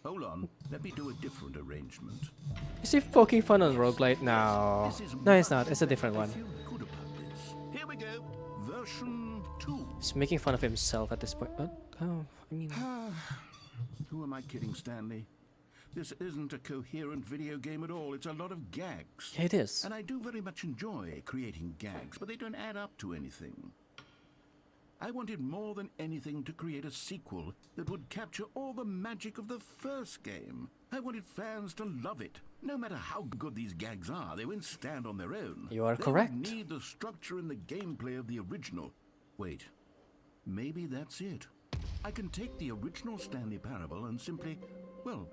Hold on. Let me do a different arrangement. Is he poking fun on roguelite? No. This is No, it's much not. It's a different better. one. I feel good about this. Here we go. Version 2. He's making fun of himself at this point. Oh, I mean... Who am I kidding, Stanley? This isn't a coherent video game at all. It's a lot of gags. Yeah, it is. And I do very much enjoy creating gags, but they don't add up to anything. I wanted more than anything to create a sequel that would capture all the magic of the first game. I wanted fans to love it. No matter how good these gags are, they won't stand on their own. You are They correct. would need the structure and the gameplay of the original. Wait, maybe that's it. I can take the original Stanley Parable and simply, well,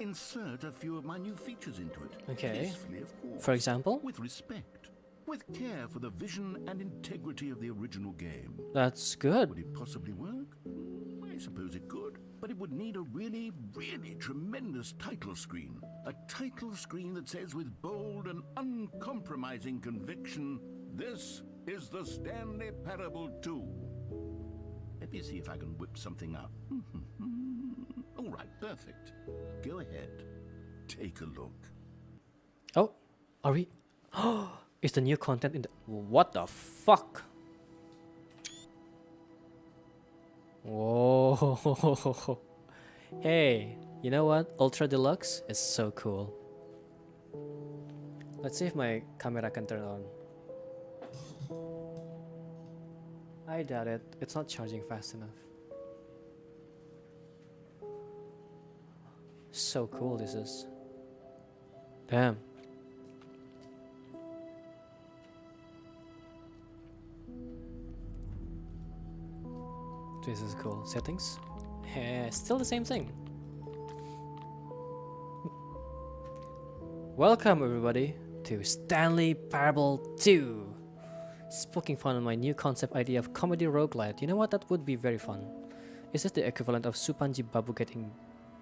insert a few of my new features into it. Okay. Gracefully, of course. For example? With respect. With care for the vision and integrity of the original game. That's good. Would it possibly work? I suppose it could. But it would need a really, really tremendous title screen. A title screen that says with bold and uncompromising conviction, "This is the Stanley Parable 2. Let me see if I can whip something up. All right, perfect. Go ahead. Take a look. Oh, are we? Oh, is the new content in the? What the fuck? Whoa! Hey, you know what? Ultra Deluxe is so cool. Let's see if my camera can turn on. I doubt it. It's not charging fast enough. So cool this is. Damn. This is cool. Settings? Still the same thing. Welcome everybody to Stanley Parable 2. It's poking fun on my new concept idea of comedy roguelite. You know what? That would be very fun. Is this the equivalent of Supanji Babu getting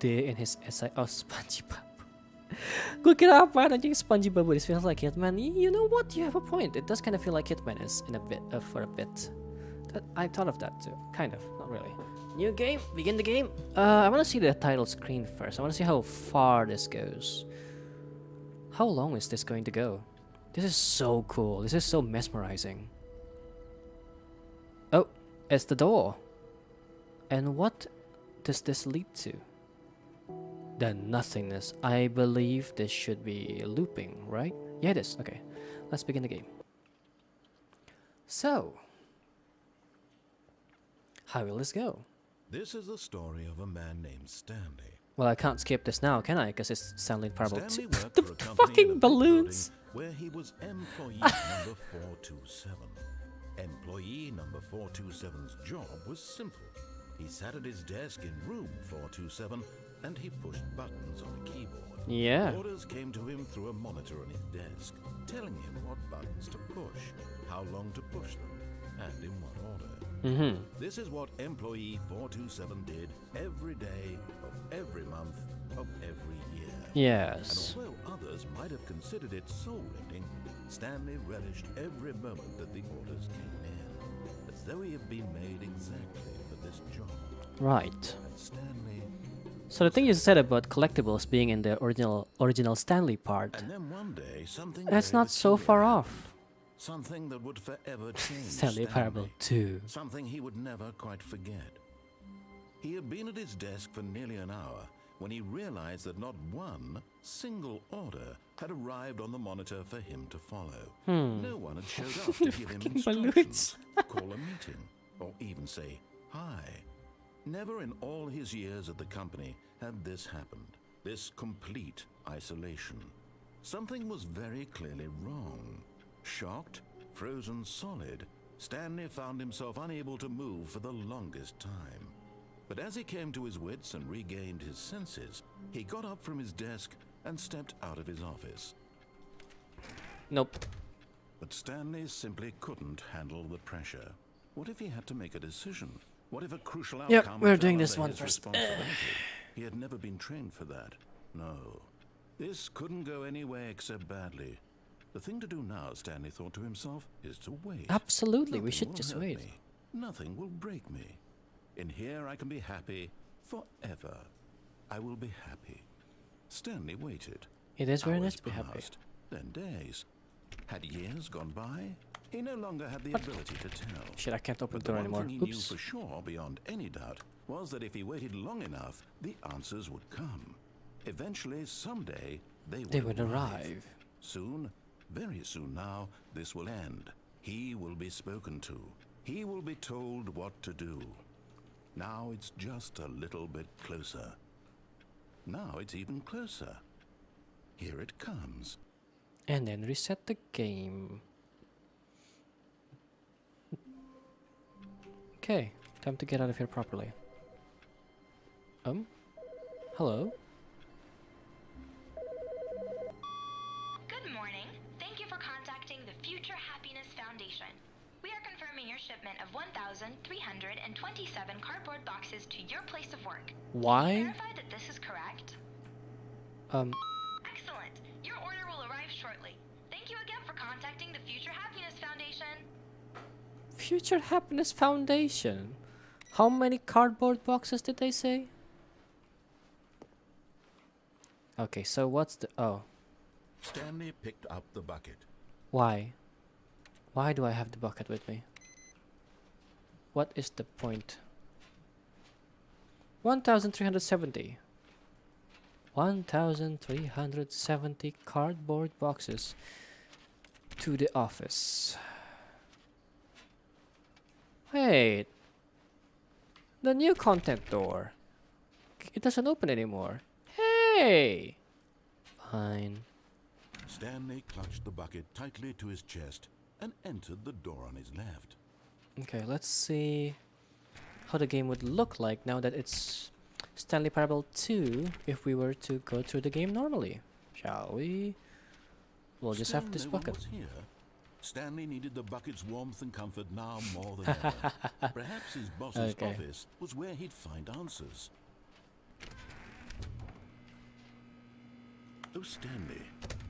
D in his essay? Oh, Spongy Babu. Gue kira apa anjing Spongy Babu? This feels like Hitman. You know what? You have a point. It does kind of feel like Hitman is in a bit for a bit. I thought of that too. Kind of, not really. New game, begin the game. I want to see the title screen first. I want to see how far this goes. How long is this going to go? This is so cool. This is so mesmerizing. Oh, it's the door. And what does this lead to? The nothingness. I believe this should be looping, right? Yeah, it is. Okay, let's begin the game. So, how will this go? This is the story of a man named Stanley. Well, I can't skip this now, can I? Because it's Stanley Parable 2. Stanley worked The for a company in a fucking big balloons! building where he was employee number 427. Employee number 427's job was simple. He sat at his desk in room 427 and he pushed buttons on a keyboard. Yeah. Orders came to him through a monitor on his desk, telling him what buttons to push, how long to push them, and in what order. Mm-hmm. This is what employee 427 did every day of every month of every year. Yes. And although others might have considered it soul-rending, Stanley relished every moment that the orders came in, as though he had been made exactly for this job. Right. And Stanley... So the thing you said about collectibles being in the original Stanley part, And then one day, something that's very not so peculiar far happened. off. Something that would forever change Stanley Parable 2. Something he would never quite forget. He had been at his desk for nearly an hour when he realized that not one single order had arrived on the monitor for him to follow. No one had showed up to give him Fucking instructions, call a meeting, or even say hi. Never in all his years at the company had this happened, this complete isolation. Something was very clearly wrong. Shocked, frozen solid, Stanley found himself unable to move for the longest time. But as he came to his wits and regained his senses, he got up from his desk and stepped out of his office. Nope. But Stanley simply couldn't handle the pressure. What if he had to make a decision? What if a crucial Yep, outcome we're fell doing this under one his first. responsibility? He had never been trained for that. No. This couldn't go any way except badly. The thing to do now, Stanley thought to himself, is to wait. Absolutely, we Nothing should will just hurt wait. me. Nothing will break me. In here I can be happy forever. I will be happy. Stanley waited. It is very Hours nice to be happy. passed, then days. Had years gone by? He no longer had the ability to tell. Shit, I can't open But the the door one anymore. thing he knew Oops. for sure, beyond any doubt, was that if he waited long enough, the answers would come. Eventually, someday, They would arrive. Soon, very soon now, this will end. He will be spoken to. He will be told what to do. Now it's just a little bit closer. Now it's even closer. Here it comes. And then reset the game. Okay, time to get out of here properly. Hello? Good morning. Thank you for contacting the Future Happiness Foundation. We are confirming your shipment of 1,327 cardboard boxes to your place of work. Why? Verify that this is correct. Excellent. Your order will arrive shortly. Thank you again for contacting the Future Happiness Foundation. Future Happiness Foundation. How many cardboard boxes did they say? Okay, so what's the... Oh, Stanley picked up the bucket. why? Why do I have the bucket with me? What is the point? 1,370. 1,370 cardboard boxes to the office. Wait. The new content door. It doesn't open anymore. Hey! Fine. Stanley clutched the bucket tightly to his chest and entered the door on his left. Okay, let's see how the game would look like now that it's Stanley Parable 2 if we were to go through the game normally. Shall we? We'll just have this Still no one bucket. was here. Stanley needed the bucket's warmth and comfort now more than ever. Perhaps his boss's Okay. office was where he'd find answers. Oh, Stanley,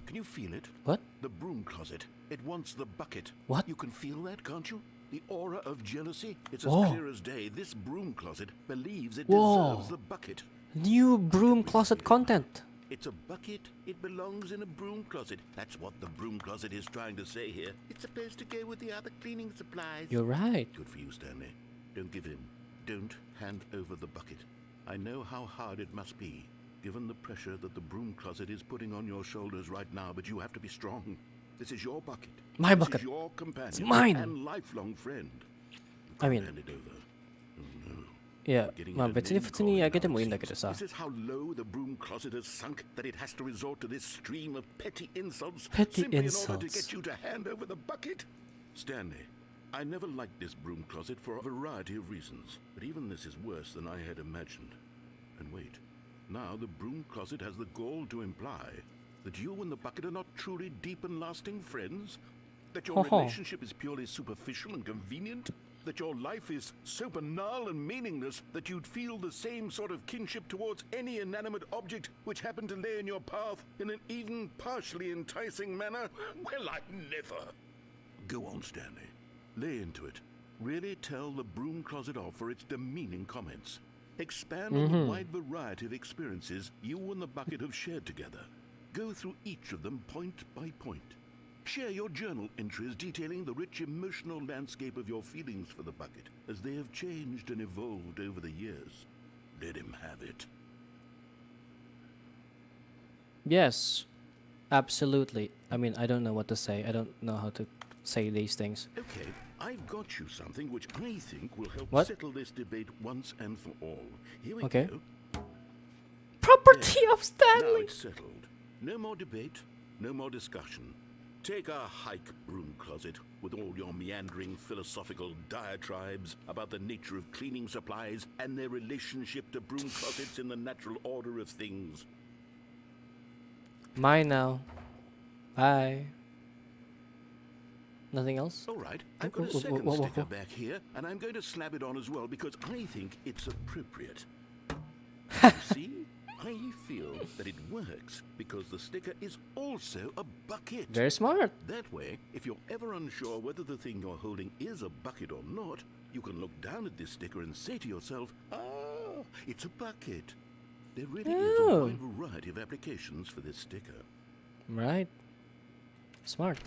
can you feel it? What? The broom closet. It wants the bucket. What? You can feel that, can't you? The aura of jealousy. It's as Whoa. clear as day. This broom closet believes it Whoa. deserves the bucket. New broom closet content. It's a bucket. It belongs in a broom closet. That's what the broom closet is trying to say here. It's supposed to go with the other cleaning supplies. You're right. Good for you, Stanley. Don't give in. Don't hand over the bucket. I know how hard it must be, given the pressure that the broom closet is putting on your shoulders right now, but you have to be strong. This is your bucket. My This bucket. is your companion. It's mine. And lifelong friend. You I mean- can't hand it over. Oh, no. いや、 Getting まあ it a 別に name 普通にあげてもいいん calling だけど now, さ This is how low the broom closet has sunk that it has to resort to this stream of petty insults Petty simply in order to insults. get you to hand over the bucket. Stanley, I never liked this broom closet for a variety of reasons, but even this is worse than I had imagined. And wait, Now the broom closet has the gall to imply that you and the bucket are not truly deep and lasting friends? That your relationship is purely superficial and convenient? That your life is so banal and meaningless that you'd feel the same sort of kinship towards any inanimate object which happened to lay in your path in an even partially enticing manner? Well, I never. Go on, Stanley. Lay into it. Really tell the broom closet off for its demeaning comments. Expand on the wide variety of experiences you and the bucket have shared together. Go through each of them point by point. Share your journal entries detailing the rich emotional landscape of your feelings for the bucket as they have changed and evolved over the years. Let him have it. Yes, absolutely. I mean, I don't know what to say. I don't know how to say these things. Okay, I've got you something which I think will help What? settle this debate once and for all. Here we Okay. go. Property of Now Stanley! it's settled. No more debate, no more discussion. Take a hike, broom closet, with all your meandering philosophical diatribes about the nature of cleaning supplies and their relationship to broom closets in the natural order of things. Mine now. Bye. Nothing else? All right, I've got a second sticker back here, and I'm going to slap it on as well because I think it's appropriate. You see? I feel that it works because the sticker is also a bucket. Very smart. That way, if you're ever unsure whether the thing you're holding is a bucket or not, you can look down at this sticker and say to yourself, ah, it's a bucket. There really is a Oh. wide variety of applications for this sticker. Right. Smart.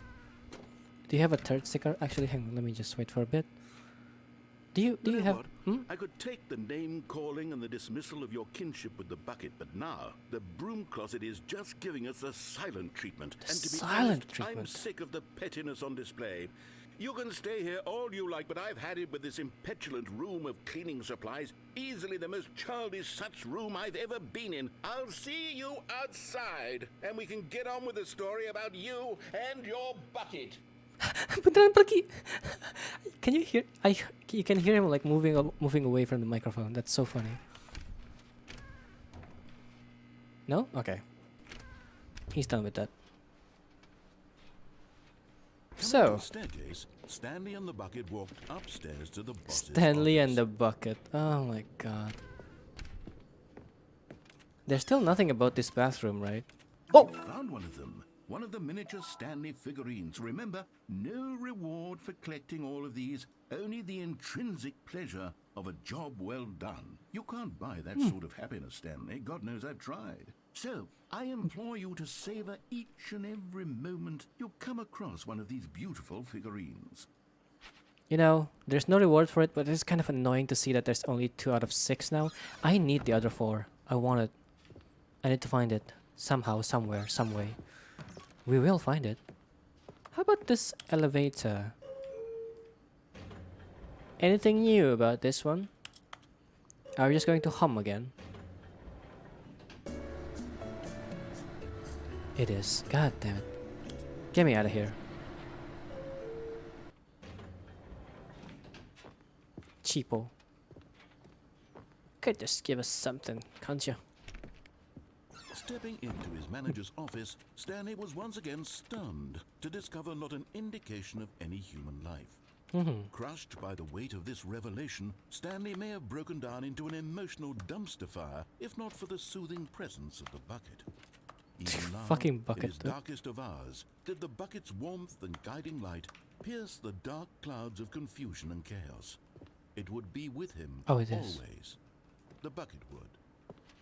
Do you have a third sticker? Actually, hang on. Let me just wait for a bit. Do you You know have? what? I could take the name calling and the dismissal of your kinship with the bucket, but now the broom closet is just giving us a silent treatment. The And to be silent honest, I'm treatment. sick of the pettiness on display. You can stay here all you like, but I've had it with this impetulant room of cleaning supplies. Easily the most childish such room I've ever been in. I'll see you outside, and we can get on with the story about you and your bucket. Beneran pergi. Can you hear? You can hear him like moving away from the microphone. That's so funny. No? Okay. He's done with that. Coming down So, the staircase, Stanley and the bucket walked upstairs to the boss's Stanley and office. the bucket. Oh my god. There's still nothing about this bathroom, right? Oh! Found one of them. One of the miniature Stanley figurines. Remember, no reward for collecting all of these, only the intrinsic pleasure of a job well done. You can't buy that sort of happiness, Stanley. God knows I've tried. So, I implore you to savor each and every moment you come across one of these beautiful figurines. You know, there's no reward for it, but it's kind of annoying to see that there's only 2 out of 6 now. I need the other 4. I want it. I need to find it. Somehow, somewhere, some way. We will find it. How about this elevator? Anything new about this one? Are we just going to hum again? It is. God damn it. Get me out of here. Cheapo. Could just give us something, can't you? Stepping into his manager's office, Stanley was once again stunned to discover not an indication of any human life. Crushed by the weight of this revelation, Stanley may have broken down into an emotional dumpster fire if not for the soothing presence of the bucket. Even now, Fucking bucket, in his dude. darkest of hours, did the bucket's warmth and guiding light pierce the dark clouds of confusion and chaos. It would be with him Oh, it is. always. The bucket would,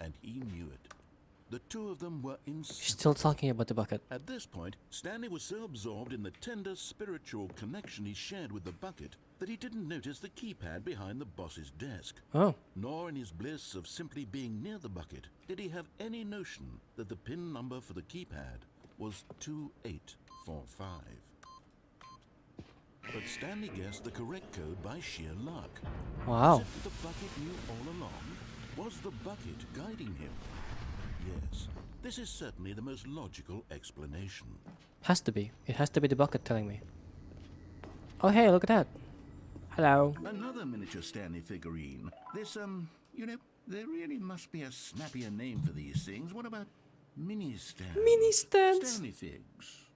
and he knew it. The two of them were inseparable. Still talking about the bucket. At this point, Stanley was so absorbed in the tender spiritual connection he shared with the bucket that he didn't notice the keypad behind the boss's desk. Oh, Nor in his bliss of simply being near the bucket did he have any notion that the PIN number for the keypad was 2845. But Stanley guessed the correct code by sheer luck. wow. As if the bucket knew all along. Was the bucket guiding him? Yes, this is certainly the most logical explanation. Has to be. It has to be the bucket telling me. Oh, hey, look at that. Hello. Another miniature Stanley figurine. This There really must be a snappier name for these things. What about mini stands? Mini stands. Stanley figs.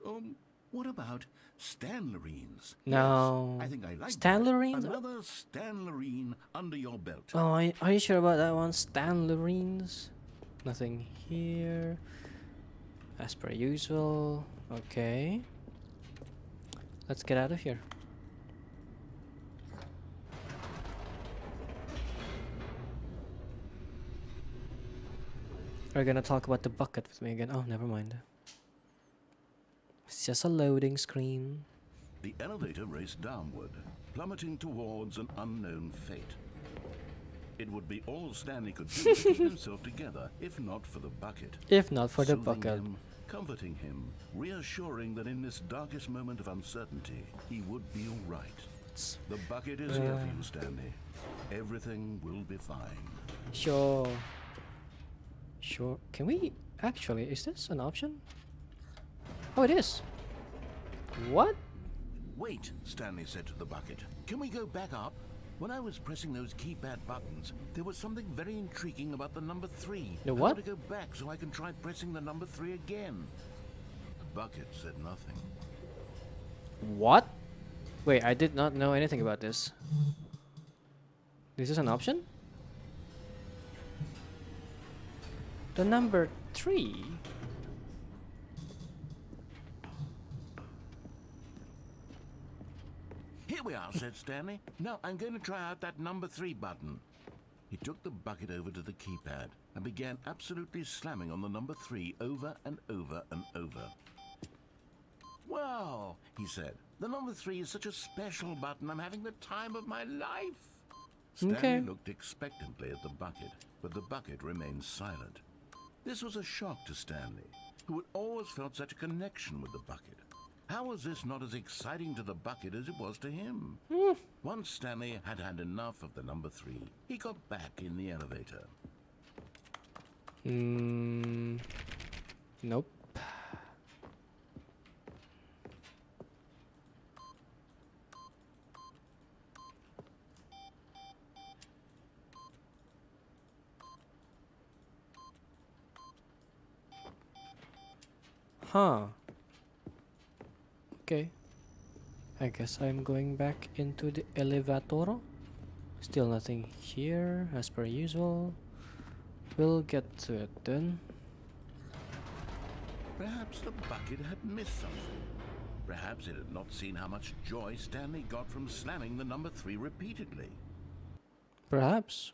What about Stanlerines? No. Yes, I think I like Stanlerines? that. Another Stanlerine under your belt. Oh, are you sure about that one? Stanlerines? Nothing here. As per usual. Okay. Let's get out of here. Are you gonna talk about the bucket with me again? Oh, never mind. It's just a loading screen. The elevator raced downward, plummeting towards an unknown fate. It would be all Stanley could do to keep himself together, if not for the bucket. If not for the Soothing bucket. him, comforting him, reassuring that in this darkest moment of uncertainty, he would be all right. The bucket is here for you, Stanley. Everything will be fine. Sure. Sure. Can we actually? Is this an option? Oh, it is. What? Wait, Stanley said to the bucket. Can we go back up? When I was pressing those keypad buttons, there was something very intriguing about the number 3. The I what? want to go back so I can try pressing the number 3 again. The bucket said nothing. What? Wait, I did not know anything about this. This is an option? The number 3? Here we are, said Stanley. Now I'm going to try out that number 3 button. He took the bucket over to the keypad and began absolutely slamming on the number 3 over and over and over. Wow, he said. The number 3 is such a special button. I'm having the time of my life. Stanley Okay. looked expectantly at the bucket, but the bucket remained silent. This was a shock to Stanley, who had always felt such a connection with the bucket. How was this not as exciting to the bucket as it was to him? Once Stanley had had enough of the number 3, he got back in the elevator. Nope. Huh. Okay. I guess I'm going back into the elevator. Still nothing here, as per usual. We'll get to it then. Perhaps the bucket had missed something. Perhaps it had not seen how much joy Stanley got from slamming the number 3 repeatedly. Perhaps.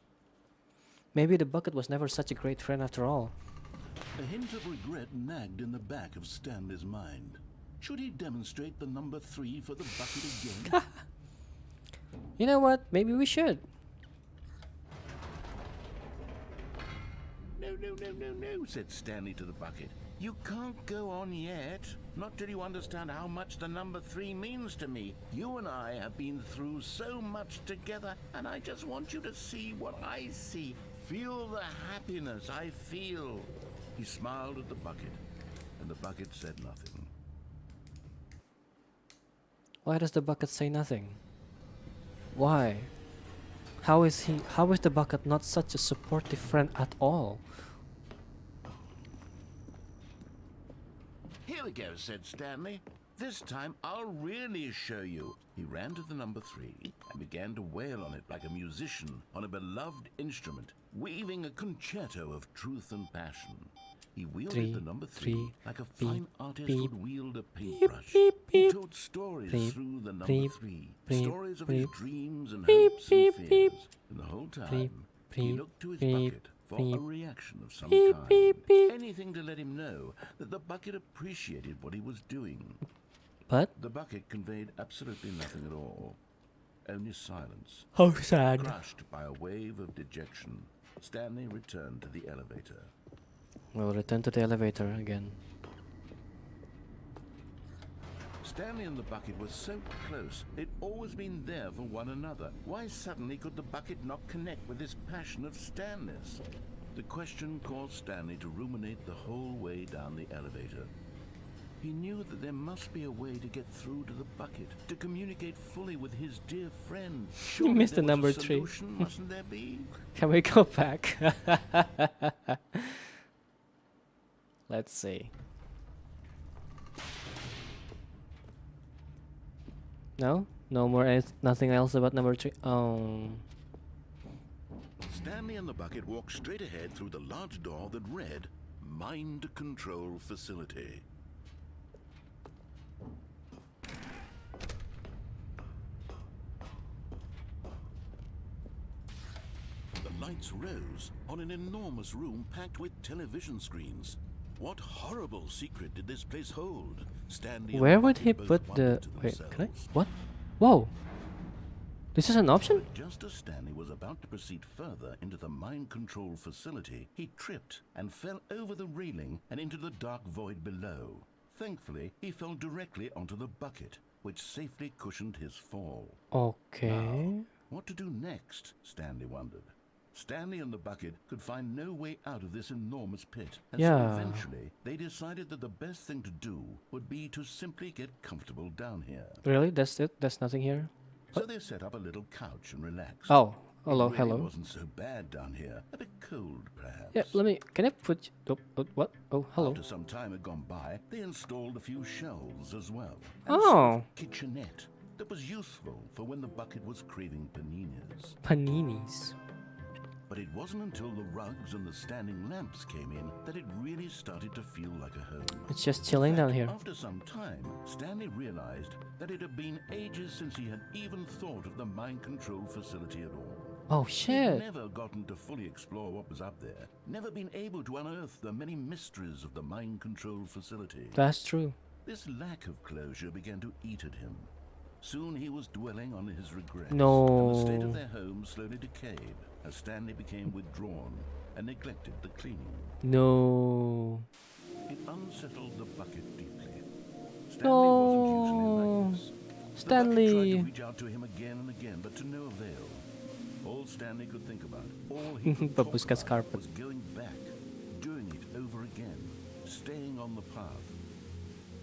Maybe the bucket was never such a great friend after all. A hint of regret nagged in the back of Stanley's mind. Should he demonstrate the number 3 for the bucket again? You know what? Maybe we should. No, said Stanley to the bucket. You can't go on yet. Not till you understand how much the number 3 means to me. You and I have been through so much together, and I just want you to see what I see. Feel the happiness I feel. He smiled at the bucket, and the bucket said nothing. Why does the bucket say nothing? Why? How is the bucket not such a supportive friend at all? Here we go, said Stanley. This time I'll really show you. He ran to the number 3 and began to wail on it like a musician on a beloved instrument, weaving a concerto of truth and passion. He wielded 3, the number 3 3, like a beep, fine artist beep, would wield a paintbrush. beep, He beep, told stories beep, through the number beep, 3, beep, stories of his beep, dreams and beep, hopes beep, and beep, fears. And the whole time, beep, he beep, looked to his beep, bucket for beep, a reaction of some beep, kind. beep, beep. Anything to let him know that the bucket appreciated what he was doing. But The bucket conveyed absolutely nothing at all. Only silence. how sad. Crushed by a wave of dejection, Stanley returned to the elevator. We'll return to the elevator again. Stanley and the bucket were so close. They'd always been there for one another. Why suddenly could the bucket not connect with this passion of Stanley's? The question caused Stanley to ruminate the whole way down the elevator. He knew that there must be a way to get through to the bucket, to communicate fully with his dear friend. Surely missed there the was number a 3. solution, mustn't there be? Can we go back? Let's see. No? No more nothing else about number 3. Oh. Stanley and the bucket walked straight ahead through the large door that read, Mind Control Facility. The lights rose on an enormous room packed with television screens. What horrible secret did this place hold? Stanley and Where the would bucket he both put the... wondered to Wait, can I? themselves. What? Whoa. This is an option? Just as Stanley was about to proceed further into the mind control facility, he tripped and fell over the railing and into the dark void below. Thankfully, he fell directly onto the bucket, which safely cushioned his fall. Okay. Now, what to do next? Stanley wondered. Stanley and the bucket could find no way out of this enormous pit, and so Yeah. eventually they decided that the best thing to do would be to simply get comfortable down here. Really? That's it? There's nothing here? So they set up a little couch and relaxed. Oh. Hello, It really hello. wasn't so bad down here. A bit cold, perhaps. Yeah, let me... Can I put... what? Oh, hello. After some time had gone by, they installed a few shelves as well. Oh. And a sort of kitchenette that was useful for when the bucket was craving paninis. Paninis. But it wasn't until the rugs and the standing lamps came in that it really started to feel like a home. It's just chilling In down fact, here. After some time, Stanley realized that it had been ages since he had even thought of the mind control facility at all. Oh, He'd shit. never gotten to fully explore what was up there, never been able to unearth the many mysteries of the mind control facility. That's true. This lack of closure began to eat at him. Soon he was dwelling on his regrets. No. And the state of their home slowly decayed as Stanley became withdrawn and neglected the cleaning. No. It unsettled the bucket deeply. Stanley wasn't usually like this. The bucket tried Stanley. to reach out to him again and again, but to no avail. All Stanley could think about, all he could talk Babuskas about, carpet. was going back, doing it over again, staying on the path.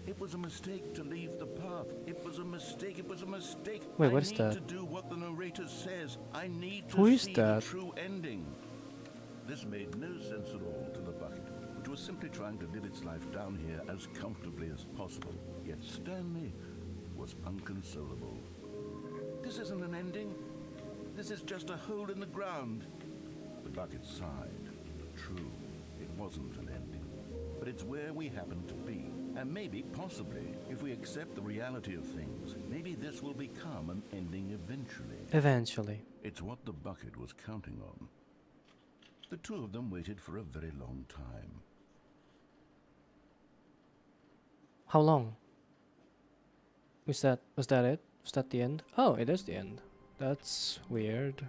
It was a mistake to leave the path. It was a mistake. It was a mistake. Wait, what is I that? need to do what the narrator says. I need to Who is see that? the true ending. This made no sense at all to the bucket, which was simply trying to live its life down here as comfortably as possible. Yet Stanley was unconsolable. This isn't an ending. This is just a hole in the ground. The bucket sighed. True, it wasn't an ending. But it's where we happen to be. And maybe, possibly, if we accept the reality of things, maybe this will become an ending eventually. Eventually. It's what the bucket was counting on. The two of them waited for a very long time. How long? Was that it? Was that the end? Oh, it is the end. That's weird.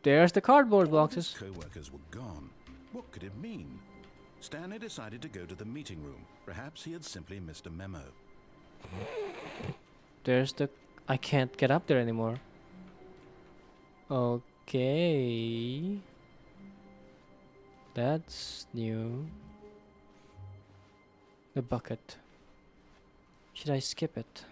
There's the cardboard All of his boxes. co-workers were gone. What could it mean? Stanley decided to go to the meeting room. Perhaps he had simply missed a memo. There's the... I can't get up there anymore. Okay. That's new. The bucket. Should I skip it?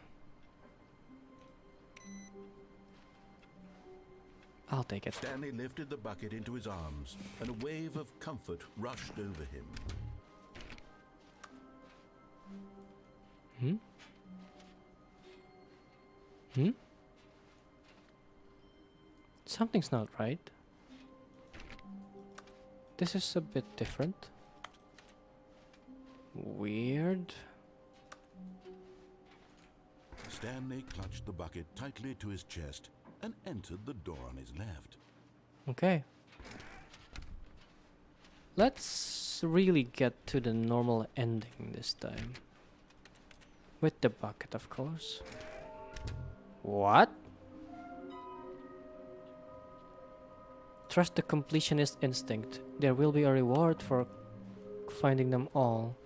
I'll take it. Stanley lifted the bucket into his arms, and a wave of comfort rushed over him. Hmm? Hmm? Something's not right. This is a bit different. Weird. Stanley clutched the bucket tightly to his chest and entered the door on his left. Okay. Let's really get to the normal ending this time. With the bucket, of course. What? Trust the completionist instinct. There will be a reward for finding them all.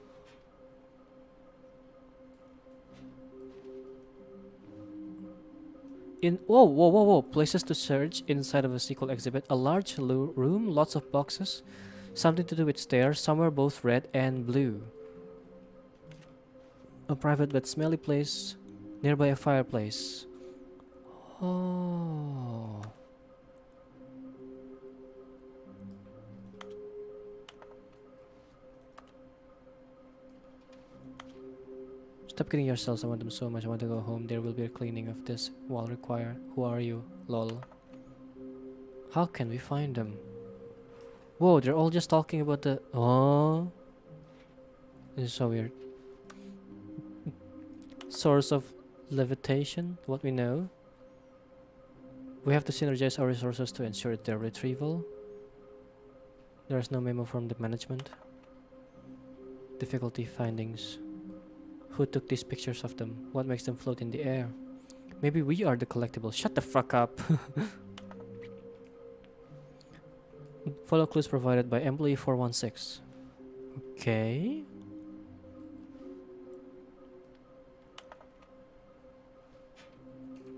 Whoa. Places to search inside of a sequel exhibit. A large room, lots of boxes. Something to do with stairs, somewhere both red and blue. A private but smelly place nearby a fireplace. Oh. Stop kidding yourselves. I want them so much. I want to go home. There will be a cleaning of this wall required. Who are you? Lol. How can we find them? Whoa, they're all just talking about the... Oh. This is so weird. Source of levitation, what we know. We have to synergize our resources to ensure their retrieval. There is no memo from the management. Difficulty findings. Who took these pictures of them? What makes them float in the air? Maybe we are the collectible. Shut the fuck up. Follow clues provided by employee 416. Okay.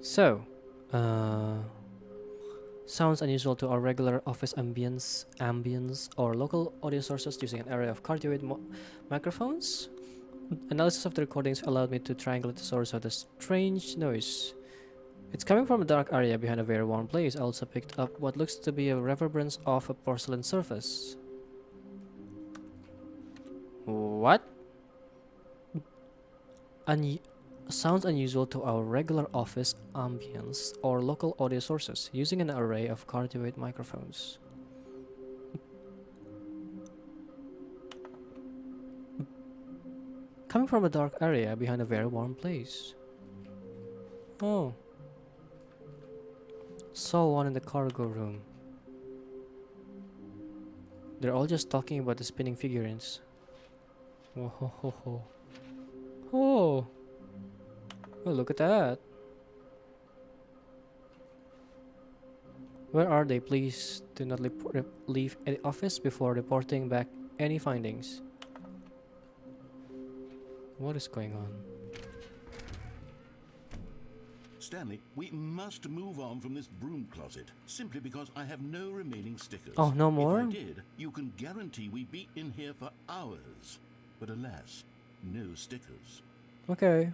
So, sounds unusual to our regular office ambience or local audio sources using an array of cardioid microphones. Analysis of the recordings allowed me to triangulate the source of the strange noise. It's coming from a dark area behind a very warm place. I also picked up what looks to be a reverberance of a porcelain surface. What? Sounds unusual to our regular office ambience or local audio sources using an array of cardioid microphones. Coming from a dark area behind a very warm place. Oh. Saw one in the cargo room. They're all just talking about the spinning figurines. Oh ho ho ho. Oh. Oh, look at that. Where are they? Please do not leave any office before reporting back any findings. What is going on? Stanley, we must move on from this broom closet, simply because I have no remaining stickers. Oh, no more? If I did, you can guarantee we'd be in here for hours. But alas, no stickers. Okay.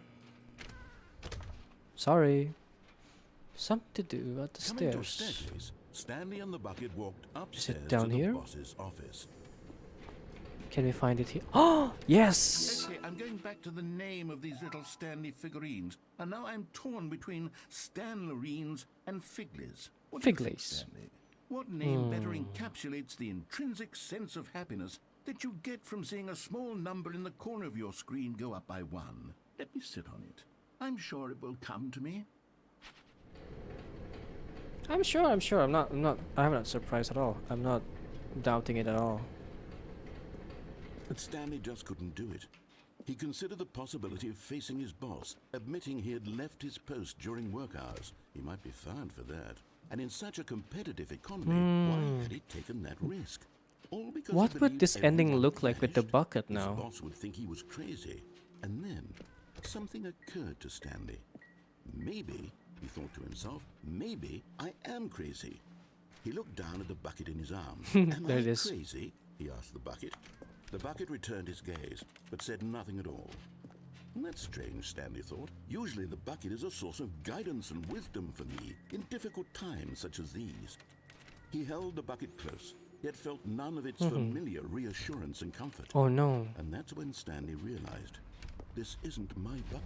Sorry. Something to do at the Coming to a stairs. staircase, Stanley and the bucket walked upstairs down to here? the boss's office. Can we find it here? Oh, yes! Okay, I'm going back to the name of these little Stanley figurines, and now I'm torn between Stanlerines and Figlies. What do you think, Figlies. Stanley? What name better encapsulates the intrinsic sense of happiness that you get from seeing a small number in the corner of your screen go up by 1? Let me sit on it. I'm sure it will come to me. I'm sure. I'm not surprised at all. I'm not doubting it at all. But Stanley just couldn't do it. He considered the possibility of facing his boss, admitting he had left his post during work hours. He might be fined for that. And in such a competitive economy, why had he taken that risk? All because What he would believed this ending everyone look like with the vanished. bucket His now? boss would think he was crazy. And then something occurred to Stanley. Maybe, he thought to himself, maybe I am crazy. He looked down at the bucket in his arm. Am There I it is. crazy? He asked the bucket. The bucket returned his gaze, but said nothing at all. That's strange, Stanley thought. Usually the bucket is a source of guidance and wisdom for me in difficult times such as these. He held the bucket close, yet felt none of its familiar reassurance and comfort. Oh no. And that's when Stanley realized, this isn't my bucket.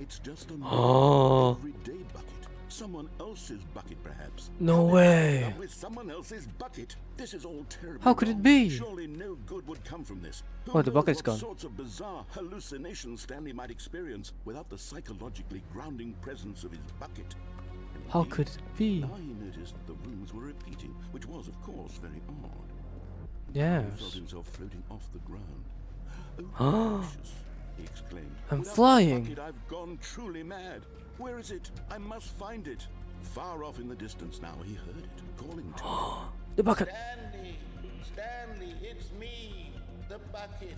It's just a Oh. everyday bucket. Someone else's bucket, perhaps. No How did I way. end up with someone else's bucket? This is all terrible. How could it be? Surely no good would come from this. Who Oh, the knows bucket's what gone. sorts of bizarre hallucinations Stanley might experience without the psychologically grounding presence of his bucket. And How indeed, could it be? Now he noticed that the rooms were repeating, which was, of course, very odd. He felt Yes. himself floating off the ground. Oh. Gracious, he exclaimed. I'm Without this flying. bucket, I've gone truly mad. Where is it? I must find it. Far off in the distance now, he heard it, calling to him. The bucket. Stanley, it's me, the bucket.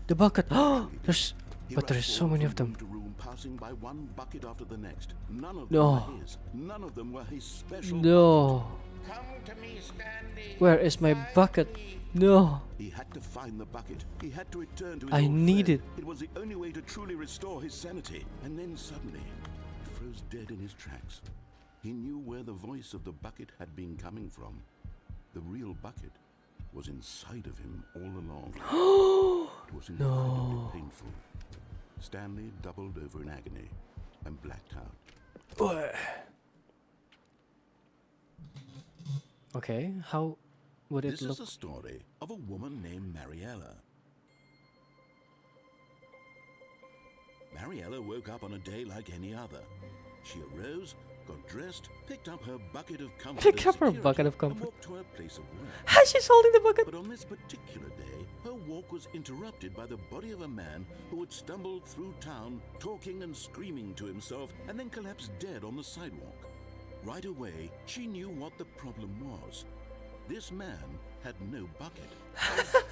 The bucket. Oh, there's. He But there is rushed so forward many of from them. room to room, passing by one bucket after the next. None of them No. were his. None of them were his special No. bucket. Come to me, Stanley. Where is my Find bucket? me. No. He had to find the bucket. He had to return to his I old need friend. it. It was the only way to truly restore his sanity. And then suddenly, he froze dead in his tracks. He knew where the voice of the bucket had been coming from. The real bucket was inside of him all along. It was incredibly painful. Stanley doubled over in agony and blacked out. Okay, how would it This look? is a story of a woman named Mariella. Mariella woke up on a day like any other. She arose, got dressed, picked up her bucket of comfort, Pick and up her security, bucket of and comfort. walked to her place of work. She's holding the bucket. But on this particular day, her walk was interrupted by the body of a man who had stumbled through town, talking and screaming to himself, and then collapsed dead on the sidewalk. Right away, she knew what the problem was. This man had no bucket.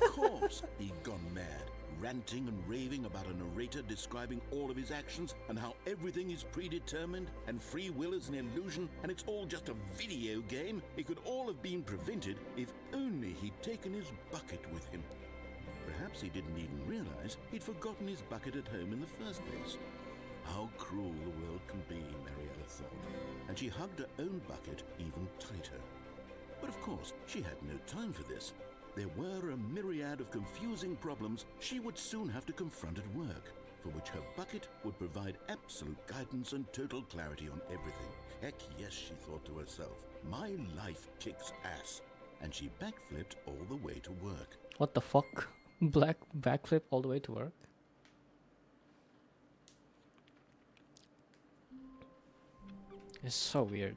Of course, he'd gone mad, ranting and raving about a narrator describing all of his actions and how everything is predetermined and free will is an illusion and it's all just a video game. It could all have been prevented if only he'd taken his bucket with him. Perhaps he didn't even realize he'd forgotten his bucket at home in the first place. How cruel the world can be, Mariella thought, and she hugged her own bucket even tighter. But of course, she had no time for this. There were a myriad of confusing problems she would soon have to confront at work, for which her bucket would provide absolute guidance and total clarity on everything. Heck yes, she thought to herself, my life kicks ass. And she backflipped all the way to work. What the fuck? Backflip all the way to work? It's so weird.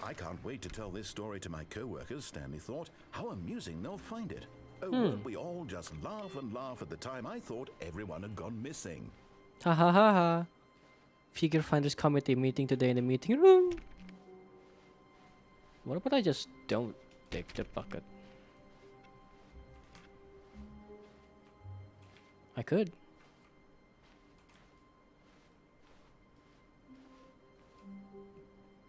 I can't wait to tell this story to my co-workers, Stanley thought. How amusing they'll find it. Oh, won't we all just laugh and laugh at the time I thought everyone had gone missing? Ha ha ha ha. Figure Finders Committee meeting today in the meeting room. What about I just don't take the bucket? I could.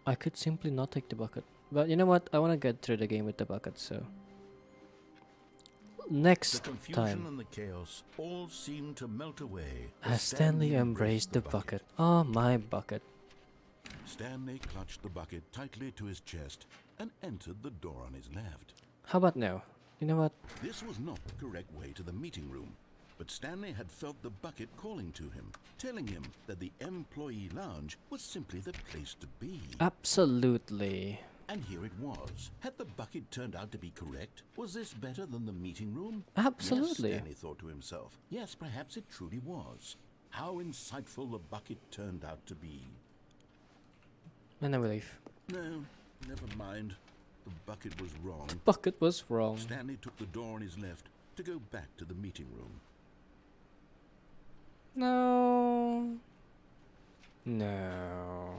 I could simply not take the bucket. But you know what? I want to get through the game with the bucket, so... The Next confusion time, and the chaos all seemed to melt away as Stanley embraced the bucket. Oh, my bucket. Stanley clutched the bucket tightly to his chest and entered the door on his left. How about now? You know what? This was not the correct way to the meeting room, but Stanley had felt the bucket calling to him, telling him that the employee lounge was simply the place to be. Absolutely. And here it was. Had the bucket turned out to be correct? Was this better than the meeting room? Absolutely. Yes, Stanley thought to himself. Yes, perhaps it truly was. How insightful the bucket turned out to be. And I believe. No, never mind. The bucket was wrong. Bucket was wrong. Stanley took the door on his left to go back to the meeting room. No. No.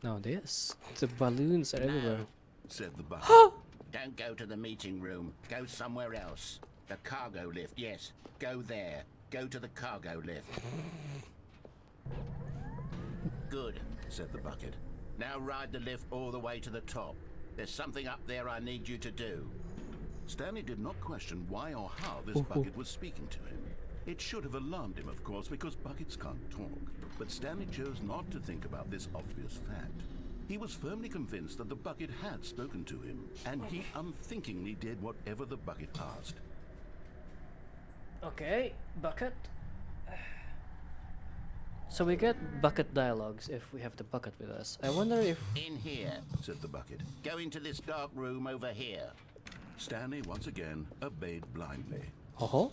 No, this. The balloons are everywhere. Said the bucket. Don't go to the meeting room. Go somewhere else. The cargo lift, yes. Go there. Go to the cargo lift. Good, Said the bucket. now ride the lift all the way to the top. There's something up there I need you to do. Stanley did not question why or how this bucket was speaking to him. It should have alarmed him, of course, because buckets can't talk. But Stanley chose not to think about this obvious fact. He was firmly convinced that the bucket had spoken to him, and he unthinkingly did whatever the bucket asked. Okay, bucket. So we get bucket dialogues if we have the bucket with us. I wonder if... In here. Said the bucket. Go into this dark room over here. Stanley once again obeyed blindly. Oh?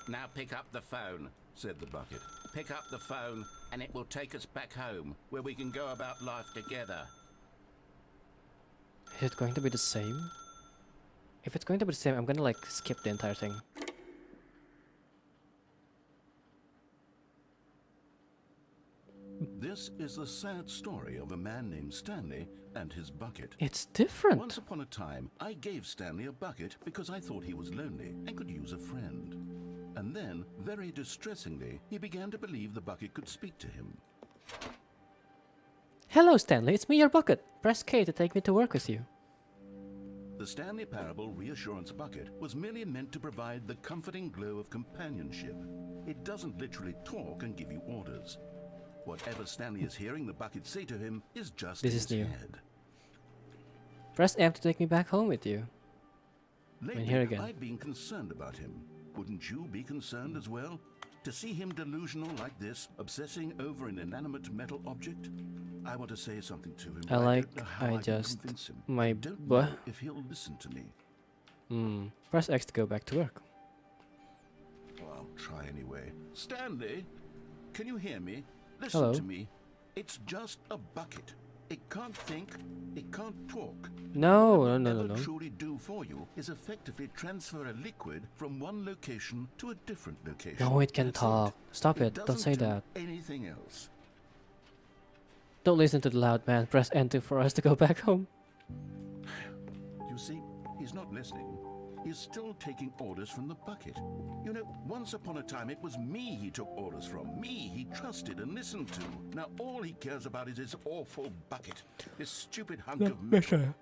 Now pick up the phone. Said the bucket. Pick up the phone and it will take us back home, where we can go about life together. Is it going to be the same? If it's going to be the same, I'm gonna like skip the entire thing. This is the sad story of a man named Stanley and his bucket. It's different. Once upon a time, I gave Stanley a bucket because I thought he was lonely and could use a friend. And then, very distressingly, he began to believe the bucket could speak to him. Hello, Stanley. It's me, your bucket. Press K to take me to work with you. The Stanley Parable Reassurance Bucket was merely meant to provide the comforting glow of companionship. It doesn't literally talk and give you orders. Whatever Stanley is hearing the bucket say to him is just This in is his new. head. Press M to take me back home with you. Lately, here again. I've been concerned about him. Wouldn't you be concerned as well? To see him delusional like this, obsessing over an inanimate metal object? I want to say something to him, I but like- don't know how I I can just- convince him. my Don't buh. know if he'll listen to me. Press X to go back to work. Well, I'll try anyway. Stanley, can you hear me? Listen Hello. to me. It's just a bucket. It can't think. It can't talk. No, What no, it no, will no, ever no. truly do for you is effectively transfer a liquid from one location to a different location. No, it can That's talk. Stop it. It Don't say doesn't do that. anything else. Don't listen to the loud man. Press Enter for us to go back home. You see, he's not listening. He's still taking orders from the bucket. You know, once upon a time it was me he took orders from. Me he trusted and listened to. Now all he cares about is his awful bucket. This stupid hunk of metal.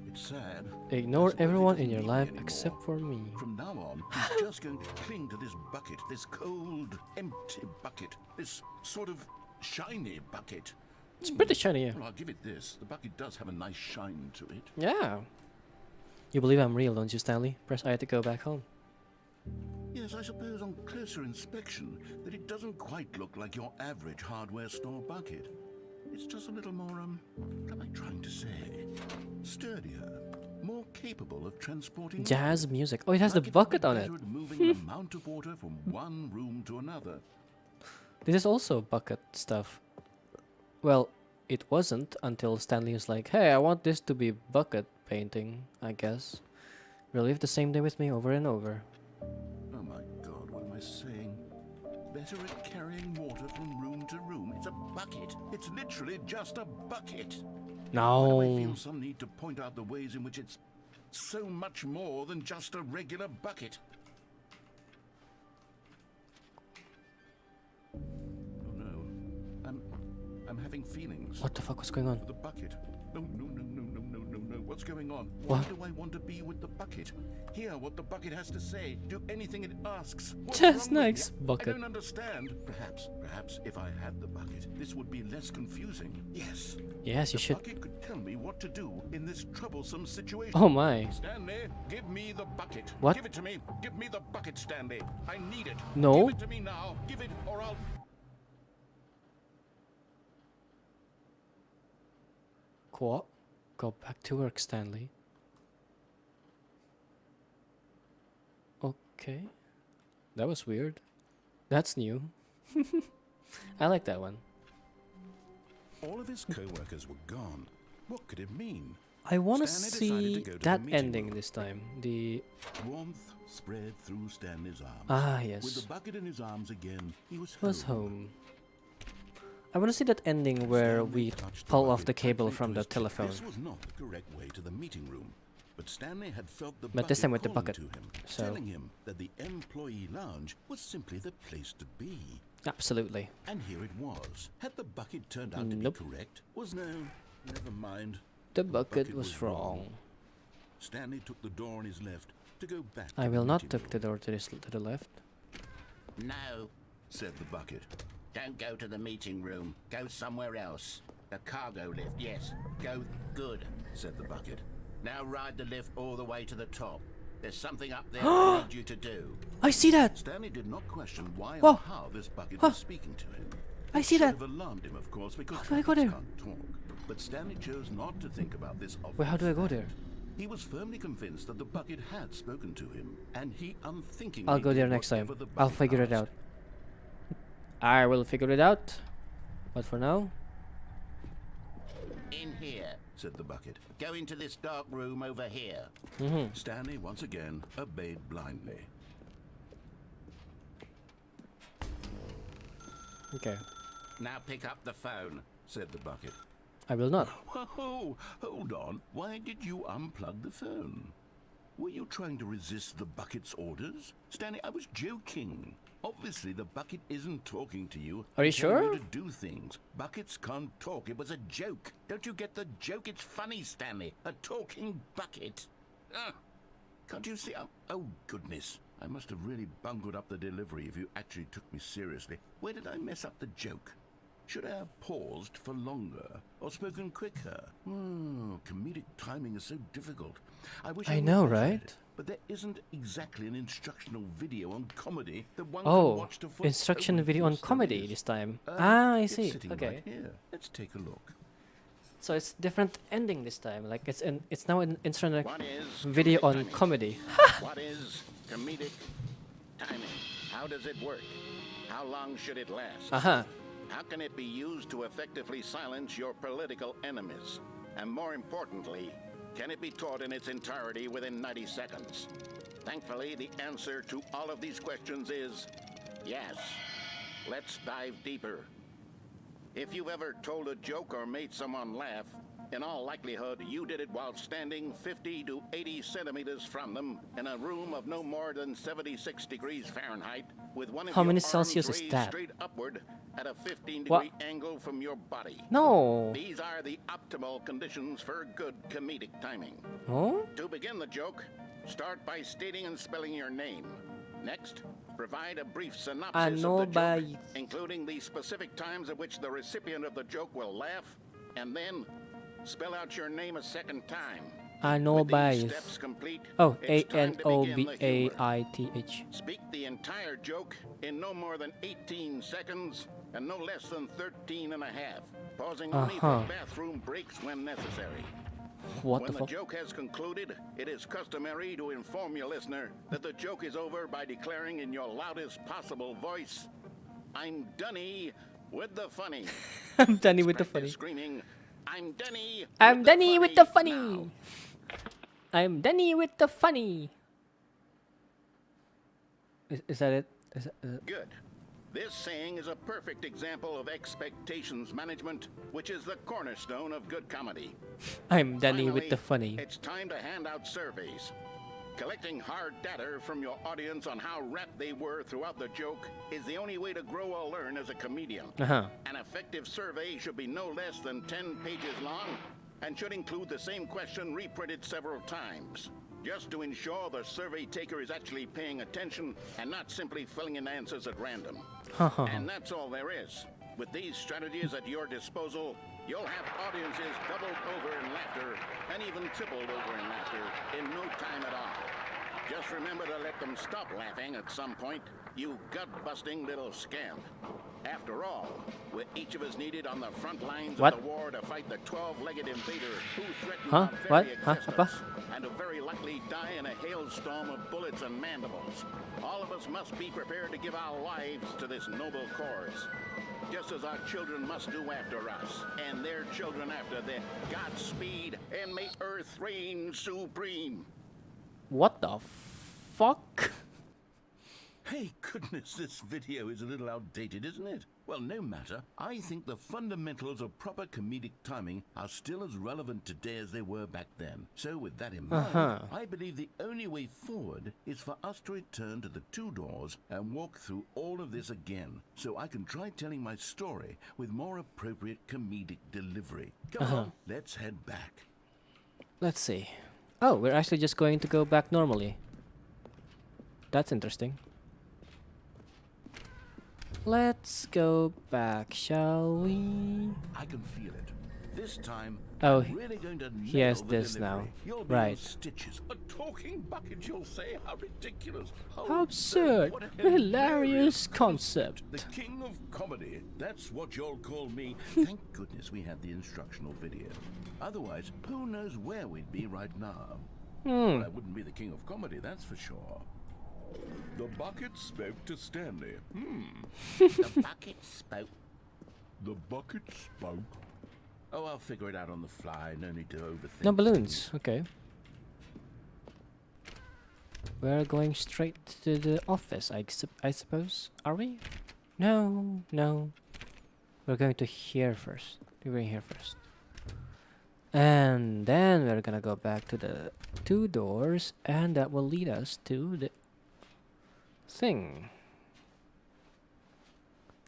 It's sad. Ignore I suppose he everyone doesn't in your need me life anymore. except for me. From now on, he's just going to cling to this bucket, this cold, empty bucket, this sort of shiny bucket. It's pretty shiny, yeah. Well, I'll give it this. The bucket does have a nice shine to it. Yeah. You believe I'm real, don't you, Stanley? Press I to go back home. Yes, I suppose on closer inspection that it doesn't quite look like your average hardware store bucket. It's just a little more, what am I trying to say? Sturdier, more capable of transporting Jazz water. music. Oh, it has the Like it would be bucket on it. better at moving an amount of water from one room to another. This is also bucket stuff. Well, it wasn't until Stanley was like, hey, I want this to be bucket painting, I guess. Relive the same day with me over and over. Oh my God, what am I saying? Better at carrying water from room to room. It's a bucket. It's literally just a bucket. Why do I No. feel some need to point out the ways in which it's so much more than just a regular bucket? Oh no. I'm having feelings. What the fuck was going on? The bucket. No. What's going on? What? Why do I want to be with the bucket? Hear what the bucket has to say. Do anything it asks. What's Just wrong with nice, you? bucket. I don't understand. Perhaps if I had the bucket, this would be less confusing. Yes. Yes, you The should. bucket could tell me what to do in this troublesome situation. Oh my. Stanley, give me the bucket. What? Give it to me. Give me the bucket, Stanley. I need it. No. Give it to me now. Give it or I'll... What? Go back to work, Stanley. Okay. That was weird. That's new. I like that one. All of his co-workers were gone. What could it mean? I want to Stanley decided see to go to the that meeting ending room. this time. The Warmth spread through Stanley's arms. ah With yes, the bucket in his arms again, he was home. I want to see that ending where Stanley we touched the pull off bucket the cable tightly from to the his chest. telephone. This was not the correct way to the meeting room, but Stanley had felt the But this bucket time with the calling bucket, to him, so- telling him that the employee lounge was simply the place to be. Absolutely. And here it was. Had the bucket turned out Nope. to be correct? Was no. Never mind. The bucket bucket was was wrong. wrong. Stanley took the door on his left to go back. I to will the not meeting take the room, door to the left. No, said the bucket. don't go to the meeting room. Go somewhere else. The cargo lift, yes. Go good. Said the bucket. Now ride the lift all the way to the top. There's something up there I need you to do. I see that. Stanley did not question why Whoa. or how this bucket Huh. was speaking to him. I see Should that. have alarmed him, of course, because How do I go buckets there? can't talk. But Stanley chose not to think about this obvious Wait, how do I go fact. there? He was firmly convinced that the bucket had spoken to him, and he unthinkingly I'll go there did next time. whatever the I'll bucket figure it out. asked. I will figure it out. But for now, In here. Said the bucket. Go into this dark room over here. Stanley once again obeyed blindly. okay. Now pick up the phone. Said the bucket. I will not. Whoa, hold on. Why did you unplug the phone? Were you trying to resist the bucket's orders? Stanley, I was joking. Obviously, the bucket isn't talking to you. Are you and telling sure? You to do things. Buckets can't talk. It was a joke. Don't you get the joke? It's funny, Stanley. A talking bucket. Can't you see? Oh, goodness. I must have really bungled up the delivery if you actually took me seriously. Where did I mess up the joke? Should I have paused for longer or spoken quicker? Comedic timing is so difficult. I wish I was know, better at right? it, but there isn't exactly an instructional video on comedy that one can Oh, watch to follow. instruction Oh, video on yes, there comedy is. this time. I It's see. sitting Okay. right here. Let's take a look. So it's different ending this time. Like it's now an instruction What is video comedic on timing? comedy. What is comedic timing? How does it work? How long should it last? Uh-huh. How can it be used to effectively silence your political enemies? And more importantly, can it be taught in its entirety within 90 seconds? Thankfully, the answer to all of these questions is yes. Let's dive deeper. If you've ever told a joke or made someone laugh, in all likelihood, you did it while standing 50 to 80 centimeters from them in a room of no more than 76 degrees Fahrenheit with one of How your many arms Celsius is raised that? straight upward at a 15-degree What? angle from your body. No. These are the optimal conditions for good comedic timing. Oh? To begin the joke, start by stating and spelling your name. Next, provide a brief synopsis of the joke, Anobaith. including the specific times at which the recipient of the joke will laugh, and then spell out your name a second time. With these Anobaith. steps complete, Oh, it's time to begin the humor. Anobaith. Speak the entire joke in no more than 18 seconds and no less than 13 and a half, pausing only for bathroom breaks when necessary. What When the the fuck? joke has concluded, it is customary to inform your listener that the joke is over by declaring in your loudest possible voice, "I'm Dunny with the funny." I'm done with the Practice funny. Screaming, "I'm Dunny. I'm done with the funny. now." I'm done with the funny. Is that it? Good. This saying is a perfect example of expectations management, which is the cornerstone of good comedy. I'm done Finally, with the funny. It's time to hand out surveys. Collecting hard data from your audience on how rapt they were throughout the joke is the only way to grow or learn as a comedian. Uh-huh. An effective survey should be no less than 10 pages long and should include the same question reprinted several times, just to ensure the survey taker is actually paying attention and not simply filling in answers at random. And that's all there is. With these strategies at your disposal, you'll have audiences doubled over in laughter and even tripled over in laughter in no time at all. Just remember to let them stop laughing at some point, you gut-busting little scamp. After all, we're each of us needed on the front lines What? of the war to fight the 12-legged invader who threatened Huh? our What? very Huh? existence, and to very likely die in a hailstorm of bullets and mandibles. All of us must be prepared to give our lives to this noble cause, just as our children must do after us, and their children after them. Godspeed, and may Earth reign supreme. What the fuck? Hey, goodness, this video is a little outdated, isn't it? Well, no matter. I think the fundamentals of proper comedic timing are still as relevant today as they were back then. So with that in mind, I believe the only way forward is for us to return to the two doors and walk through all of this again, so I can try telling my story with more appropriate comedic delivery. Come on, let's head back. Let's see. Oh, we're actually just going to go back normally. That's interesting. Let's go back, shall we? I can feel it. This time, Oh, I'm really going to he nail has the this delivery. now. You'll be Right. in stitches. A talking bucket, you'll say. How ridiculous. How absurd. What a Hilarious concept. The king of comedy. That's what you'll call me. Thank goodness we had the instructional video. Otherwise, who knows where we'd be right now. Well, I wouldn't be the king of comedy, that's for sure. The bucket spoke to Stanley. The bucket spoke. The bucket spoke. Oh, I'll figure it out on the fly. No need to overthink. No balloons. Okay. We're going straight to the office, I suppose. Are we? No, no. We're going to here first. We're going here first. And then we're gonna go back to the 2 doors, and that will lead us to the thing.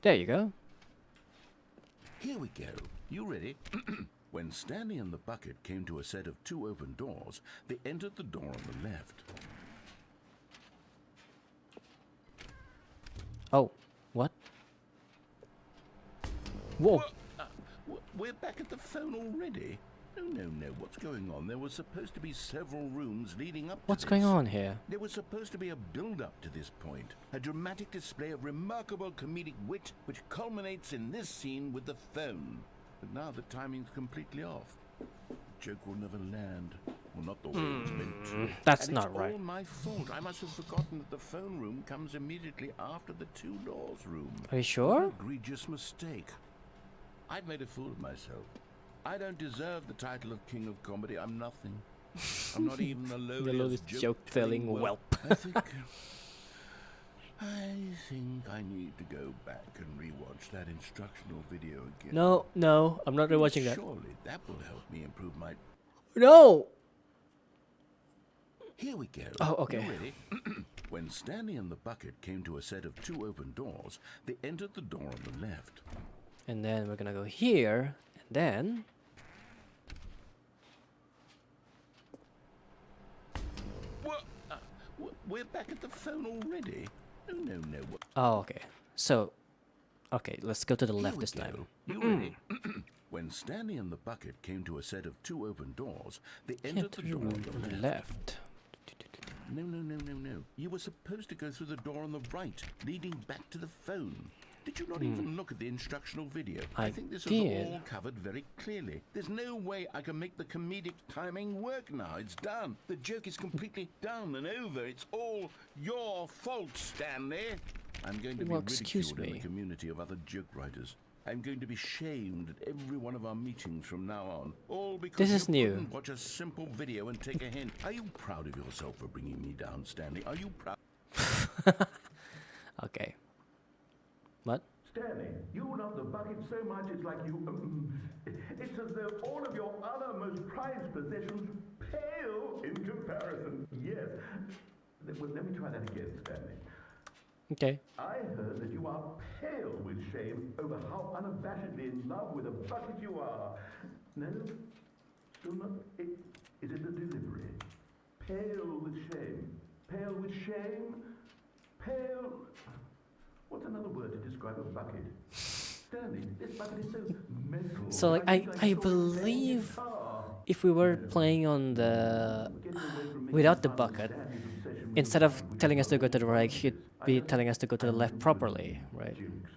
There you go. Here we go. You ready? When Stanley and the bucket came to a set of 2 open doors, they entered the door on the left. Oh, what? Whoa. We're back at the phone already? No. What's going on? There was supposed to be several rooms leading up to What's this. going on here? There was supposed to be a build-up to this point, a dramatic display of remarkable comedic wit which culminates in this scene with the phone. But now the timing's completely off. The joke will never land. Well, not the way it's meant to. That's And not it's right. all my fault. I must have forgotten that the phone room comes immediately after the 2 doors room. Are you What sure? an egregious mistake. I've made a fool of myself. I don't deserve the title of King of Comedy. I'm nothing. I'm not even the lowliest lowest joke-telling whelp. I think I need to go back and rewatch that instructional video again. No, I'm not rewatching that. Surely that will help me improve my... No! Here we go. Oh, okay. You ready? When Stanley and the bucket came to a set of 2 open doors, they entered the door on the left. And then we're gonna go here, and then... What? We're back at the phone already? No. Oh, okay. So, okay, let's go to the Here left we this go. time. You ready? When Stanley and the bucket came to a set of 2 open doors, they entered the door on the left. No. You were supposed to go through the door on the right, leading back to the phone. Did you not even look at the instructional video? I think this did. is all covered very clearly. There's no way I can make the comedic timing work now. It's done. The joke is completely done and over. It's all your fault, Stanley. I'm going to be Well, excuse ridiculed in me. the community of other joke writers. I'm going to be shamed at every one of our meetings from now on. All because This you is new. couldn't watch a simple video and take a hint. Are you proud of yourself for bringing me down, Stanley? Are you proud? Okay. What? Stanley, you love the bucket so much it's like you... it's as though all of your other most prized possessions pale in comparison. Yes. Well, let me try that again, Stanley. Okay. I heard that you are pale with shame over how unabashedly in love with a bucket you are. No? Still not? Is it the delivery? Pale with shame. Pale with shame? Pale... What's another word to describe a bucket? Stanley, this bucket is so metal. So, like, think I saw a believe guitar. if we were playing on the... Getting away from making without the fun of bucket, Stanley's obsession with instead the of bucket, telling which us to go to the right, is he'd be telling us to go to the left properly, right? jukes.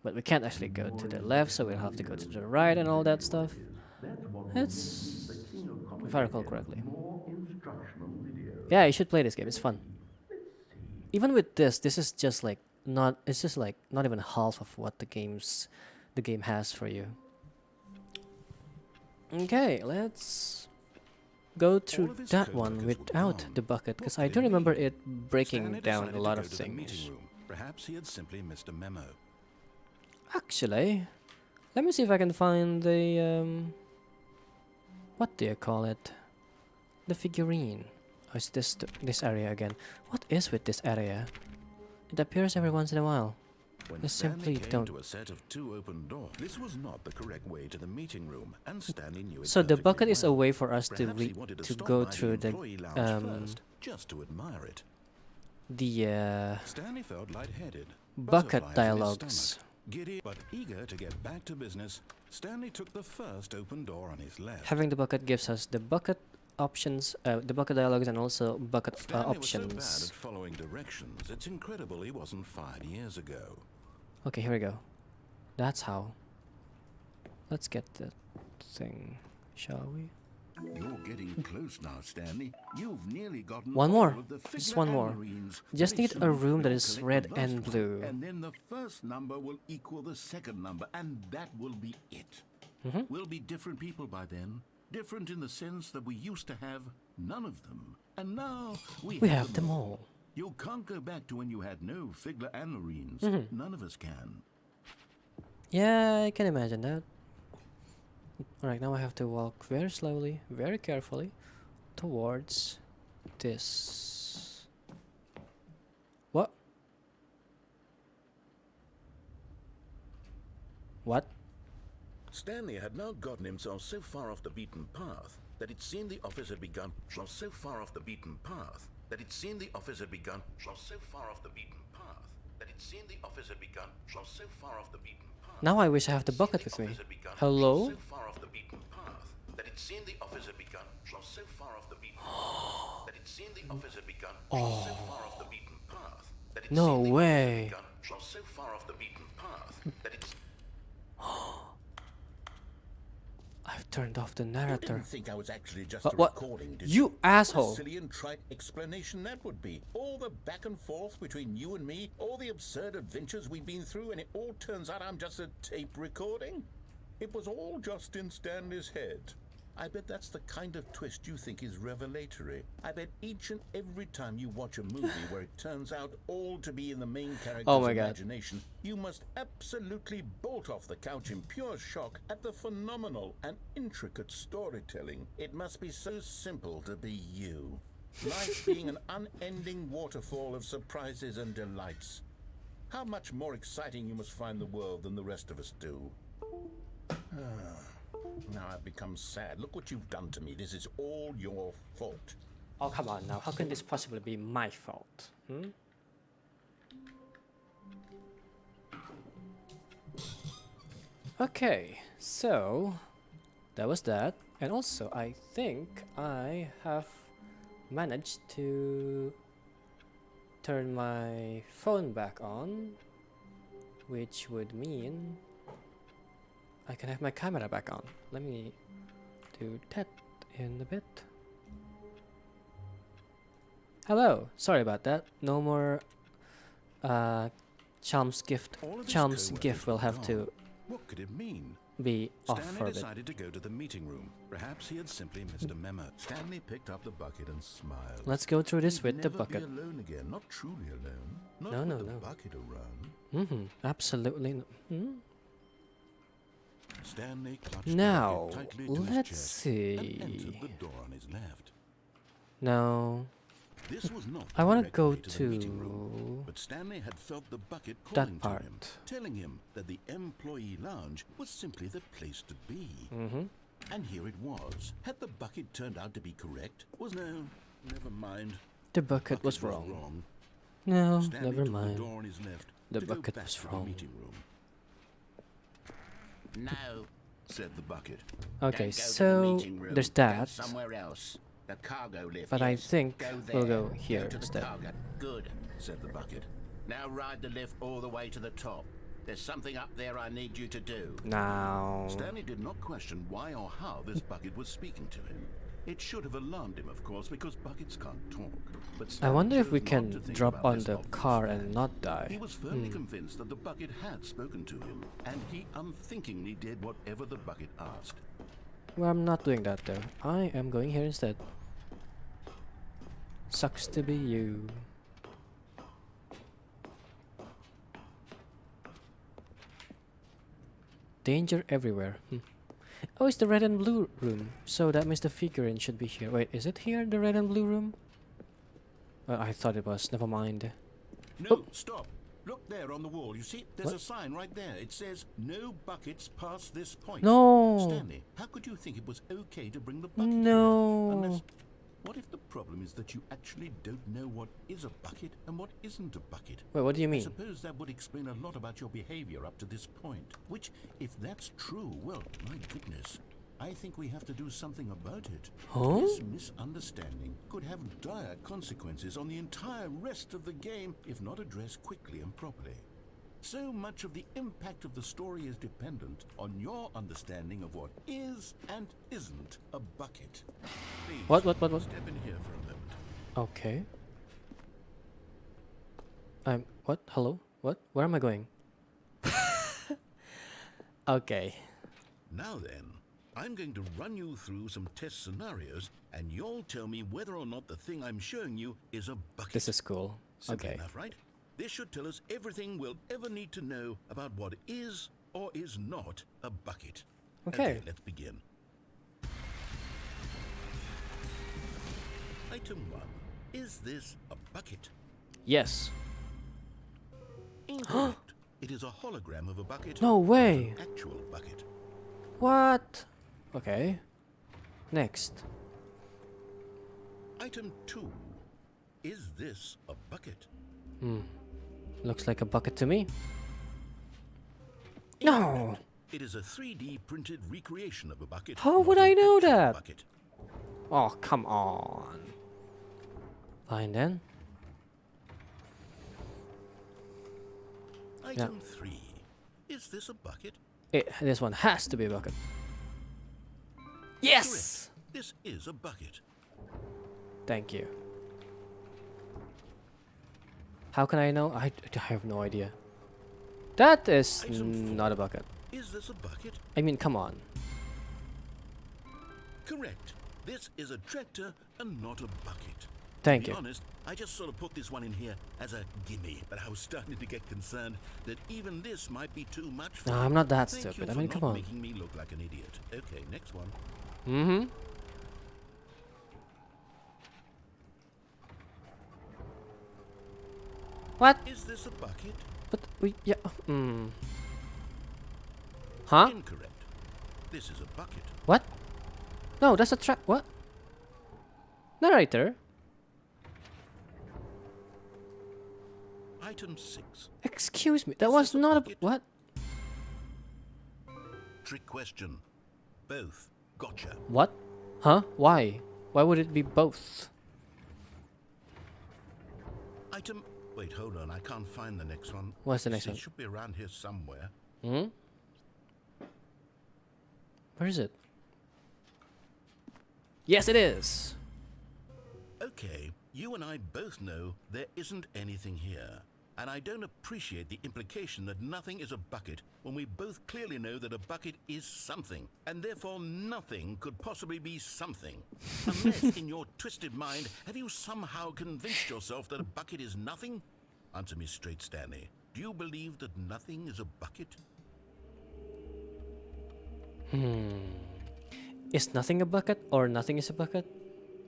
But we can't actually go to the left, so we'll have to go to the right and all that stuff. That's what It's... the king of comedy if I recall correctly. more instructional videos. Yeah, you should play this game, it's fun. Even with this is just like not... it's just like not even half of what the game has for you. Okay, let's go through of his that one co-workers were without gone. the bucket, because What I could do it remember mean? it breaking Stanley down decided a to lot go of to the meeting things. room. Perhaps he had simply missed a memo. Actually, let me see if I can find the what do you call it? The figurine. Or is this area again? What is with this area? It appears every once in a while. When I Stanley simply came don't... to a set of 2 open doors, this was not the correct way to the meeting room, and Stanley knew it So the perfectly bucket is a well. way for us to Perhaps he wanted to stop go by through the employee lounge first, just to admire it. Stanley felt lightheaded. bucket butterflies in his dialogues. stomach. Giddy but eager to get back to business, Stanley took the first open door on his left. Having the bucket gives us the bucket options, the bucket dialogues, and also bucket Stanley was so bad options. at following directions, it's incredible he wasn't fired years ago. Okay, here we go. That's how. Let's get the thing, shall we? You're getting close now, Stanley. You've nearly gotten One all more. of the Just Figler one and more. Marines. Just Very need a soon room that you'll is collect red the and last one, blue. and then the first number will equal the second number, and that will be it. We'll be different people by then. Different in the sense that we used to have none of them. And now we have them all. You can't go back to when you had no Figler and Marines. None of us can. Yeah, I can imagine that. Alright, now I have to walk very slowly, very carefully towards this. What? What? Stanley had now gotten himself so far off the beaten path that it seemed the office had begun. So far off the beaten path that it seemed the office had begun. So far off the beaten path that it seemed the office had begun. So far off the beaten path. Now I wish I have the bucket with me. Hello? So far off the beaten path that it seemed the office had begun. So far off the beaten path that it seemed the office had begun. So far off the beaten path that it No seemed the way. office had begun. So far off the beaten path that it's. I've turned off the You narrator. didn't think I was actually just What- a what? recording, did You What asshole. a silly and trite explanation that would be. All the back and forth between you and me, all the absurd adventures we've been through, and it all turns out I'm just a tape recording? It was all just in Stanley's head. I bet that's the kind of twist you think is revelatory. I bet each and every time you watch a movie where it turns out all to be in the main character's Oh my God. imagination, you must absolutely bolt off the couch in pure shock at the phenomenal and intricate storytelling. It must be so simple to be you. Life being an unending waterfall of surprises and delights. How much more exciting you must find the world than the rest of us do. Now I've become sad. Look what you've done to me. This is all your fault. Oh, come on now. How can this possibly be my fault? Okay, so that was that. And also, I think I have managed to turn my phone back on, which would mean I can have my camera back on. Let me do that in a bit. Hello, sorry about that. No more Chom's gift. All of his Chom's co-workers gift will were have gone. to What could it mean? be off for Stanley a bit. decided to go to the meeting room. Perhaps he had simply missed a memo. Stanley picked up the bucket and smiled. Let's go through this He'd with the never bucket. Be alone again. Not truly alone. Not No, with no, the no. bucket around. Absolutely. Stanley clutched Now, the bucket tightly to his let's chest see. and entered the door on his left. No, This was not I want to direct go way the meeting room, to but Stanley had felt the bucket that calling to him, part. telling him that the employee lounge was simply the place to be. And here it was. Had the bucket turned out to be correct? Was no, never mind. The bucket was wrong. wrong. No, Stanley never took mind. the door on his left The to go bucket back was to wrong. the meeting room. No. Said the bucket. Okay, Don't go to the so meeting room. there's Go that. somewhere else. The cargo lift. But I yes. think Go we'll there. go here to the instead. cargo. Good. Said the bucket. Now ride the lift all the way to the top. There's something up there I need you to do. Now, Stanley did not question why or how this bucket was speaking to him. It should have alarmed him, of course, because buckets can't talk. But I Stanley wonder if chose we not to can think drop about on this the obvious car fact. and not He die. was firmly convinced that the bucket had spoken to him, and he unthinkingly did whatever the bucket asked. Well, I'm not doing that though. I am going here instead. Sucks to be you. Danger everywhere. Oh, it's the red and blue room. So that means the figurine should be here. Wait, is it here, the red and blue room? I thought it was. Never mind. No, stop. Look there on the wall. You see, there's What? a sign right there. It says, no buckets past this point. No. Stanley, how could you think it was okay to bring the bucket No. here? Unless, what if the problem is that you actually don't know what is a bucket and what isn't a bucket? Wait, what do you I mean? suppose that would explain a lot about your behavior up to this point. Which, if that's true, well, my goodness, I think we have to do something about it. Huh? This misunderstanding could have dire consequences on the entire rest of the game if not addressed quickly and properly. So much of the impact of the story is dependent on your understanding of what is and isn't a bucket. Please, What? Step in here for a moment. Okay. What? Hello? What? Where am I going? Okay. Now then, I'm going to run you through some test scenarios, and you'll tell me whether or not the thing I'm showing you is a bucket. This is cool. Simple Okay. enough, right? This should tell us everything we'll ever need to know about what is or is not a bucket. Okay. let's begin. Item 1. Is this a bucket? Yes. Incorrect. It is a hologram of a bucket. No not way. an actual bucket. What? Okay. Next. Item 2. Is this a bucket? Looks like a bucket to me. No. It is a 3D printed recreation of a bucket. How not would an I know actual that? Bucket. Oh, come on. Fine then. Item 3. Is this a bucket? This one has to be a bucket. Yes! Correct. This is a bucket. Thank you. How can I know? I have no idea. That is Item not 4. a bucket. Is this a bucket? I mean, come on. Correct. This is a tractor and not a bucket. Thank To you. be honest, I just sort of put this one in here as a gimme, but I was starting to get concerned that even this might be too much for No, you. I'm not that Thank stupid. you I for mean, not come on. making me look like an idiot. Okay, next one. Mm-hmm. What? Is this a bucket? But yeah. Huh? Incorrect. This is a bucket. What? No, that's a track. What? Narrator? Item 6. Excuse me. That Is was this a not a. bucket? What? Trick question. Both. Gotcha. What? Huh? Why? Why would it be both? Item. Wait, hold on. I can't find the next one. What's the next See, one? It should be around here somewhere. Hmm? Where is it? Yes, it is. Okay, you and I both know there isn't anything here. And I don't appreciate the implication that nothing is a bucket when we both clearly know that a bucket is something, and therefore nothing could possibly be something. Unless, in your twisted mind, have you somehow convinced yourself that a bucket is nothing? Answer me straight, Stanley. Do you believe that nothing is a bucket? Is nothing a bucket or nothing is a bucket?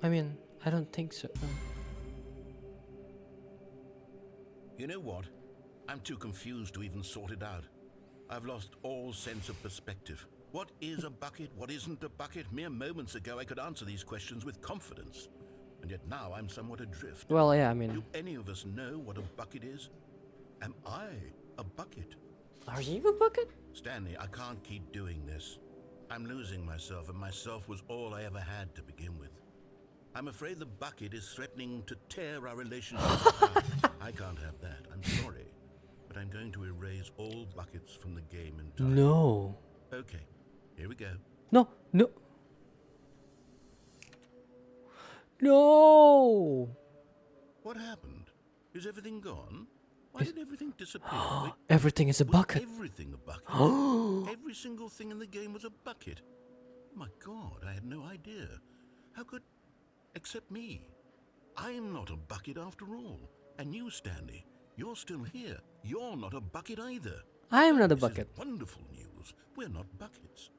I mean, I don't think so. You know what? I'm too confused to even sort it out. I've lost all sense of perspective. What is a bucket? What isn't a bucket? Mere moments ago I could answer these questions with confidence. And yet now I'm somewhat adrift. Well, yeah, I Do mean, any of us know what a bucket is? Am I a bucket? are you a bucket? Stanley, I can't keep doing this. I'm losing myself, and myself was all I ever had to begin with. I'm afraid the bucket is threatening to tear our relationship apart. I can't have that. I'm sorry. But I'm going to erase all buckets from the game entirely. No. Okay, here we go. No, no. No. What happened? Is everything gone? Why did everything disappear? Wait, Everything is a was bucket. everything a bucket? Every single thing in the game was a bucket. My God, I had no idea. How could... Except me. I'm not a bucket after all. And you, Stanley, you're still here. You're not a bucket either. I am not a This is bucket. wonderful news. We're not buckets.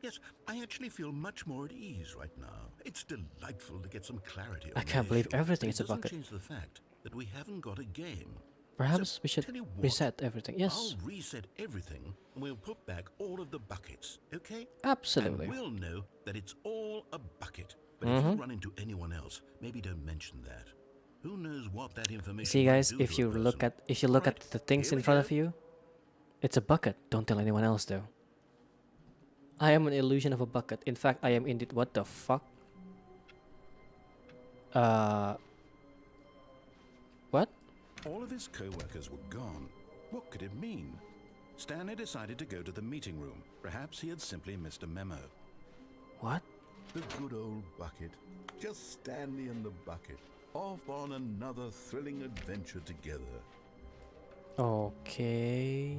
Yes, I actually feel much more at ease right now. It's delightful to get some clarity on I the can't believe issue. everything But is a it doesn't bucket. change the fact that we haven't got a game. Perhaps So, we should tell you what, reset everything. Yes, I'll reset everything and we'll put back all of the buckets, okay? absolutely. And we'll know that it's all a bucket. But if you run into anyone else, maybe don't mention that. Who knows what that information See, might guys, do if to a you look person. at Alright, the things here in we front go. of you, it's a bucket. Don't tell anyone else, though. I am an illusion of a bucket. In fact, I am indeed. What the fuck? What? All of his co-workers were gone. What could it mean? Stanley decided to go to the meeting room. Perhaps he had simply missed a memo. What? The good old bucket. Just Stanley and the bucket. Off on another thrilling adventure together. Okay.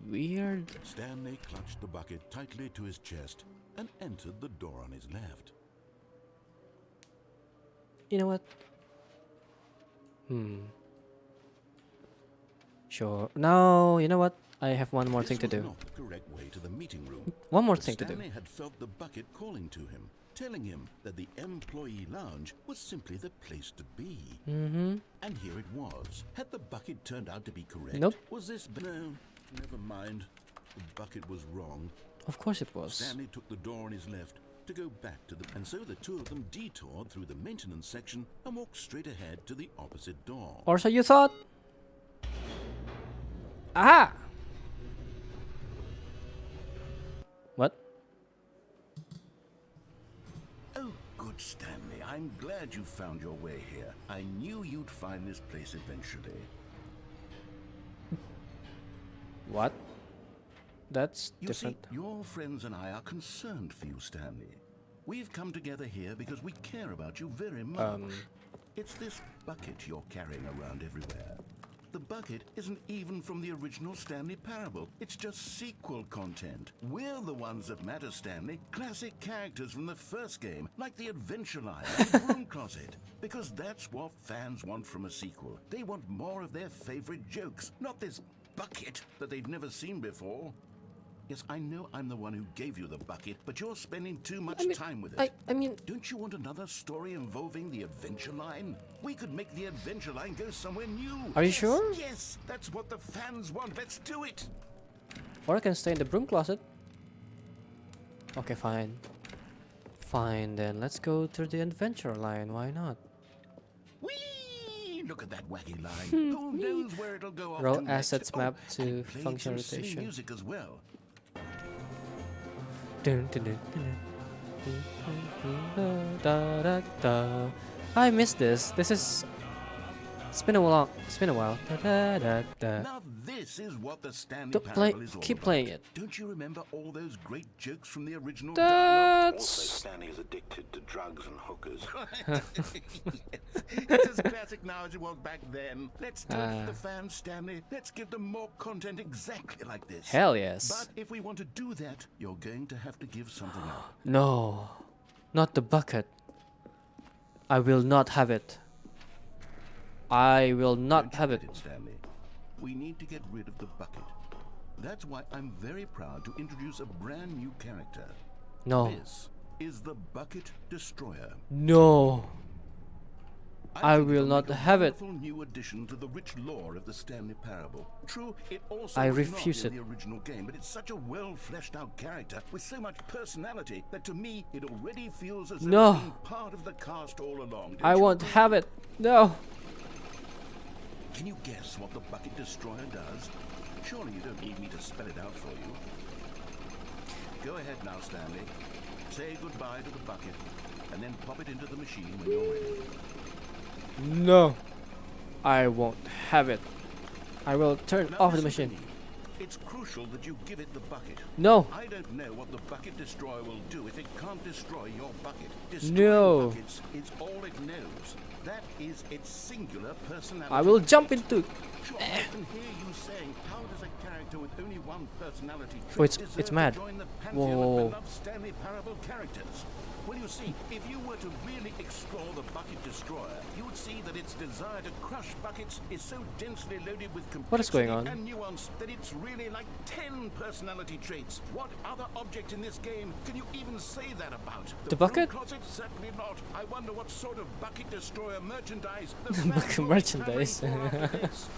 Weird. Stanley clutched the bucket tightly to his chest and entered the door on his left. You know what? Sure. No, you know what? I have one more This thing to was do. not the correct way to the meeting room. One more But thing to do. Stanley had felt the bucket calling to him, telling him that the employee lounge was simply the place to be. Mm-hmm. And here it was. Had the bucket turned out to be correct? Nope. Was this... No, never mind. The bucket was wrong. Of course it was. Stanley took the door on his left to go back to the... And so the two of them detoured through the maintenance section and walked straight ahead to the opposite door. Or so you thought? Aha! What? Oh, good, Stanley. I'm glad you found your way here. I knew you'd find this place eventually. What? That's You different. see, your friends and I are concerned for you, Stanley. We've come together here because we care about you very much. It's this bucket you're carrying around everywhere. The bucket isn't even from the original Stanley Parable. It's just sequel content. We're the ones that matter, Stanley. Classic characters from the first game, like the Adventure Line and the Broom Closet. Because that's what fans want from a sequel. They want more of their favorite jokes, not this bucket that they've never seen before. Yes, I know I'm the one who gave you the bucket, but you're spending too much time with it. I mean, Don't you want another story involving the Adventure Line? We could make the Adventure Line go somewhere new. Are you Yes, sure? Yes, that's what the fans want. Let's do it. or I can stay in the broom closet. Okay, fine. Fine, then let's go to the adventure line. Why not? Whee! Look at that wacky line. Who knows where it'll go off Roll to next? assets Oh, map to and played function some silly rotation. music as well. Dun, dun, dun, dun, dun. Da, da, da. I missed this. This is. It's been a while. It's been a while. Da, da, da, da. Now this is what the Stanley Don't play. Parable is all Keep about. playing it. Don't you remember all those great jokes from the original dialogue? That's. Stanley is addicted to drugs and hookers. It's as classic now as it was back then. Let's do it for the fans, Stanley. Let's give them more content exactly like this. Hell yes. But if we want to do that, you're going to have to give something up. No. Not the bucket. I will not have it. I will not Don't you have it. get Stanley. We need to get rid of the bucket. That's why I'm very proud to introduce a brand new character. No. This is the Bucket Destroyer. No. I think will it'll not make a have it. wonderful new addition to the rich lore of the Stanley Parable. True, it also I was refuse not in it. the original game, but it's such a well fleshed out character with so much personality that to me it already feels as though No. it's been part of the cast all along. I Don't you won't agree? have it. No. Can you guess what the Bucket Destroyer does? Surely you don't need me to spell it out for you. Go ahead now, Stanley. Say goodbye to the bucket, and then pop it into the machine when you're ready. No. I won't have it. I will turn Now off the listen to machine. me. It's crucial that you give it the bucket. No. I don't know what the Bucket Destroyer will do if it can't destroy your bucket. Destroying No. buckets is all it knows. That is its singular personality. I will jump into. Sure, I can hear you saying, how does a character with only one personality Oh, it's deserve mad. to join the Whoa, pantheon whoa, whoa. of beloved Stanley Parable characters? Well, you see, if you were to really explore the Bucket Destroyer, you would see that its desire to crush buckets is so densely loaded with What is going complexity on? and nuance that it's really like 10 personality traits. What other object in this game can you even say that about? The bucket? Broom Closet? Certainly not. I wonder what sort of Bucket Destroyer merchandise the Bucket fans will be merchandise. clamoring for after this.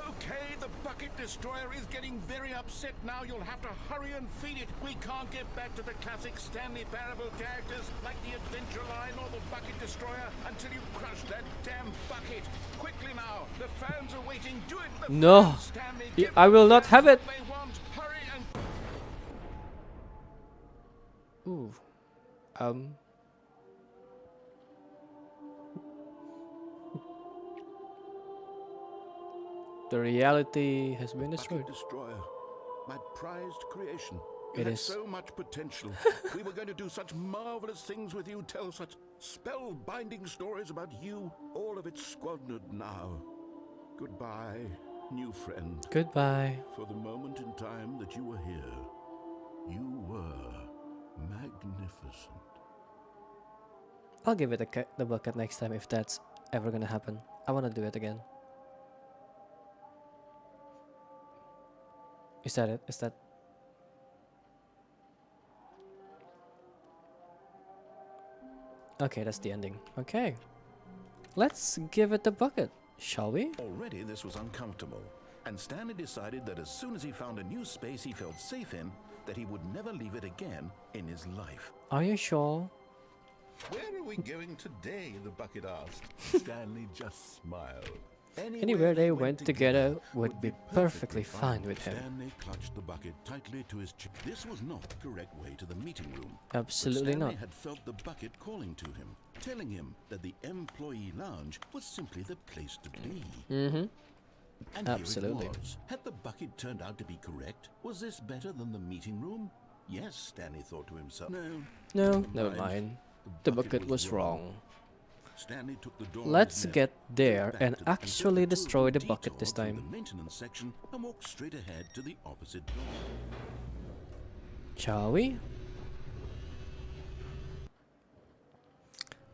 Okay, the Bucket Destroyer is getting very upset now. You'll have to hurry and feed it. We can't get back to the classic Stanley Parable characters like the Adventure Line or the Bucket Destroyer until you crush that damn bucket. Quickly now, the fans are waiting. Do it, the No. fans, Stanley. Y- Give I the will not fans have it. what they want. Hurry and... Ooh. The reality has been destroyed. Bucket Destroyer, my prized creation. You It had is. so much potential. We were going to do such marvelous things with you, tell such spell-binding stories about you. All of it squandered now. Goodbye, new friend. Goodbye. For the moment in time that you were here, you were magnificent. I'll give it the bucket next time if that's ever gonna happen. I wanna do it again. Is that it? Is that... Okay, that's the ending. Okay. Let's give it a bucket, shall we? Already this was uncomfortable, and Stanley decided that as soon as he found a new space he felt safe in, that he would never leave it again in his life. Are you sure? Where are we going today? The bucket asked. Stanley just smiled. Anywhere they went together would be perfectly fine with him. Stanley clutched the bucket tightly to his chest. This was not the correct way to the meeting room. Absolutely but Stanley not. had felt the bucket calling to him, telling him that the employee lounge was simply the place to be. Mm-hmm. And Absolutely. here it was. Had the bucket turned out to be correct? Was this better than the meeting room? Yes, Stanley thought to himself. No, never mind. The bucket was wrong. Stanley took the door Let's on his get left, there looked back and to the- actually took a destroy the detour bucket this through time. the maintenance section and walked straight ahead to the opposite door. Shall we?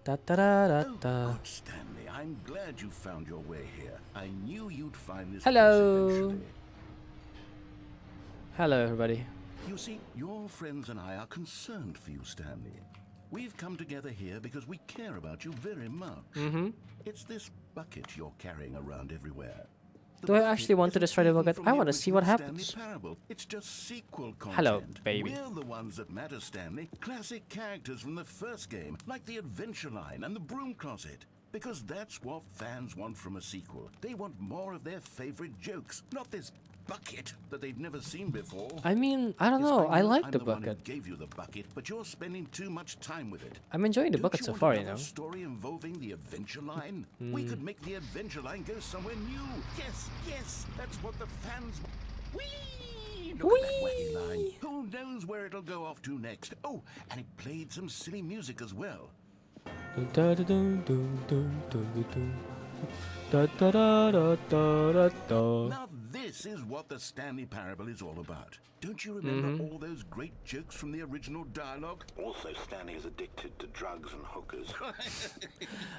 Da da da da Oh, da. good, Stanley. I'm glad you found your way here. I knew you'd find this Hello. place eventually. Hello, everybody. You see, your friends and I are concerned for you, Stanley. We've come together here because we care about you very much. Mm-hmm. It's this bucket you're carrying around everywhere. The Do I bucket actually want to isn't destroy the even bucket? from I the want to see what original happens. Stanley Parable. It's just sequel content. Hello, baby. We're the ones that matter, Stanley. Classic characters from the first game, like the Adventure Line and the Broom Closet. Because that's what fans want from a sequel. They want more of their favorite jokes, not this bucket that they've never seen before. I mean, I don't Yes, know. I know like I'm the one who bucket. gave you the bucket, but you're spending too much time with it. I'm enjoying the Don't bucket you so want far, you another know. story involving the Adventure Line? We could make the Adventure Line go somewhere new. Yes, yes, that's what the fans want. Whee! Look at that wacky line. Who knows where it'll go off to next? Oh, and it played some silly music as well. Da da da da da da da. Da da da da da da. Now this is what the Stanley Parable is all about. Don't you remember all those great jokes from the original dialogue? Also, Stanley is addicted to drugs and hookers.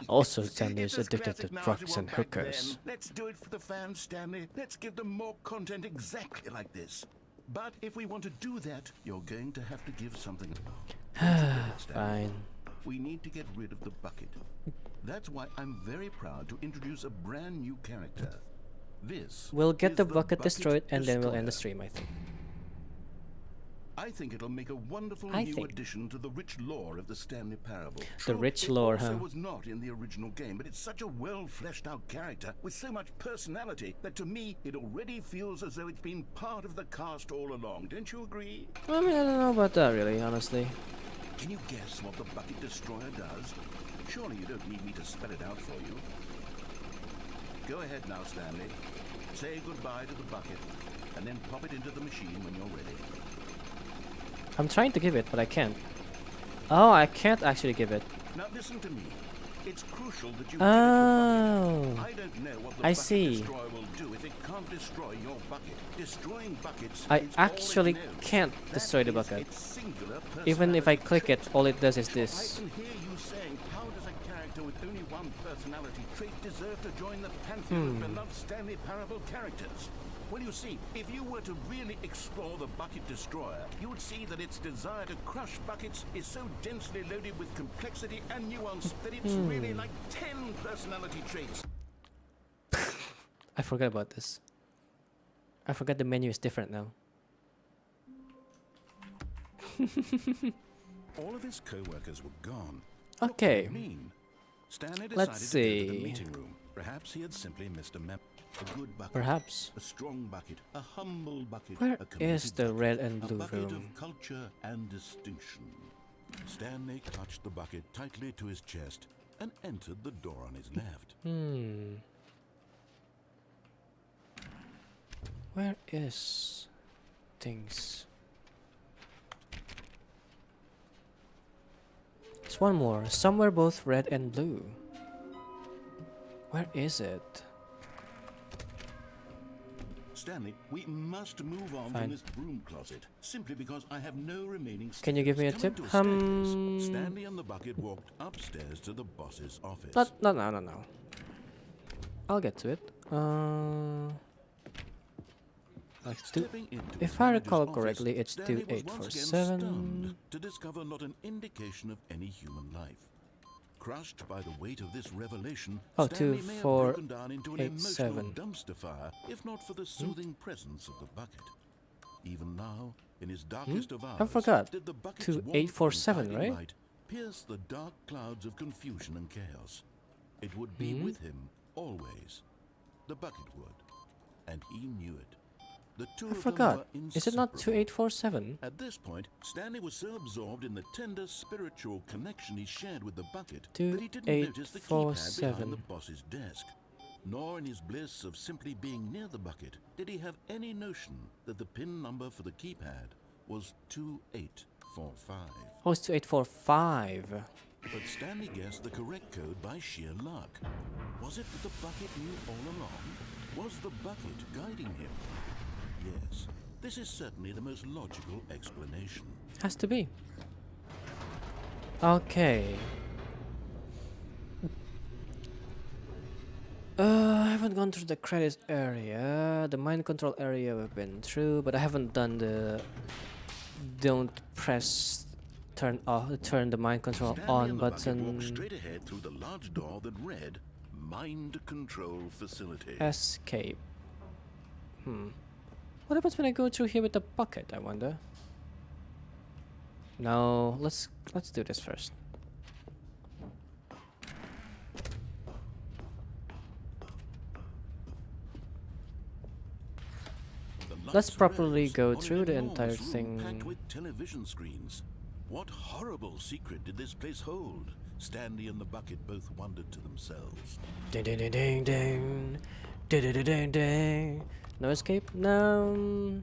Also, Stanley It's is as addicted to classic now as drugs you and were back then. hookers. Let's do it for the fans, Stanley. Let's give them more content exactly like this. But if we want to do that, you're going to have to give something. Fine. We need to get rid of the bucket. That's why I'm very proud to introduce a brand new character. This We'll get is the bucket destroyed and then we'll end the Destroyer. stream, I think. I think it'll make a wonderful I new think. addition to the rich lore of the Stanley Parable. The rich lore, it also huh? was not in the original game, but it's such a well fleshed out character with so much personality that to me it already feels as though it's been part of the cast all along. Don't you agree? I mean, I don't know about that really, honestly. Can you guess what the Bucket Destroyer does? Surely you don't need me to spell it out for you. Go ahead now, Stanley. Say goodbye to the bucket, and then pop it into the machine when you're ready. I'm trying to give it, but I can't. Oh, I can't actually give it. Now listen to me. It's crucial that you Oh. give it the bucket. I don't know what the I Bucket see. Destroyer will do if it can't destroy your bucket. Destroying buckets I is all it actually knows. can't That destroy the is bucket. its singular Even if I personality click it, trait. all it does is I this. can hear you saying, how does a character with only one personality trait deserve to join the pantheon of beloved Stanley Parable characters? Well, you see, if you were to really explore the Bucket Destroyer, you would see that its desire to crush buckets is so densely loaded with complexity and nuance that it's really like 10 personality traits. I forgot about this. I forgot the menu is different now. All of his co-workers were gone. Okay. Mean. Stanley decided Let's to go to the see. meeting room. Perhaps he had simply missed a map. A good bucket. Perhaps. A strong bucket. A humble bucket. Where a committed is the bucket, red and a blue bucket room? of culture and distinction. Stanley clutched the bucket tightly to his chest and entered the door on his left. Where is things? There's one more. Somewhere both red and blue. Where is it? Stanley, we must move on Fine. from this broom closet, simply because I have no remaining Can you give me a stairs. tip? Coming to a staircase, Stanley and the bucket walked upstairs to the boss's office. No. I'll get to it. Like Stepping into if his I manager's recall office, correctly, it's Stanley was once again 2847. stunned to discover not an indication of any human life. Crushed by the weight of this revelation, Oh, Stanley may have broken 2487. down into an emotional dumpster fire, if not for the soothing presence of the bucket. Even now, in his darkest of hours, I forgot. did the bucket's warmth and 2847, guiding right? light pierce the dark clouds of confusion and chaos. It would be with him always. The bucket would, and he knew it. The two I of them forgot. were Is it not inseparable. 2847? At this point, Stanley was so absorbed in the tender spiritual connection he shared with the bucket that he didn't notice the keypad behind the 2847. boss's desk. Nor in his bliss of simply being near the bucket did he have any notion that the pin number for the keypad was 2845. Oh, it's 2845. But Stanley guessed the correct code by sheer luck. Was it that the bucket knew all along? Was the bucket guiding him? Yes, this is certainly the most logical explanation. Has to be. Okay. I haven't gone through the credits area. The mind control area we've been through, but I haven't done the don't press turn the mind control Stanley on and the bucket walked button. straight ahead through the large door that read Mind Control Facility. Escape. What happens when I go through here with the bucket, I wonder? No, let's do this first. The Let's lights properly rose go on an through the enormous entire room thing. packed with television screens. What horrible secret did this place hold? Stanley and the bucket both wondered to themselves. Ding ding ding ding ding. Ding ding ding ding ding. No escape? No.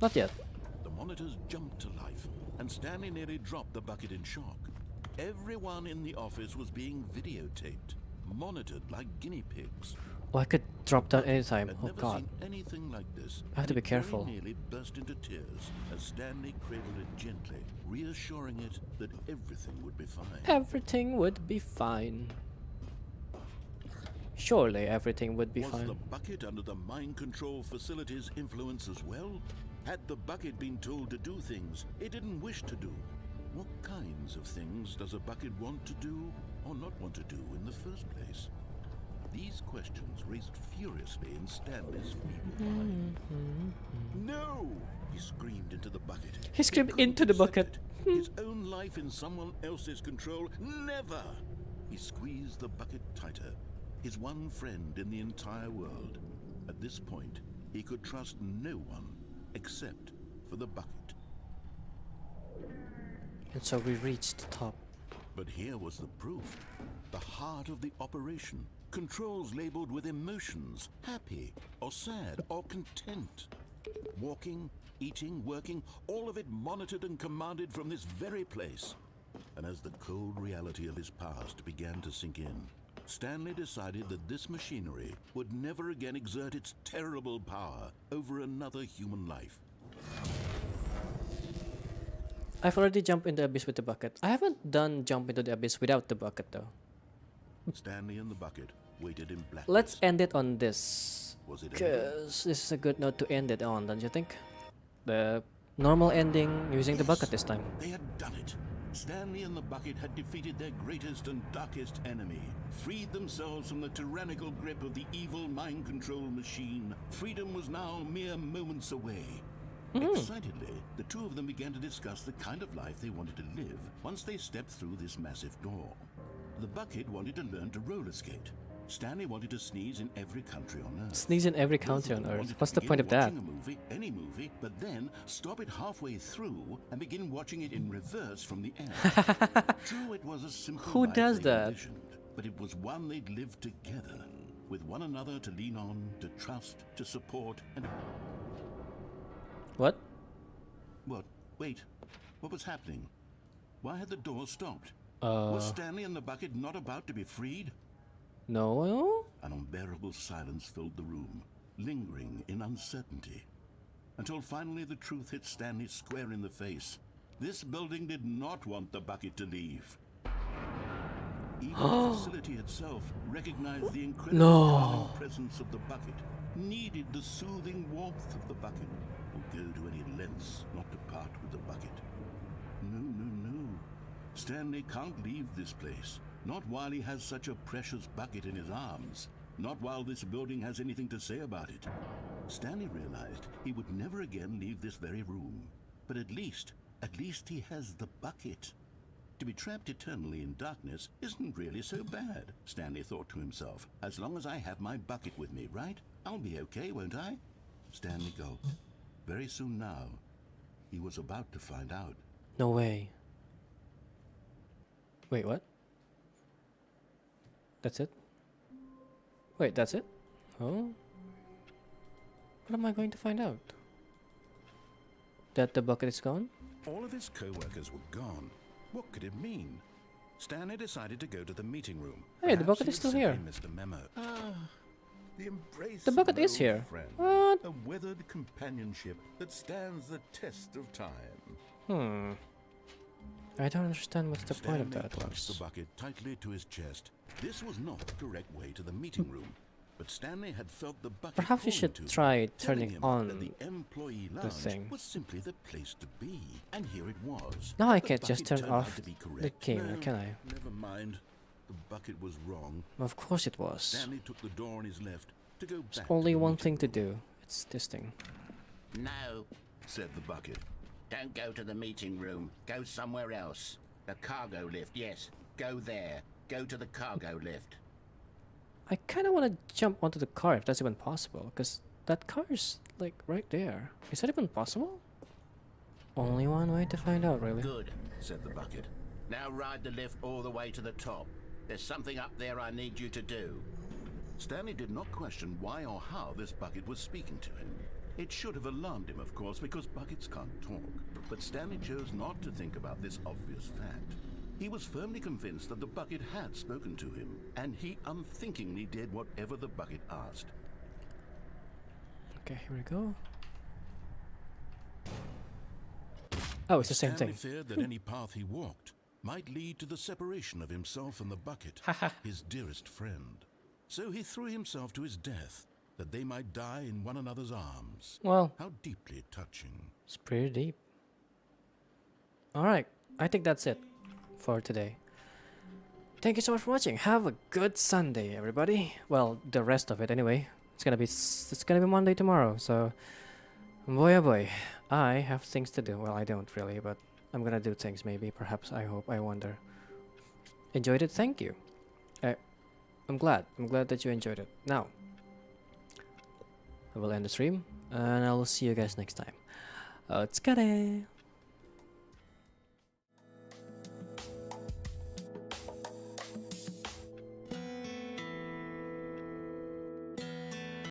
Not yet. The monitors jumped to life, and Stanley nearly dropped the bucket in shock. Everyone in the office was being videotaped, monitored like guinea pigs. Oh, I could drop down anytime. Had Oh never god. seen anything like this. I have to and be it careful. Very nearly burst into tears as Stanley cradled it gently, reassuring it that everything would be fine. Everything would be fine. Surely everything would be Was fine. the bucket under the mind control facility's influence as well? Had the bucket been told to do things it didn't wish to do? What kinds of things does a bucket want to do or not want to do in the first place? These questions raced furiously in Stanley's feeble mind. No! He screamed into the bucket. He screamed couldn't into the accept bucket. it. His own life in someone else's control? Never! He squeezed the bucket tighter. His one friend in the entire world. At this point, he could trust no one except for the bucket. And so we reached the top. But here was the proof. The heart of the operation. Controls labeled with emotions. Happy, or sad, or content. Walking, eating, working, all of it monitored and commanded from this very place. And as the cold reality of his past began to sink in, Stanley decided that this machinery would never again exert its terrible power over another human life. I've already jumped in the abyss with the bucket. I haven't done jump into the abyss without the bucket though. Stanley and the bucket waited in blackness. Let's end it on this. Was it anything? Because this is a good note to end it on, don't you think? The normal ending using the bucket this time. They had done it. Stanley and the bucket had defeated their greatest and darkest enemy, freed themselves from the tyrannical grip of the evil mind control machine. Freedom was now mere moments away. Excitedly, the two of them began to discuss the kind of life they wanted to live once they stepped through this massive door. The bucket wanted to learn to roller skate. Stanley wanted to sneeze in every country on Earth. Sneeze in every Both country of on them Earth. wanted to What's the begin point of that? watching a movie, any movie, but then stop it halfway through and begin watching it in reverse from the end. True, it was a simple Who life does they that? envisioned, but it was one they'd lived together, with one another to lean on, to trust, to support, and... What? What? Wait. What was happening? Why had the door stopped? Uh. Was Stanley and the bucket not about to be freed? No? An unbearable silence filled the room, lingering in uncertainty. Until finally the truth hit Stanley square in the face. This building did not want the bucket to leave. Even the facility itself recognized the incredible calming presence of the bucket. needed the soothing warmth of the bucket, would go to any lengths not to part with the bucket. No, no, no. Stanley can't leave this place. Not while he has such a precious bucket in his arms. Not while this building has anything to say about it. Stanley realized he would never again leave this very room. But at least he has the bucket. To be trapped eternally in darkness isn't really so bad, Stanley thought to himself. As long as I have my bucket with me, right? I'll be okay, won't I? Stanley gulped. Very soon now, he was about to find out. No way. Wait, what? That's it? Wait, that's it? Oh? What am I going to find out? That the bucket is gone? All of his co-workers were gone. What could it mean? Stanley decided to go to the meeting room. Hey, the Perhaps bucket he is had still simply here. missed a memo. The embrace The bucket of an is old here. friend. What? A weathered companionship that stands the test of time. I don't understand what's the point of Stanley that. clutched the Was. bucket tightly to his chest. This was not the correct way to the meeting room, but Stanley had felt the bucket. Perhaps you calling should to him, try telling turning him on that the employee the lounge thing. was simply the place to be, and here it was. Now I The can't just bucket turn turned out off to be the correct. game, No, can I? Never mind. The bucket was wrong. Of course it was. Stanley took the door on his left to go There's back. to only the one meeting thing to room. do. It's this thing. No, Said the bucket. don't go to the meeting room. Go somewhere else. The cargo lift, yes. Go there. Go to the cargo lift. I kind of want to jump onto the car if that's even possible, because that car is like right there. Is that even possible? Only one way to find out, really. Good, said the bucket. Now ride the lift all the way to the top. There's something up there I need you to do. Stanley did not question why or how this bucket was speaking to him. It should have alarmed him, of course, because buckets can't talk. But Stanley chose not to think about this obvious fact. He was firmly convinced that the bucket had spoken to him, and he unthinkingly did whatever the bucket asked. Okay, here we go. Oh, it's the same Stanley thing. feared that any path he walked might lead to the separation of himself and the bucket, his dearest friend. So he threw himself to his death, that they might die in one another's arms. Well, How deeply touching. it's pretty deep. Alright, I think that's it for today. Thank you so much for watching. Have a good Sunday, everybody. Well, the rest of it anyway. It's gonna be Monday tomorrow, so boy oh boy. I have things to do. Well, I don't really, but I'm gonna do things maybe, perhaps, I hope, I wonder. Enjoyed it? Thank you. I'm glad that you enjoyed it. Now, I will end the stream, and I will see you guys next time. It's